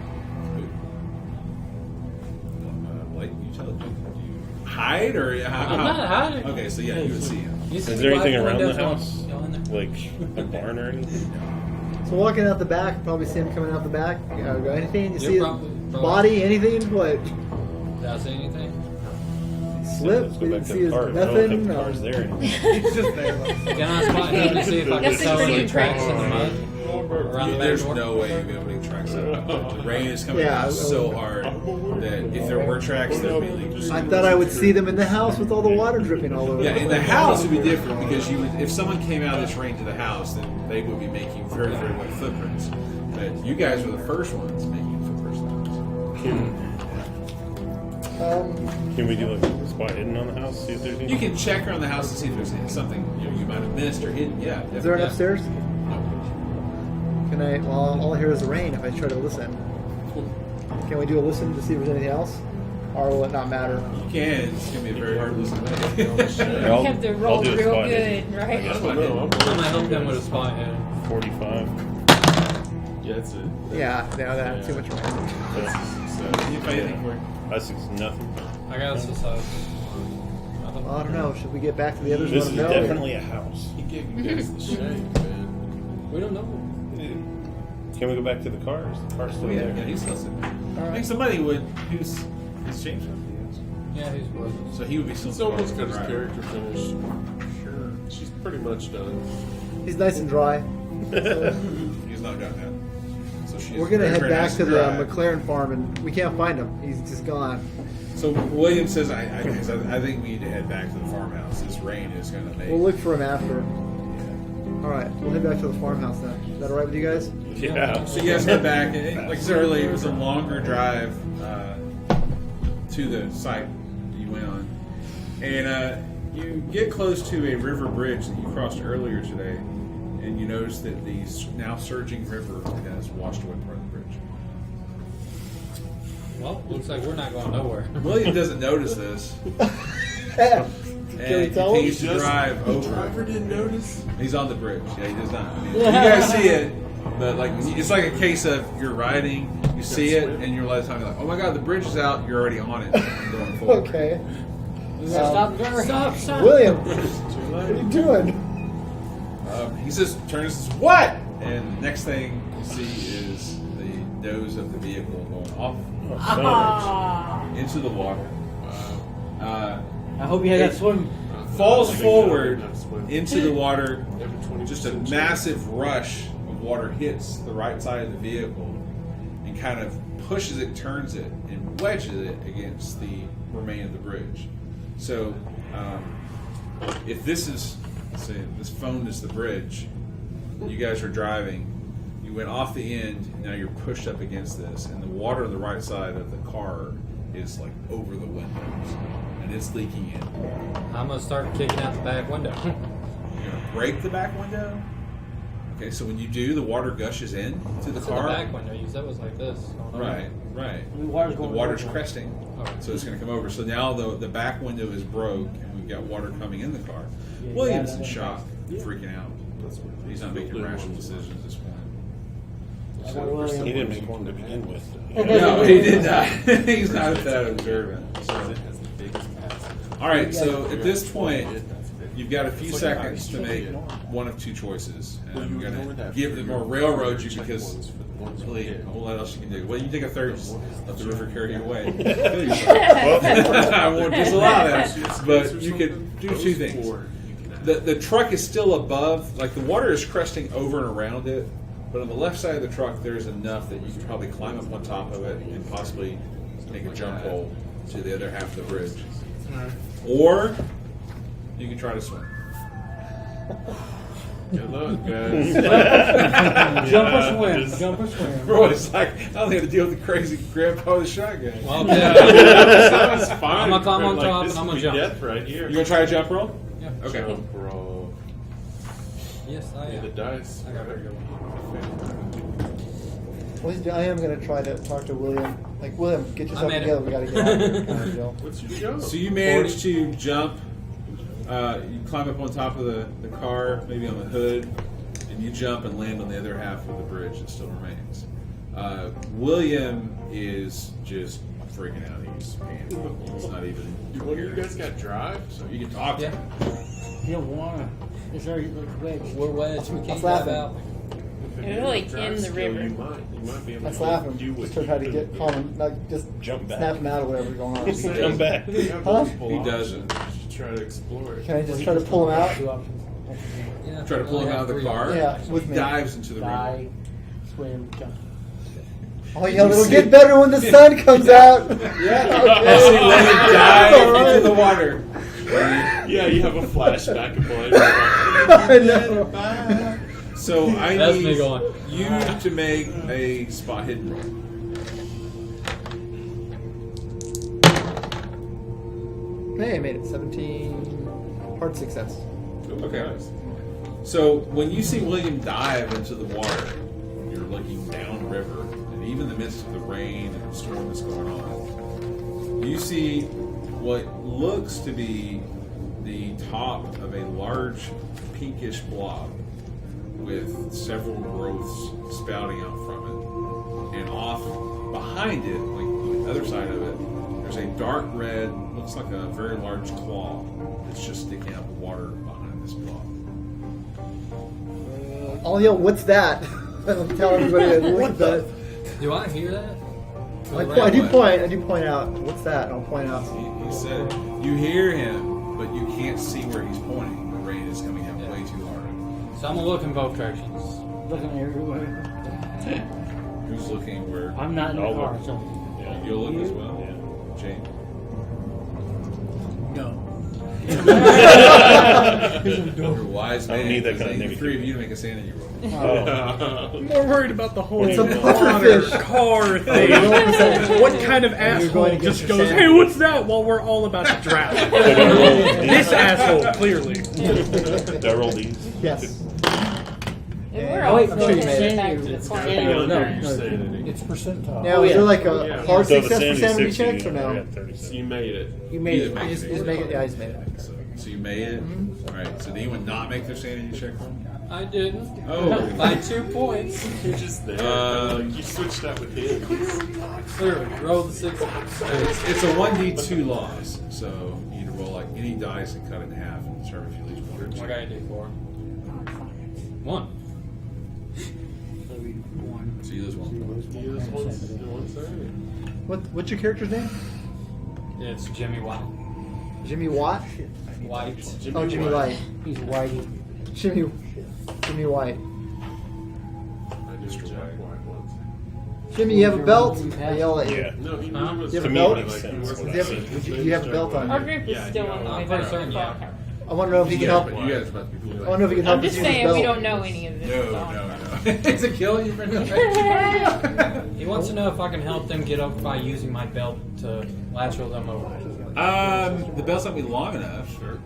Like you tell do you hide or how? I'm not hiding. Okay, so yeah, you would see him. Is there anything around the house? Like a barn or anything? So walking out the back, probably see him coming out the back. Anything? You see his probably- body? Anything? What? Did I say anything? Slip? Let's We go back didn't to see the his car. I don't know nothing. if the car's there anymore. He's just there. Can I spot him to see if I can That's tell pretty any tracks in the mud impressive. around the back There's door? no way you'll be able to make tracks out. The rain is coming Yeah, down so hard that if there were tracks, there'd be leaks. I thought I would see them in the house with all the water dripping all over. Yeah, in the house would be different because you would, if someone came out of this rain to the house, then they would be making very, very wet footprints. But you guys were the first ones making footprints. Can we do like a spot hidden on the house? See if there's anything? You can check around the house to see if there's something you might have missed or hidden. Yeah. Is there an definitely. upstairs? Can I? Well, all I hear is the rain. If I try to listen, can we do a listen to see if there's anything else, or will it not matter? You can. It's gonna be a very hard listen. You have to roll I'll do a real spot good, hidden. right? I don't know. I'm gonna help them with a spot hidden. 45. Yeah, that's it. Yeah, no, that too much rain. You pay anything for it. That's nothing. I got us this house. Well, I don't know. Should we get back to the others? This and is let them know? definitely a house. He gave you guys the shape, man. We don't know. Can we go back to the car? Is the car still Yeah, there? yeah, he's still sitting there. All I think right. somebody would who's changed something. Yeah, he's broken. So he would be still. He's almost got his Right. character finished. Sure. She's pretty much done. He's nice and dry. He's not done that. So she's We're gonna very, head very back nice to and the dry. McLaren farm, and we can't find him. He's just gone. So William says, I think we need to head back to the farmhouse. This rain is going to make. We'll look for him after. All right, we'll head back to the farmhouse then. Is that all right with you guys? Yeah. So you guys head back. And like I said earlier, it was a longer drive to the site you went on, and you get close to a river bridge that you crossed earlier today, and you notice that the now surging river has washed away part of the bridge. Well, looks like we're not going nowhere. William doesn't notice this. Can And we he tell him? continues to drive The over. driver didn't notice. He's on the bridge. Yeah, he does not. I mean, you guys see it, but like it's like a case of you're riding, you see it, and you're like, oh my god, the bridge is out. You're already on it, and going forward. Okay. Stop the driver. Stop. William, what are you doing? He says, turns and says, what? And the next thing you see is the nose of the vehicle going off into the water. I hope you had that swim. Falls I think forward that swim. into the water. Every 20% Just a chance. massive rush of water hits the right side of the vehicle and kind of pushes it, turns it, and wedges it against the remain of the bridge. So, if this is, let's say, this phone is the bridge, you guys are driving, you went off the end, and now you're pushed up against this, and the water on the right side of the car is like over the windows. and it's leaking in. I'm gonna start kicking out the back window. You're gonna break the back window. Okay, so when you do, the water gushes in to the It's car. in the back window. You said it was like this. Right. The water's The going water's over. cresting, Okay. so it's going to come over. So now the back window is broke, and we've got water coming in the car. Yeah, William's in that's shock, freaking out. He's not making rational decisions at this point. I got William. He didn't make one to begin with. No, he did not. He's not that observant. So. All right, so at this point, you've got a few seconds to make one of two choices. And I'm going to give them or railroad you because really, what else you can do? Well, you take a third, just let the river carry you away. I won't disallow that, but you could do two things. The truck is still above, like the water is cresting over and around it, but on the left side of the truck, there's enough that you can probably climb up on top of it and possibly make a jump hole to the other half of the bridge. Or you can try to swim. Good luck, guys. Jump or swim. Jump or swim. Bro, it's like, I don't have to deal with the crazy grandpa with the shotgun. Well, Sounds fine. I'm gonna climb on but, top this and I'm could gonna be jump. death right here. You gonna try a jump roll? Yeah. Okay. Jump roll. Yes, I The am. dice. I got very good one. I am going to try to talk to William. Like, William, get yourself made it. together. We got to get out of here. Kind of deal. What's your job? So you manage to jump, you climb up on top of the car, maybe on the hood, and you jump and land on the other half of the bridge that still remains. William is just freaking out. He's panicking. He's not even. One of you guys got drive? So you can talk to Yeah. him. You don't want to. It's already wedged. We're wedged. We can't That's drive out. It's like in the river. You might be able Let's to laugh him. do what Just try to get calm him. Like, just Jump back. snap him out of whatever's going on. Jump back. Huh? He doesn't. Try to explore it. Can I just try to pull him out? Two options. Yeah, Try to pull him out of the car. Yeah, with me. Dives into the river. Die, swim, jump. Oh yeah, it'll get better when the sun comes out. Yeah. As he let him dive into the water. Yeah, you have a flashback of Blind. I know. So I That's need me going. you to make a spot hidden roll. Hey, I made it. 17. Hard success. Okay. So when you see William dive into the water, you're looking downriver, and even in the midst of the rain and the storm that's going on, you see what looks to be the top of a large pinkish blob with several growths spouting out from it. And off behind it, like on the other side of it, there's a dark red, looks like a very large claw that's just sticking out of the water behind this blob. I'll yell, "What's that?" I'll tell everybody to look that. Do I hear that? I do point out, "What's that?" And I'll point out. He said, you hear him, but you can't see where he's pointing. The rain is coming down way too hard. So I'm gonna look in both directions. Looking everywhere. Who's looking where? I'm not in the I'll car, look. so. Yeah. You'll look as well? Yeah. Jane. No. You're a wise man. I don't need that kind of The negativity. three of you to make a sanity roll. I'm more worried about the whole It's a water pufferfish. car Roll thing. percentage. What kind of going asshole against just your goes, sanity. "Hey, what's that?" while we're all about to drown? This asshole, clearly. Do I roll these? Yes. And we're Oh, all wait, I'm sure you going made it. back to the It's corner. got to be under No, your no. sanity. It's percentile. Now, is there like a Yeah. hard So the success for sanity sanity 60, checks or I no? got 37. So you made it. You made You it. made Just make it. Yeah, I just made it. So you made it? All right. So did anyone not make their sanity check roll? I didn't. Oh. By 2 points. You're just there. You switched that with him. Clearly. Roll the 6. It's a 1d2 loss. So you need to roll like any dice and cut it in half and determine if you lose one or two. What I do for? 1. So you lose one. What's your character's name? It's Jimmy White. Jimmy Watt? White. Oh, Jimmy White. He's whitey. Jimmy White. I did Jack White once. Jimmy, you have a belt? I yell at you. Yeah. No, he Huh? was. You have a To me, belt? it makes sense. Do you have a belt on Our you? group is Yeah, still you on know, the way I'm back pretty certain, to the yeah. car. I want to know if he can Yeah, help. but you guys must be cool. I want to know if he can help I'm us just use his saying belt. we don't know any of this. No. It's a kill. You've been He wants to know if I can help them get up by using my belt to lasso them over. The belt's not be long enough. Sure.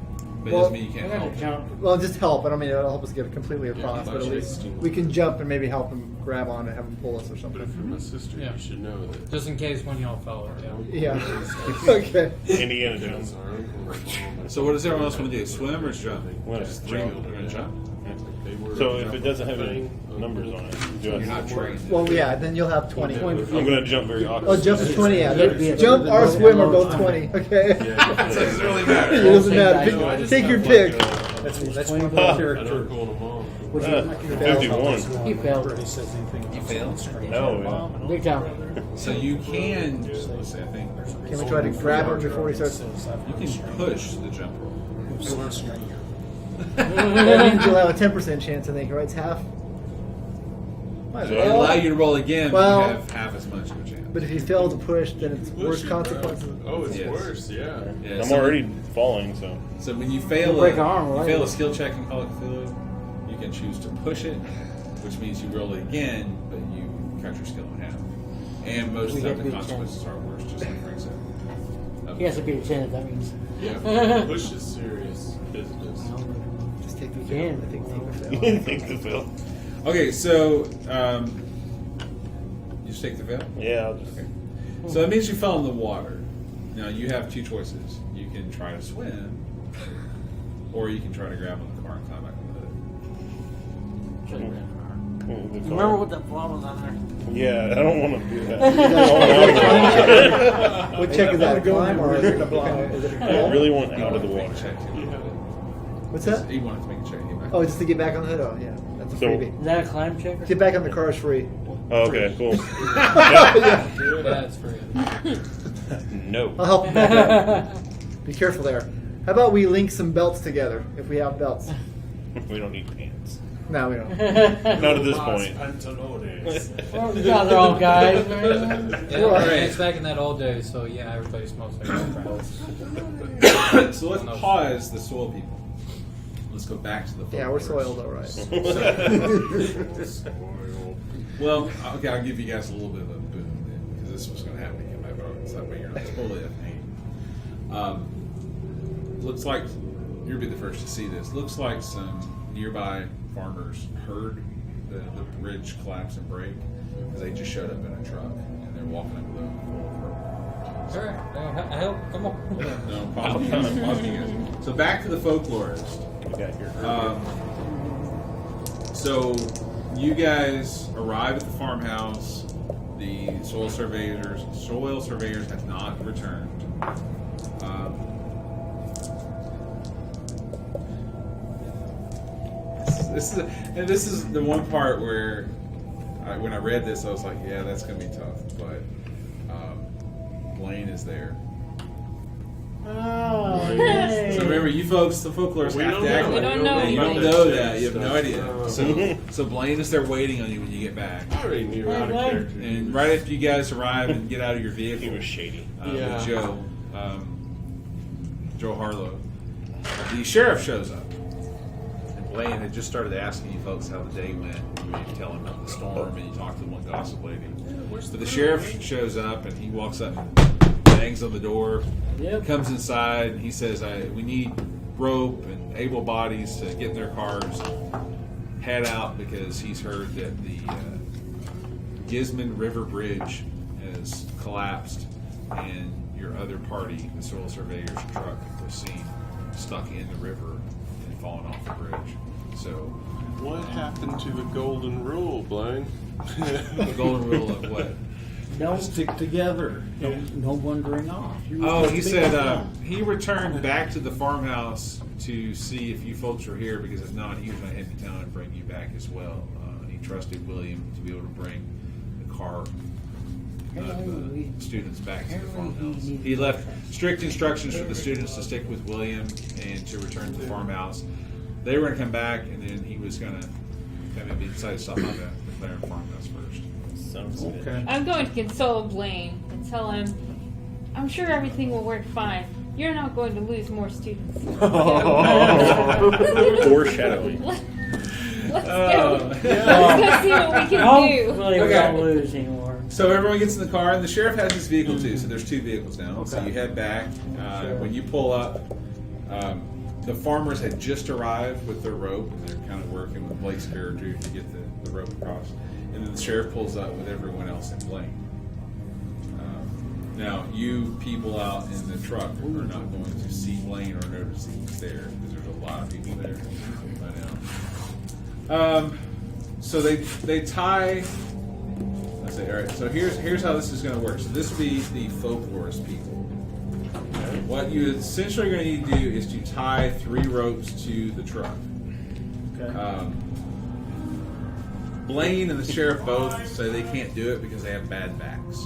But it Well, doesn't mean you can't I help. gotta jump. Well, just help. I don't mean it'll help us get completely across, Yeah, but at least we can jump and maybe help him grab on and have him pull us or But something. if you're my sister, Yeah. you should know that. Just in case one of y'all fell over. Yeah. Okay. Indiana Jones. Our uncle and mom, So what does everyone else want to do? Swim or jump? Well, Just it's three. jump. We're gonna jump. they were So if it doesn't have any numbers on it, do You're I? not trained. Well, yeah. Then you'll have 20. I'm gonna jump very Oh, awkwardly. jump is 20. Yeah. Yeah. Jump or swim are both 20. Okay. So it doesn't really It matter. doesn't matter. Take your pick. That's one an character. uncle and a mom. 51. He fell. Already says anything. You failed. No, yeah. Big time. So you can. Let's see, I think Can we try to grab him before he starts? you can push the jump roll. That means you'll have a 10% chance. I think. Right? It's half. Might as So It'll well. allow you to roll again, Well- but you have half as much of a chance. But if you fail to push, then it's worse Push it, consequences. bro. Oh, it's Yes. worse, yeah. Yeah, I'm so- already falling, so. So when you fail Break an arm, you right? fail a skill check in Call of Cthulhu, you can choose to push it, which means you roll it again, but you cut your skill in half. And most We of get the beat consequences are worse, just like Frank said. He has to beat a 10, that means. Yeah, push is serious business. Just take the You fail. can. I think take the You fail. think the fail? Okay, so you just take the fail? Yeah, I'll just. Okay. So that means you fell in the water. Now you have two choices. You can try to swim, or you can try to grab on the car and climb back on the hood. The car. Remember what that flaw was on there? Yeah, I don't want to do that. What check is that? A climb or is it a I really want out of the water. Check. What's that? You wanted to make a check. Get back. Oh, just to get back on the hood. Oh, yeah. That's a So- freebie. Is that a climb check? Get back on the car is free. Oh, okay, cool. Yeah. Yeah, it's free. No. I'll help you back up. Be careful there. How about we link some belts together if we have belts? We don't need pants. No, we don't. Not at this point. Pantalones. Well, you guys are all guys, man. Yeah, Well, it's back in that old days, so yeah, everybody smells like friends. So let's pause the soil people. Let's go back to the Yeah, we're folklore. soiled, all right. Well, okay, I'll give you guys a little bit of a boon then, because this was going to happen again. It's not you're not totally up looks like you'll be the first to see this. Looks like some nearby farmers heard the bridge collapse and break because they just showed up in a truck and they're walking up the Alright, I help. Come on. No, pause you guys. So back to the folklorist. We got here. So you guys arrive at the farmhouse. The soil surveyors have not returned. This is the one part where when I read this, I was like, yeah, that's going to be tough. But Blaine is there. Oh, So remember, you folks, the folklorists We have don't to act know. like We don't know. you don't You know don't that. You have no idea. stuff. So Blaine is there waiting on you when you get back. I already knew out of Blaine. character. And right after you guys arrive and get out of your vehicle, He was shady. Yeah. with Joe Harlow, the sheriff shows up. And Blaine had just started asking you folks how the day went. You tell him about the storm, and you talk to one gossip lady. But the sheriff shows up, and he walks up and bangs on the door. Yep. Comes inside, and he says, we need rope and able bodies to get in their cars, head out, because he's heard that the Gizman River Bridge has collapsed, and your other party, the soil surveyor's truck, was seen stuck in the river and falling off the bridge. So, What happened to the golden rule, Blaine? the golden rule of what? Don't stick together. No wandering off. Oh, he said he returned back to the farmhouse to see if you folks were here, because if not, he was going to head to town and bring you back as well. He trusted William to be able to bring the car of the students back to the farmhouse. He left strict instructions for the students to stick with William and to return to the farmhouse. They were going to come back, and then he was going to maybe decide to stop by the McLaren farmhouse first. Sounds good. Okay. I'm going to console Blaine and tell him, I'm sure everything will work fine. You're not going to lose more students. Foreshadowing. Let's go. Let's go see what we can do. Hopefully we don't lose anymore. So everyone gets in the car, and the sheriff has his vehicle too. So there's 2 vehicles now. So you head back. When you pull up, the farmers had just arrived with their rope, and they're kind of working with Blake's character to get the rope across. And then the sheriff pulls up with everyone else in Blaine. Now, you people out in the truck are not going to see Blaine or notice he's there because there's a lot of people there by now. So they tie. I say, all right. So here's how this is going to work. So this will be the folklorist people. What you essentially are going to need to do is to tie 3 ropes to the truck. Okay. Blaine and the sheriff both say they can't do it because they have bad backs.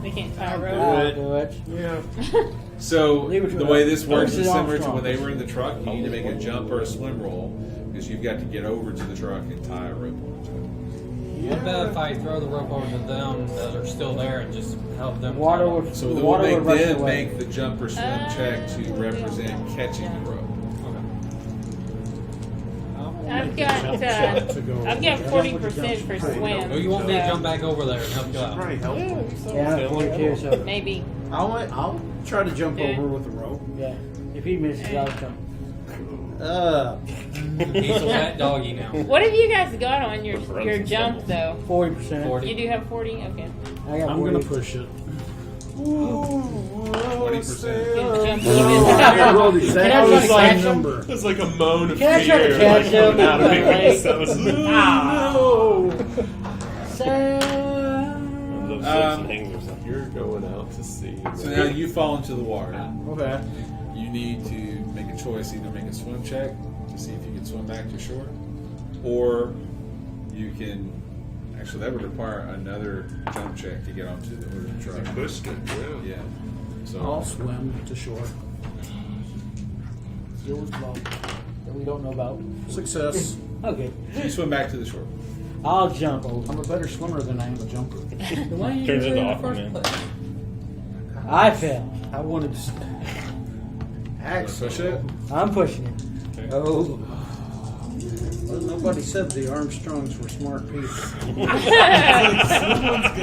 They can't tie a I'll rope. do it. Yeah. So Leave it to the us. way this works This is is similar to Armstrong. when they were in the truck. You need to make a jump or a swim roll because you've got to get over to the truck and tie a rope onto it. What about if I throw the rope over to them that are still there and just help them? Water tie it? would, So the we'll water make would rush them away. make the jump or swim check to represent catching the rope. I've got 40% for swim. Oh, you want me to so jump back over there and help you out? Probably helpful. Yeah, 42, so Maybe. I'll try to jump Okay. over with the rope. yeah. If he misses, I'll jump. He's a wet doggy now. What have you guys got on your jump though? 40%. 40. You do have 40? Okay. I got I'm 40. gonna push it. 20%. Jump I rolled even. exactly Can I the try to same catch him? number. It's like a moan of Can I try to fear catch like, coming him? out of me. Like- So it's, Those hangs or something. You're going out to sea. So now you fall into the water. Okay. You need to make a choice: either make a swim check to see if you can swim back to shore, or you can. Actually, that would require another jump check to get onto the hood of the truck. Pushed it, yeah. Yeah. So I'll swim to shore. Yours low. That we don't know about. Success. Okay. you swim back to the shore. I'll jump over. I'm a better swimmer than I am a jumper. Why didn't you Turns do it into in the first Aquaman. place? I failed. I wanted to. Push it. I'm pushing it. Oh. Well, nobody said the Armstrongs were smart people.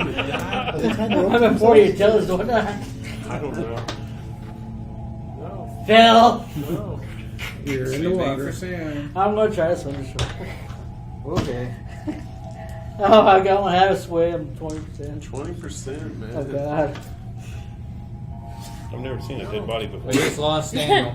I'm at 40 and tell us what I I don't know. No. fell. No. You're in the Same thing water. for Sam. I'm going to try to swim to shore. Okay. Oh, I got one half a swim, 20%. 20%, man. Oh, God. I've never seen a dead body before. We just lost Daniel.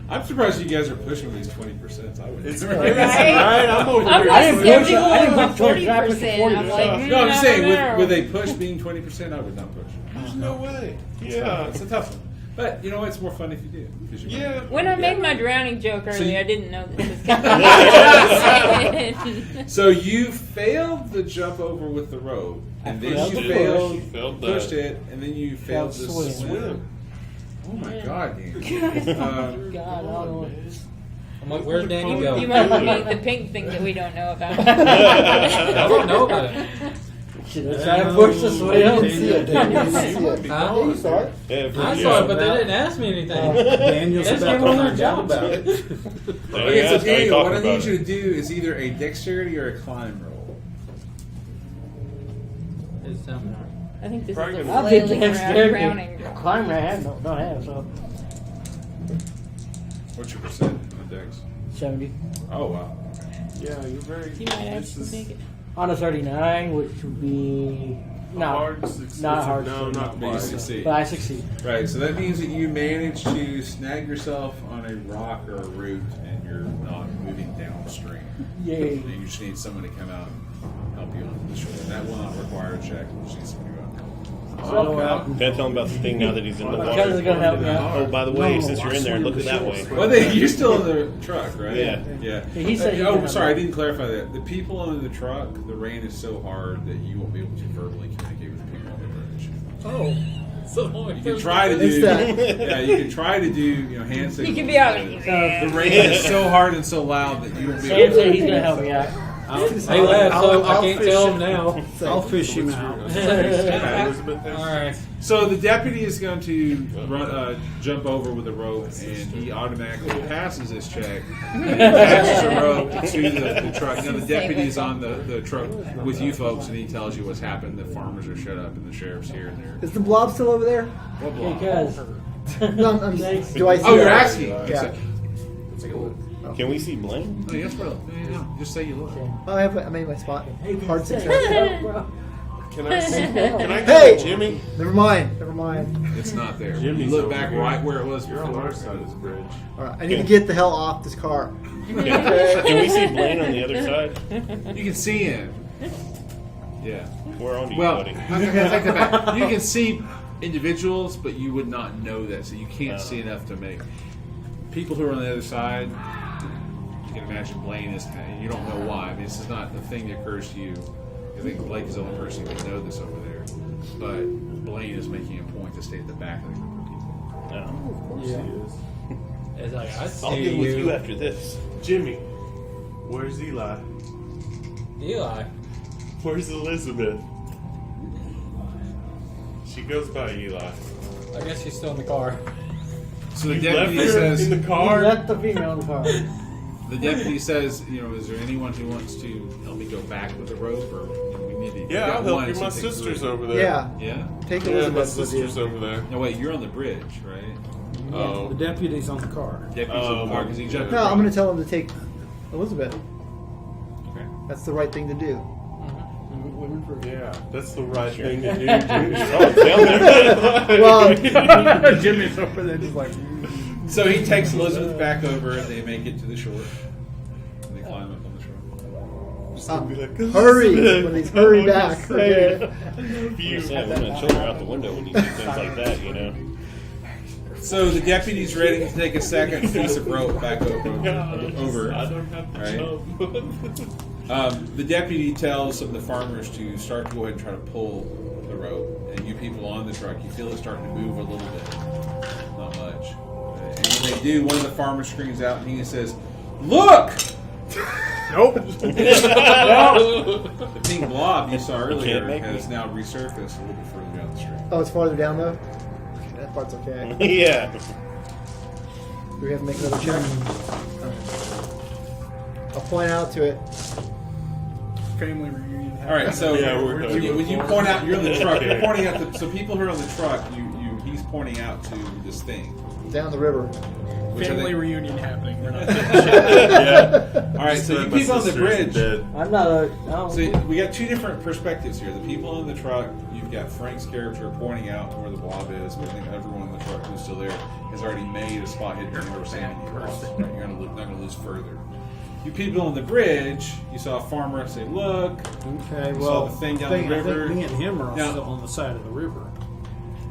I'm surprised you guys are pushing these 20%. I would. It's never. crazy, Right? right? I'm over I'm here. like I didn't push it. 70 I didn't or push 20%. I pushed 40%. I'm like, No, I'm saying no. with a push being 20%, I would not push. There's no way. It's Yeah. it's a tough one. But you know what? It's more fun if you do. 'cause you're Yeah. When I made my drowning joke earlier, you- I didn't know this was coming. So you failed the jump over with the rope, and then failed you the failed, push. Failed the- pushed it, and then you failed Failed to swim. swim. Oh my God, Dan. God, I don't know. I'm like, where's Danny go? You might be the pink thing that we don't know about. I don't know about it. Should I try to push the swim? Huh? You saw it. I saw it, but they didn't ask me anything. Daniel's That's about came to on their find out jobs. about it. Okay, so Daniel, what I need you to do is either a dexterity or a climb roll. It's something. I think this Probably is a gonna- I'll be flailing around dexterity. drowning. Climber I have, don't have, so What's your percent on the dex? 70. Oh wow. Yeah, you're very. You might this actually is make it. On a 39, which would be hard success. not hard. No, not But you quite. succeed. But I succeed. Right, so that means that you manage to snag yourself on a rock or a root, and you're not moving downstream. Yay. And you just need someone to come out and help you onto the shore. And that will not require a check. You just need someone to go out. Can't tell him about the thing now that he's in the My cousin's water. gonna help me out. Oh, by the way, since you're in there, look at that way. Well, you're still in the truck, right? Yeah. Yeah. He said he oh, could sorry, I have- didn't clarify that. The people in the truck, the rain is so hard that you won't be able to verbally communicate with the people on the bridge. Oh. So You can try to do, yeah, you can try to do, hand signals. You can be out. The rain is so hard and so loud that you won't be Sam able said to. he's gonna help me out. They left, so I can't tell them now. I'll fish him out. Elizabeth there? All right. So the deputy is going to jump over with a rope, and he automatically passes this check. And he passes a rope, to the truck. You know, the Say deputy's what's on the truck with you folks, and he tells you what's happened. The farmers are shut up, and the sheriff's here and there. Is the blob still over there? What blob? Because No, do I see Oh, you're that? asking. Yeah. Can we see Blaine? Oh, yes, bro. Yeah, just say you look. Oh, I made my spot. Hard success. Can I see? Can I Hey! get Jimmy? Never mind. It's not there. You Jimmy's look over back here. right where it was You're on before. our side of the bridge. All right, I need to get the hell off this car. Can we see Blaine on the other side? You can see him. Yeah. Where on you, Well, buddy? okay, take that back. You can see individuals, but you would not know that, so you can't see enough to make people who are on the other side. You can imagine Blaine is. You don't know why. I mean, this is not the thing that occurs to you. I think Blake is the only person who can know this over there. But Blaine is making a point to stay at the back of the group of people. No. Of course he is. It's like, I I'll see get with you after this. Jimmy, where's Eli? Eli. Where's Elizabeth? She goes by Eli. I guess she's still in the car. So the You left deputy her says. in the car. left the female in the car. The deputy says, you know, is there anyone who wants to help me go back with the rope, or you know, we need to? Yeah, we've got I'll help one, you. so My take sister's three. over there. Yeah, Yeah. take Yeah, my Elizabeth with you. sister's over there. No, wait, you're on the bridge, right? Oh. The deputy's on the car. Deputy's on the car because he jumped. No, I'm going to tell him to take Elizabeth. Okay. That's the right thing to do. Women for Yeah, that's the right thing to do. Oh, down there. Well, Jimmy's over there just like. So he takes Elizabeth back over, and they make it to the shore. And they climb up on the shore. Be like, hurry! Elizabeth, Please hurry I back. want to say Okay. I love you. I'm gonna chill her out the window when you do things like that, you know. So the deputy's ready to take a second piece of rope back over. I don't have to Right. jump. The deputy tells some of the farmers to start to go ahead and try to pull the rope. And you people on the truck, you feel it starting to move a little bit. Not much. And when they do, one of the farmers screams out and he says, "Look!" Nope. The pink blob you saw earlier Can't make has me. now resurfaced a little bit further down the street. Oh, it's farther down though? Okay, that part's okay. Yeah. Do we have to make another check? I'll point out to it. Family reunion. All right, so Yeah, we're when you point out, you're on the truck. You're pointing out so people who are on the truck. He's pointing out to this thing. Down the river. Which I Family think, reunion happening. We're not. Yeah. all right, so you My people on the sister's bridge. dead. I'm not a. I don't. So we got two different perspectives here. The people in the truck. You've got Frank's character pointing out to where the blob is, but I think everyone in the truck who's still there has already made a spot hidden where we're saying you lost. Right? You're not going to lose further. You people on the bridge. You saw a farmer say, "Look." Okay, You well, saw the thing down I the river. think me and him are Now- still on the side of the river.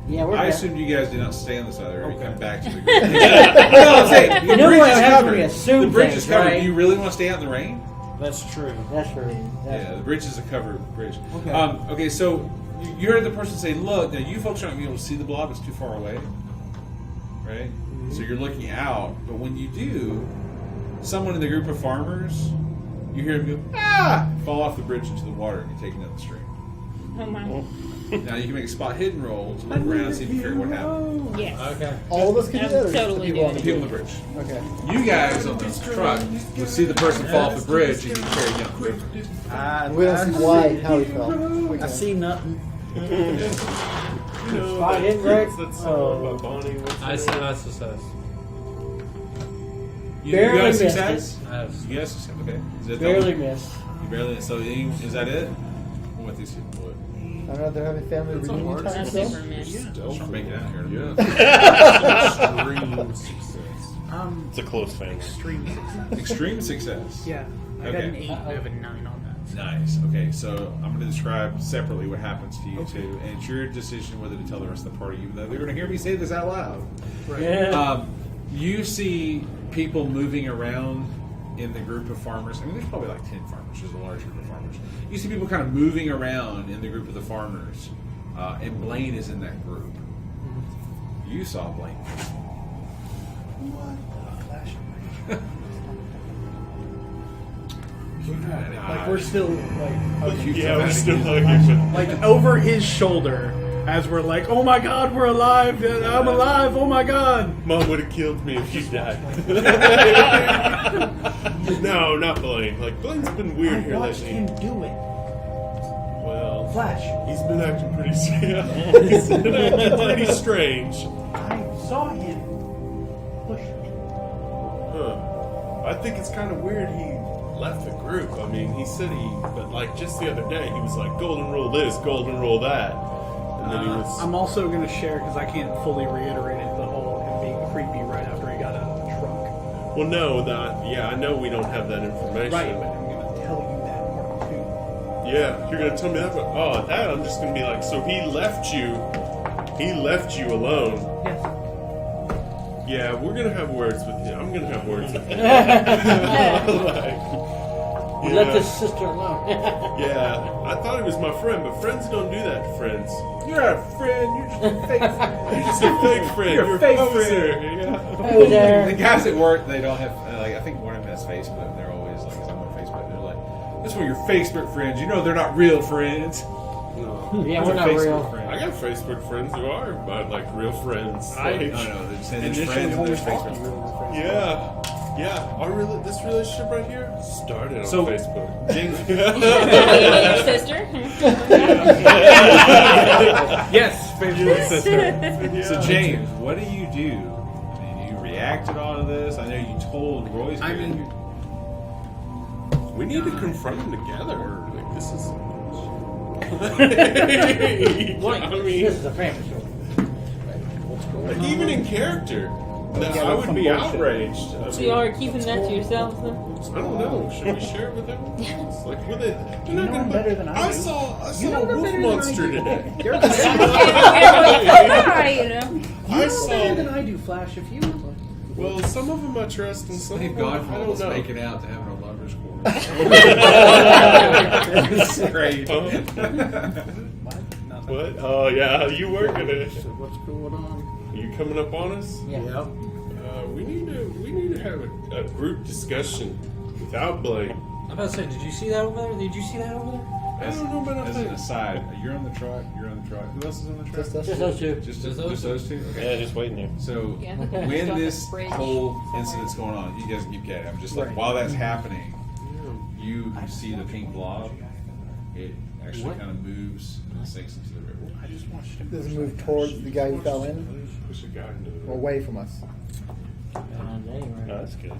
Yeah, we're. I back. assumed you guys did not stay on the side of the river. You come back to the You the know bridge what is happens when covered. we assume The bridge things, is covered. right? Do you really want to stay out in the rain? That's true. That's true. Yeah, the bridge is a covered bridge. Okay. Okay, so you heard the person say, "Look." Now you folks aren't going to be able to see the blob; it's too far away, right? So you're looking out. But when you do, someone in the group of farmers, you hear them go, "Ah!" fall off the bridge into the water, and you're taken down the stream. Oh my. Now you can make a spot hidden roll to look around and see if you figure what happened. Yes. Okay. All of us can do that, or just the Totally people on do the The people on bridge? the bridge. Okay. You guys on the truck would see the person fall off the bridge and you carry down the river. And we don't see why, how he fell. I see nothing. Spot hidden, Greg? That's song by Bonnie. What's I her see name? my success. You Barely got a missed success? I have You got a success. Okay. Is that Barely missed. You barely. So is that it? What about these people? What? I don't know, they're having family reunion time That's still? super miss. Start making out here. Extreme success. It's a close family. Extreme success. Extreme success. Yeah. I got Okay. an 8. I have a 9 on that. Nice. Okay, so I'm going to describe separately what happens to you two, and it's your decision whether to tell the rest of the party, even though they're going to hear me say this out loud. Yeah. You see people moving around in the group of farmers. I mean, there's probably like 10 farmers. There's a large group of farmers. You see people kind of moving around in the group of the farmers, and Blaine is in that group. You saw Blaine. Like we're still like Yeah, we're still looking. like over his shoulder As we're like, oh my god, we're alive! I'm alive! Oh my god! Mom would have killed me if you died. No, not Blaine. Like, Blaine's been weird here Watched lately. him do it. Well, Flash. he's been acting pretty he's been acting pretty strange. I saw him push it. Huh. I think it's kind of weird he left the group. I mean, he said but like just the other day, he was like, golden rule this, golden rule that. And then he was... I'm also going to share, because I can't fully reiterate it, the whole him being creepy right after he got out of the truck. Well, no, I know we don't have that information. Right, but I'm going to tell you that part too. Yeah, you're going to tell me that, but at that, I'm just going to be like, so he left you alone. Yes. Yeah, we're going to have words with him. I'm going to have words with him. Let this sister alone. Yeah, I thought he was my friend, but friends don't do that to friends. You're a friend. You're just a fake friend. You're just a fake friend. You're a You're fake a poser. friend. Yeah. Hey there. The guys at work, they don't have. Like, I think one of them has Facebook. They're always like, I'm on Facebook. They're like, "This one of your Facebook friends. You know they're not real friends." No. Yeah, Those we're are not Facebook real. friends. I got Facebook friends who are like real friends. I Like, know. They're saying And there's this friends one's and only there's Facebook talking friends. real yeah. This relationship right here started on So- Facebook. James, Your sister? Yes, favorite sister. so James, what do you do? I mean, you reacted to all of this. I know you told Roy's. I mean, We need to confront them together. Like, this is. What? I mean, This is a family show. like, even in character, I would be outraged. I So y'all are keeping that to yourselves then? I don't know. Should we share it with them? It's like, they're You not know gonna better than I do. saw You know a wolf better than monster I do. today. You're You know? I know better than saw. I do, Flash. If you Well, some of them I trust, and some They've of them gone from I all don't this know. making out to having a lover's quarters. Great. What? Oh yeah, you working it? What's going on? You coming up on us? Yeah. We need to have a group discussion without Blake. I'm about to say, did you see that over there? Did you see that over there? I don't know about As an that. aside, you're on the truck. You're on the truck. Who else is on the truck? Just us. Just those two. Just those two. Okay. Yeah, just waiting there. So Yeah, look at when the this bridge. whole incident's going on, you guys keep getting. I'm just like, while that's happening, you see the pink blob. It actually kind of moves and sinks into the river. I just watched him. Does it move towards the guy who fell in Push a guy into the or away from us? No, that's good.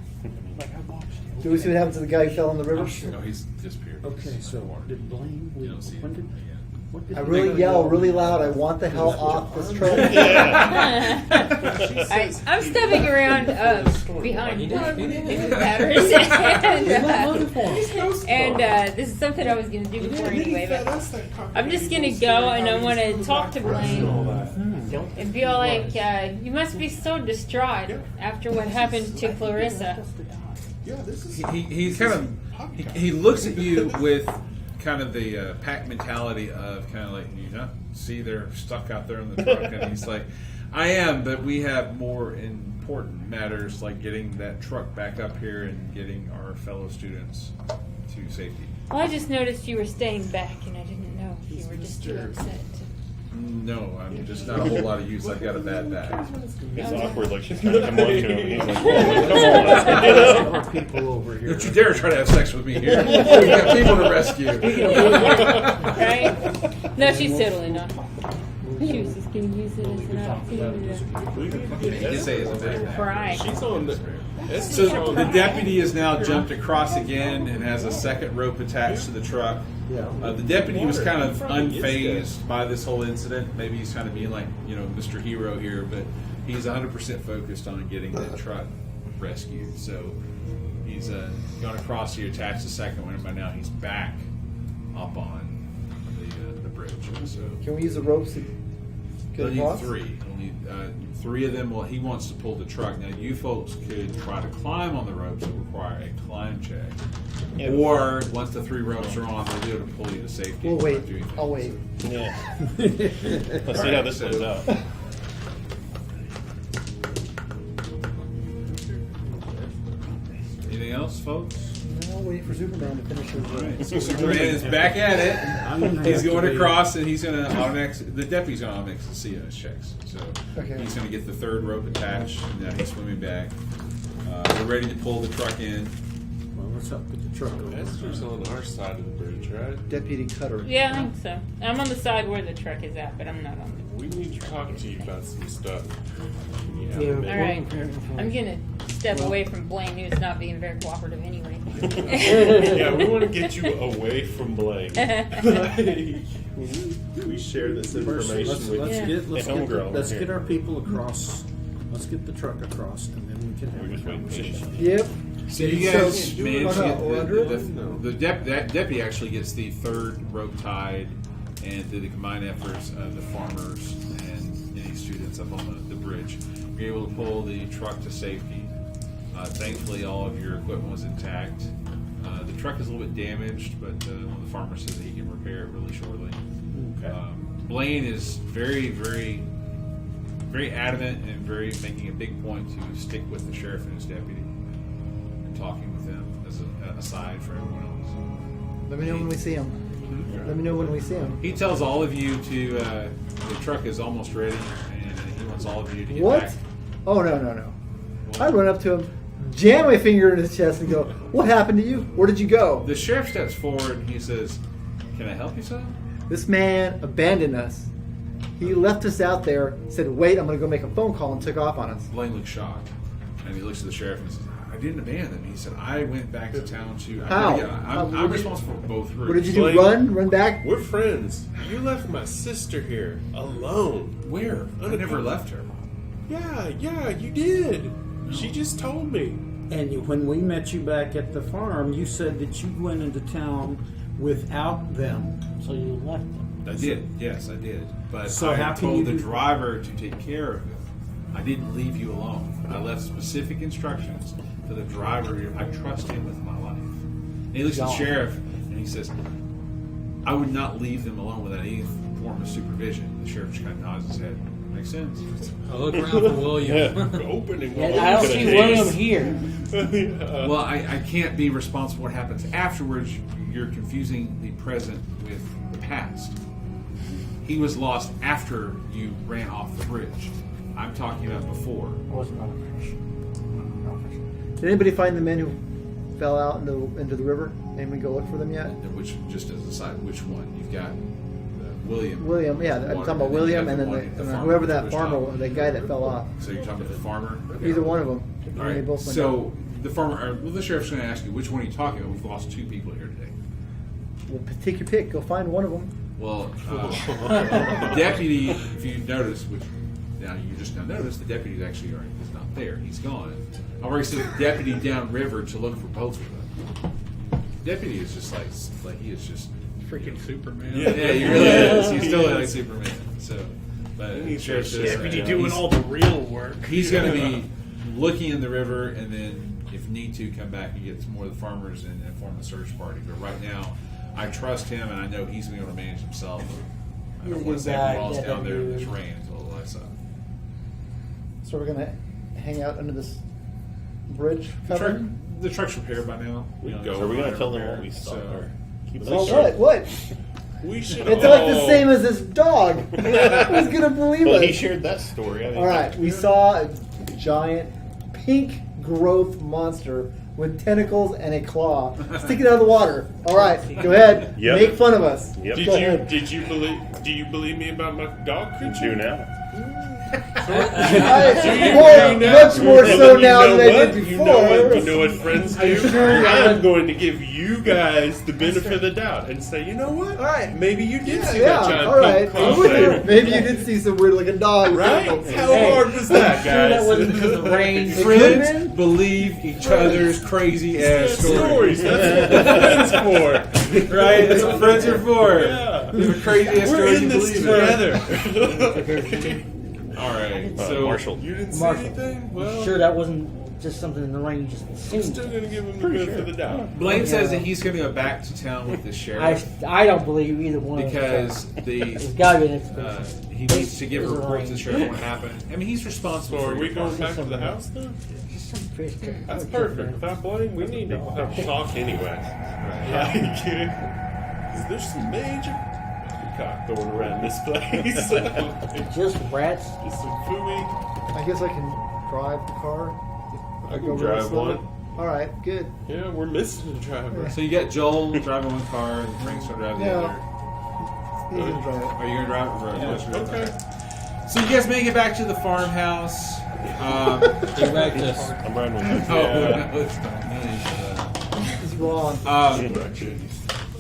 Like I watched him. Do we see what happens to the guy who fell in the river? No, he's disappeared. Okay, He's so underwater. did Blaine? You don't see him When did? again. What did I he really do? yell really loud. I want the hell off this truck. I'm stepping around behind the batteries. And this is something I was going to do before anyway. But I'm just going to go and I want to talk to Blaine and feel like you must be so distraught after what happened to Clarissa. He's kind of he looks at you with kind of the pack mentality of kind of like, you know, see they're stuck out there in the truck, and he's like, I am, but we have more important matters like getting that truck back up here and getting our fellow students to safety. Well, I just noticed you were staying back and I didn't know if you were just too upset. No, I'm just not a whole lot of use. I've got a bad back. It's awkward, like she's kind of come on to him. And he's like, whoa, come on, let's get up. People over here. Don't you dare try to have sex with me here. We've got people to rescue. Right? No, she's totally not. She was just going to use it as an opportunity You can say it's a bad to back. cry. She's on the. So the deputy has now jumped across again and has a second rope attached to the truck. The deputy was kind of unfazed by this whole incident. Maybe he's kind of being like, you know, Mr. Hero here, but he's 100% focused on getting that truck rescued. So he's gone across here, attached the second one, and by now he's back up on the bridge. So Can we use the ropes to he'll get need across? three. He'll need three of them. Well, he wants to pull the truck. Now, you folks could try to climb on the ropes that require a climb check. Yeah. Or, once the three ropes are on, they'll be able to pull you to safety. We'll wait. Doing things. I'll wait. Yeah. Let's see how this goes out. Anything else, folks? No, Well, waiting for Superman to finish his. So Superman is back at it. He's going across, and he's going to the deputy's going to automatic see on his checks. So Okay. he's going to get the third rope attached, and now he's swimming back. We're ready to pull the truck in. Well, let's help with the truck. Esther's on our side of the bridge, right? Deputy Cutter. Yeah, I think so. I'm on the side where the truck is at, but I'm not on We need to talk to you about some stuff. Yeah. the. All right. I'm gonna step away from Blaine, who's not being very cooperative anyway. Yeah, we want to get you away from Blaine. we share this information Let's with Yeah. get our people across. Let's get the truck across, and then we can have We're just a waiting for conversation. Yep. So you guys So- managed Oh, to no, we're under it? get that deputy actually gets the third rope tied, and through the combined efforts of the farmers and any students up on the bridge, you're able to pull the truck to safety. Thankfully, all of your equipment was intact. The truck is a little bit damaged, but one of the farmers says that he can repair it really shortly. Okay. Blaine is very, very, very adamant and very making a big point to stick with the sheriff and his deputy and talking with them as an aside for everyone else. Let me know when we see him. Let me know when we see him. He tells all of you to the truck is almost ready, and he wants all of you to get What? back. Oh no. I run up to him, jam my finger in his chest, and go, "What happened to you? Where did you go?" The sheriff steps forward and he says, "Can I help you, son?" This man abandoned us. He left us out there, said, "Wait, I'm going to go make a phone call," and took off on us. Blaine looks shocked, and he looks at the sheriff and says, "I didn't abandon them." He said, "I went back to town to. How? I'm responsible for both routes." What did you do? Blaine. Run back? We're friends. You left my sister here alone. Where? I never left her. Yeah, you did. She just told me. And when we met you back at the farm, you said that you went into town without them. So you left them. I did. Yes, I did. But So I how can told you the do- driver to take care of it. I didn't leave you alone. I left specific instructions to the driver. I trust him with my life. And he looks at the sheriff and he says, "I would not leave them alone without any form of supervision." The sheriff just kind of nods his head. Makes sense. I look around for William. Opening. Yeah, I don't see William here. Well, I can't be responsible for what happens afterwards. You're confusing the present with the past. He was lost after you ran off the bridge. I'm talking about before. I wasn't on a fish. Did anybody find the men who fell out into the river? Anyone go look for them yet? Which, just as a side, which one? You've got William. William, yeah, I'm talking about William, and then whoever that farmer was, the guy that fell off. So you're talking about the farmer? Either one of them. All They right. both went So the farmer. Well, the sheriff's going to ask you which one are you talking about. We've lost 2 people here today. Well, take your pick. Go find one of them. Well, the deputy, if you notice, which now you just now noticed, the deputy actually already is not there. He's gone. I already sent the deputy downriver to look for boats for them. Deputy is just like he is just Freaking Superman. yeah, he really is. He's still like Superman. So, but the sheriff says Deputy doing all the real work. he's going to be looking in the river, and then if need to, come back and get some more of the farmers and form a search party. But right now, I trust him, and I know he's going to be able to manage himself. I He's a don't want good to say guy, balls yeah, down there in dude. this rain until the lights up. So we're gonna hang out under this bridge The, truck, covering. the truck's repaired by now. We go. it's So we're gonna minor tell them repair, what we saw. so- Or keep Oh, it what? We should. It's like the same as this dog. Who's gonna believe Well, it? he shared that story. I mean, All right, we saw a giant pink growth monster with tentacles and a claw sticking out of the water. All right, go ahead. Yep. Make fun of us. Yep. Go ahead. Do you believe me about my dog Do creature? now. Much more so now than I did before. You know what friends do? I'm going to give you guys the benefit of the doubt and say, you know what? All right. Maybe you did see Yeah, that giant all right. pink I'm with you. cross. Maybe you did see some weird looking dog. Right? How Hey, hard was that, Sure, that guys? wasn't because of rain. It could've been. Friends believe each other's crazy ass stories. That's what friends for. Right? That's what friends are for. Yeah. The crazy ass We're stories in you this believe in. together. All right. So Marshall. You didn't see Marshall. anything? Well, Sure, that wasn't just something in the rain you just I'm seen. still going to give him the benefit of the doubt. Blaine says that he's going to go back to town with the sheriff I don't believe either one because of them. the There's got to be an explanation. he needs to give a There's a report to the range. sheriff what happened. I mean, he's responsible. So for are we your going farm. back to the house then? Just some fish. That's perfect. Without Blaine, we need to talk anyway. Like, there's some major cock going around this place. Just rats. Just some fooey. I guess I can drive the car. I can Go really drive slowly. one. All right, good. Yeah, we're missing a driver. So you got Joel driving one car and Frank's going to drive the Yeah. other. You can drive it. Are you going to drive it? Right. Okay. So you guys make it back to the farmhouse. Get back this. I'm riding with you. Oh, Yeah. no, it's not. It's wrong.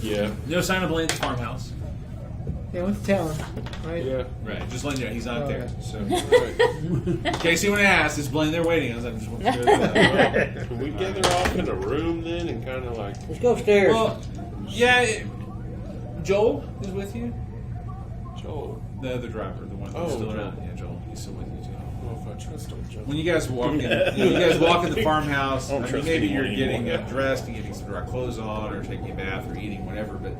Yeah. No sign of Blaine's farmhouse. Yeah, went to town, right? Yeah. Right, just letting you know he's not there. Okay. So, in case anyone asks, is Blaine there waiting? I was like, just want to go that. Can we gather off in a room then and kind of like. Let's go upstairs. Well, yeah. Joel is with you. Joel. The other driver, the one who's Oh, still Joel. around. Yeah, Joel. He's still with you too. I don't know if I trust him, Joel. When you guys walk in, you guys walk in the farmhouse. I don't I mean, trust maybe anyone you're getting anymore. dressed and getting some dry clothes on, or taking a bath, or eating, whatever. But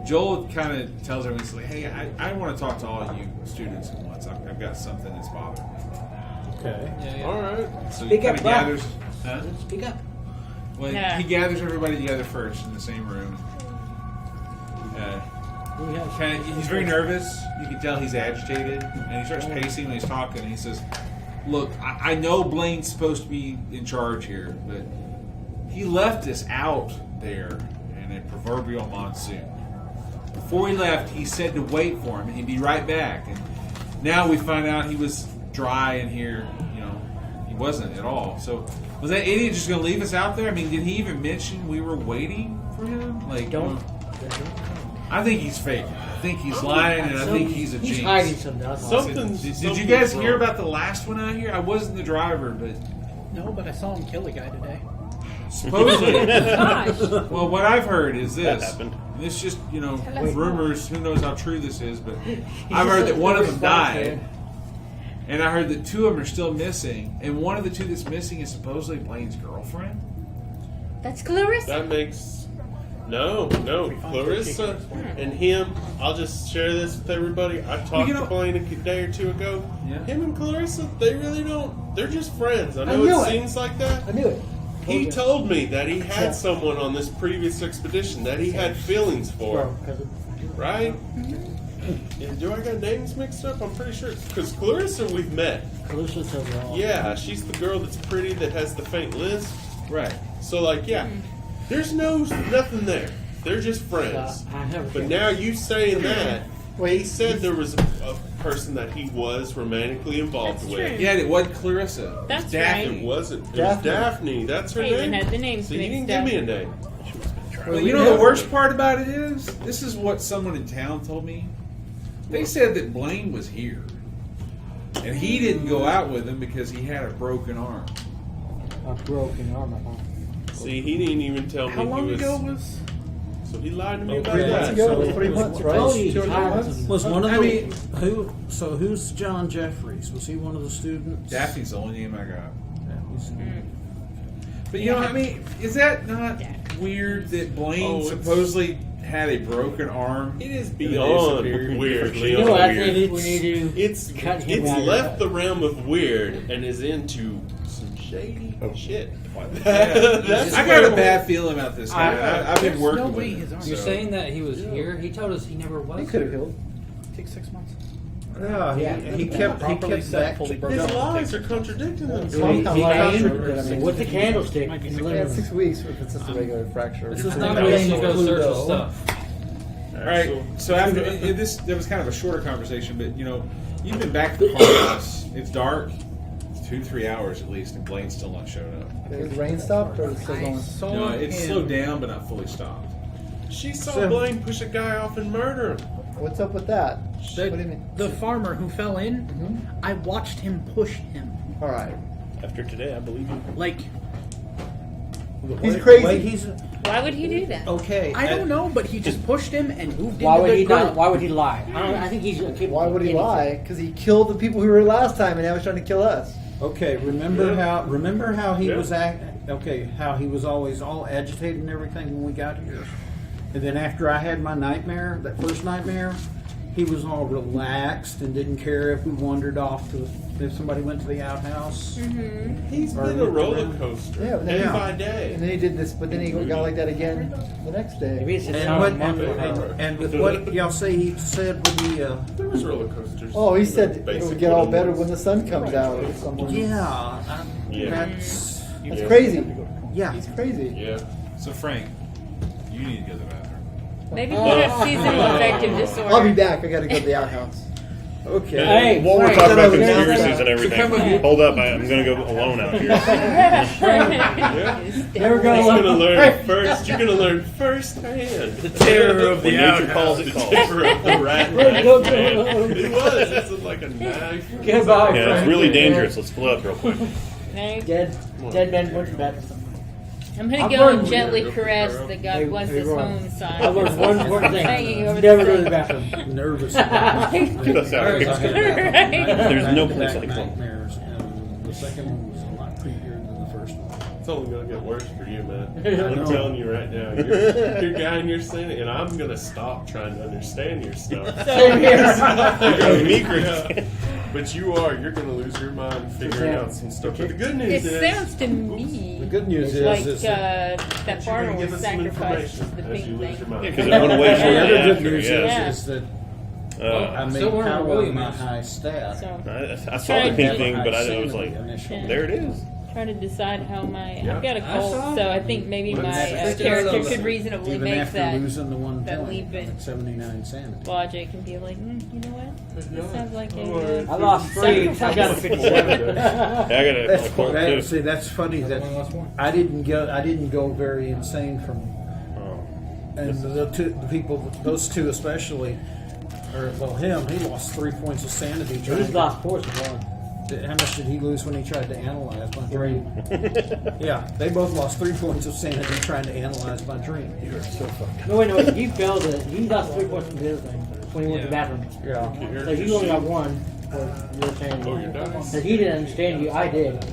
Joel kind of tells everyone, he's like, "Hey, I want to talk to all of you students at once. I've got something that's bothering me." Okay. All right. So Speak he up, kind of Bob. gathers. Huh? Speak up. Well, Yeah. he gathers everybody together first in the same room. He's very nervous. You can tell he's agitated, and he starts pacing when he's talking. And he says, "Look, I know Blaine's supposed to be in charge here, but he left us out there in a proverbial monsoon. Before he left, he said to wait for him, and he'd be right back. And now we find out he was dry in here. You know, he wasn't at all. So was that idiot just going to leave us out there? I mean, did he even mention we were waiting for him? Like, Don't. I think he's faking. I think he's lying, and I think he's a He's jinx. hiding something. That's all. Did you guys hear about the last one out here? I wasn't the driver, but No, but I saw him kill a guy today. supposedly. Gosh. Well, what I've heard is this. That happened. And it's just, Tell us rumors. Who knows how true this is, but I've heard that one of them died. And I heard that two of them are still missing. And one of the two that's missing is supposedly Blaine's girlfriend. That's Clarissa. That makes. No, Clarissa and him. I'll just share this with everybody. I talked to Blaine a day or two ago. Yeah. Him and Clarissa, they really don't. They're just friends. I know knew it it. seems like that. I knew it. He told me that he had someone on this previous expedition that he had feelings for, right? And do I got names mixed up? I'm pretty sure. Because Clarissa we've met. Carissa's so wrong. Yeah, she's the girl that's pretty that has the faint lisp. Right. So, like, yeah, there's nothing there. They're just friends. But now you saying that, he said there was a person that he was romantically involved That's with. true. Yeah, it wasn't Clarissa. That's It's Daphne. right. It wasn't. It was Daphne. That's her I even name. had the names So you didn't mixed give up. me a name. Well, you know the worst part about it is, this is what someone in town told me. They said that Blaine was here, and he didn't go out with him because he had a broken arm. A broken arm. See, he didn't even tell me. How long he was, ago was? So he lied to me about 3 months that. ago, So 3 it was- months, right? Oh, he's 2 or 3 hiding months. something. Was one of I the mean- who's John Jeffries? Was he one of the students? Daphne's the only name I got. Daphne's- But I mean, is that not weird that Blaine supposedly had a broken arm? It is and then beyond disappeared? weird, You Leon. know what? I Weird. think we need to It's cut him out of left that. the realm of weird and is into some shady shit. I got a bad feeling about this guy. I've been There's working no with way him. his arm. You're so- saying that he was here? He told us he never was. He could have killed. Takes 6 months. Yeah, He kept Properly set, back. fully His broken. lies are contradicting themselves. He I mean, with the candlestick, Might be he's six- Yeah, living. 6 weeks if it's just a regular fracture. This is Pretty not much. really to go Clue, search though. for stuff. All right. So after this, there was kind of a shorter conversation, but you've been back to the farmhouse. It's dark. It's 2-3 hours at least, and Blaine's still not showed up. Has the rain stopped or is it still going? Saw No, it's him. slowed down, but not fully stopped. She saw Blaine push a guy off and murder him. What's up with that? The, What do you mean? the farmer who fell in, I watched him push him. All right. After today, I believe you. Like, He's crazy. He's Why would he do that? okay. I don't know, but he just pushed him and moved Why into would the he group. not? Why would he lie? I think he's capable Why would he of anything. lie? Because he killed the people who were here last time and now he's trying to kill us. Okay, remember how he was how he was always all agitated and everything when we got here? And then after I had my nightmare, that first nightmare, he was all relaxed and didn't care if we wandered off to if somebody went to the outhouse. Mm-hmm. He's been a roller coaster day by day. And then he did this, but then he got like that again the next day. Maybe it's just And, how what, Monday. and with what y'all say he said when he There was roller coasters. Oh, he said it Basic would get all little better ones. when the sun comes out or something. that's That's crazy. yeah. He's crazy. Yeah. So Frank, you need to go to the bathroom. Maybe you have seasonal affective disorder. I'll be back. I gotta go to the outhouse. Okay. Hey, While we're Frank, talking about no, no, no, conspiracies and everything, hold up, I'm going to go alone out here. Never go He's alone. gonna learn first. You're gonna learn firsthand. The terror of the nature calls it calls. terror of the rat. It was. It's like a knife. Goodbye, Yeah, it's Frank. really dangerous. Let's pull up real quick. Right? Dead man went to bed. I'm gonna I've go and learned- gently caress the God Hey, bless hey, his Ron. home sign. I learned one important Hanging thing. over Never the go to the thing. bathroom. Nervous. That's how it is. There's no place like home. nightmares, and the second one was a lot creepier than the first one. It's only gonna get worse for you, man. I I'm know. telling you right now. You're a guy and you're saying it, and I'm gonna stop trying to understand your stuff. Same here. Yeah. But you're gonna lose your mind figuring out some stuff. But the good news It is, sounds to me The good news like is that that you're farmer gonna give was us some sacrificed information the as pink you lose your thing. mind. Because it went away the shortly other good after, news yeah. is that Uh, I made Still wearing power William my is. high stat. So I saw the pink thing, but I was like, initially. there it is. trying to decide how my Yeah. I've got a I cold, saw so I think maybe Let's my figure character it out. could reasonably Even make after that losing the 1 that point, leap in. at 79 sanity. logic and be like, you know what? This sounds like a I lost 3. I got a 57. Yeah, I got it. That's, Like, that, too. see, that's funny that I didn't go very insane from, Oh. and the people, those two especially, or well, him, he lost 3 points of sanity. Who's lost 4 so far? How much did he lose when he tried to analyze my dream? Yeah, they both lost 3 points of sanity trying to analyze my dream. You're so fucking. No, wait, you failed it. He lost 3 points from the other thing when he went to the bathroom. Yeah. So you only got 1. You were saying. Oh, your dice? And he didn't understand you. I did.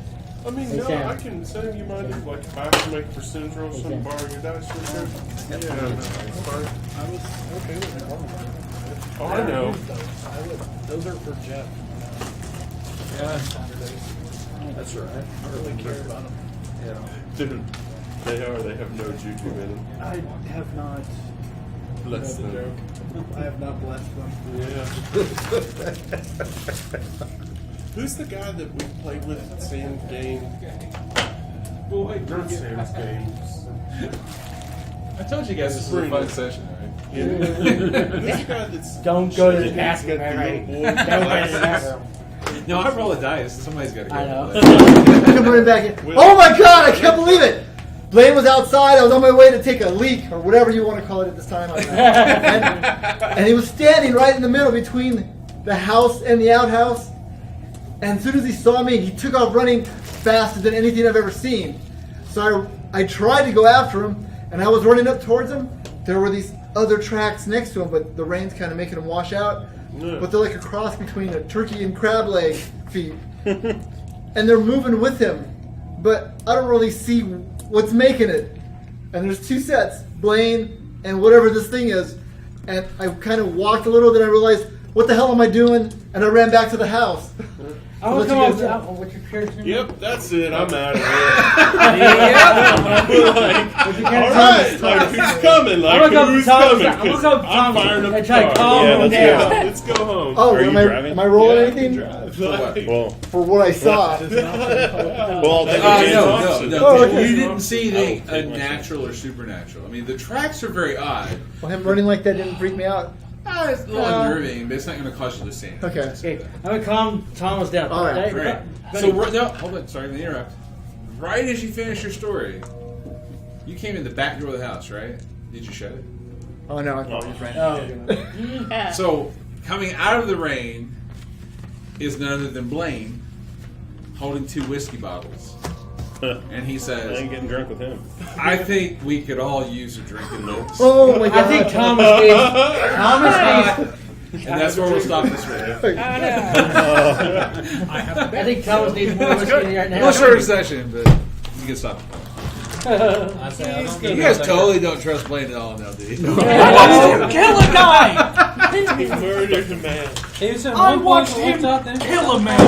I mean, no, I can send you mine. Like, if I have to make a percentage roll, so borrow your dice real quick. Yeah, no, it's fine. I was okay with it. Oh, I know. Those are for Jeff. Yeah. That's right. I don't really care about them. Yeah. Dude, they have no juju in them. I have not. Bless That's a them. joke. I have not blessed them. Yeah. Who's the guy that we played with at Sam's game? Not Sam's games. I told you guys this was a fun session, right? Yeah. This guy that's Don't go to the he's casket, got the right? little boy Don't go to the glasses. bathroom. No, I roll a dice. Somebody's got to go. I know. Come running back in. Oh my god, I can't believe it! Blaine was outside. I was on my way to take a leak, or whatever you want to call it at this time. I don't know. and he was standing right in the middle between the house and the outhouse. And as soon as he saw me, he took off running faster than anything I've ever seen. So I tried to go after him, and I was running up towards him. There were these other tracks next to him, but the rain's kind of making them wash out. Yeah. But they're like a cross between a turkey and crab leg feet. And they're moving with him. But I don't really see what's making it. And there's 2 sets, Blaine and whatever this thing is. And I kind of walked a little, then I realized, what the hell am I doing? And I ran back to the house. I was So going let you guys know. what's your character name? Yep, that's it. I'm out of here. What's your All character right, name? like who's coming? I'm Like gonna go who's Tom. coming? I'm gonna 'Cause go I'm Tom firing up and the try to car. calm Yeah, him let's down. go. Let's go home. Oh, Are you driving? am I rolling Yeah, anything? Like, Well, For what I saw. I'll take a chance. No. Oh, okay. You didn't see I will anything take my unnatural or supernatural. I mean, the tracks are very odd. Well, him running like that didn't freak me out. It's a little unnerving, but it's not going to cause you to stand. Okay. Okay, I'm gonna calm Thomas down. All right, Great. So, no, hold on. Sorry to interrupt. Right as you finish your story, you came in the back door of the house, right? Did you shut it? Oh no, I thought he was right. Yeah. So, coming out of the rain is none other than Blaine holding 2 whiskey bottles. And he I says, ain't getting drunk with him. I think we could all use a drink in this. Oh my god. I think Thomas And that's where we'll stop this video. Oh, no. I think Thomas needs more whiskey right now. Well, shorter session, but You can stop. I say I don't you guys totally don't trust Blaine at all now, do you? Kill a guy! He murdered a man. I watched him kill a man.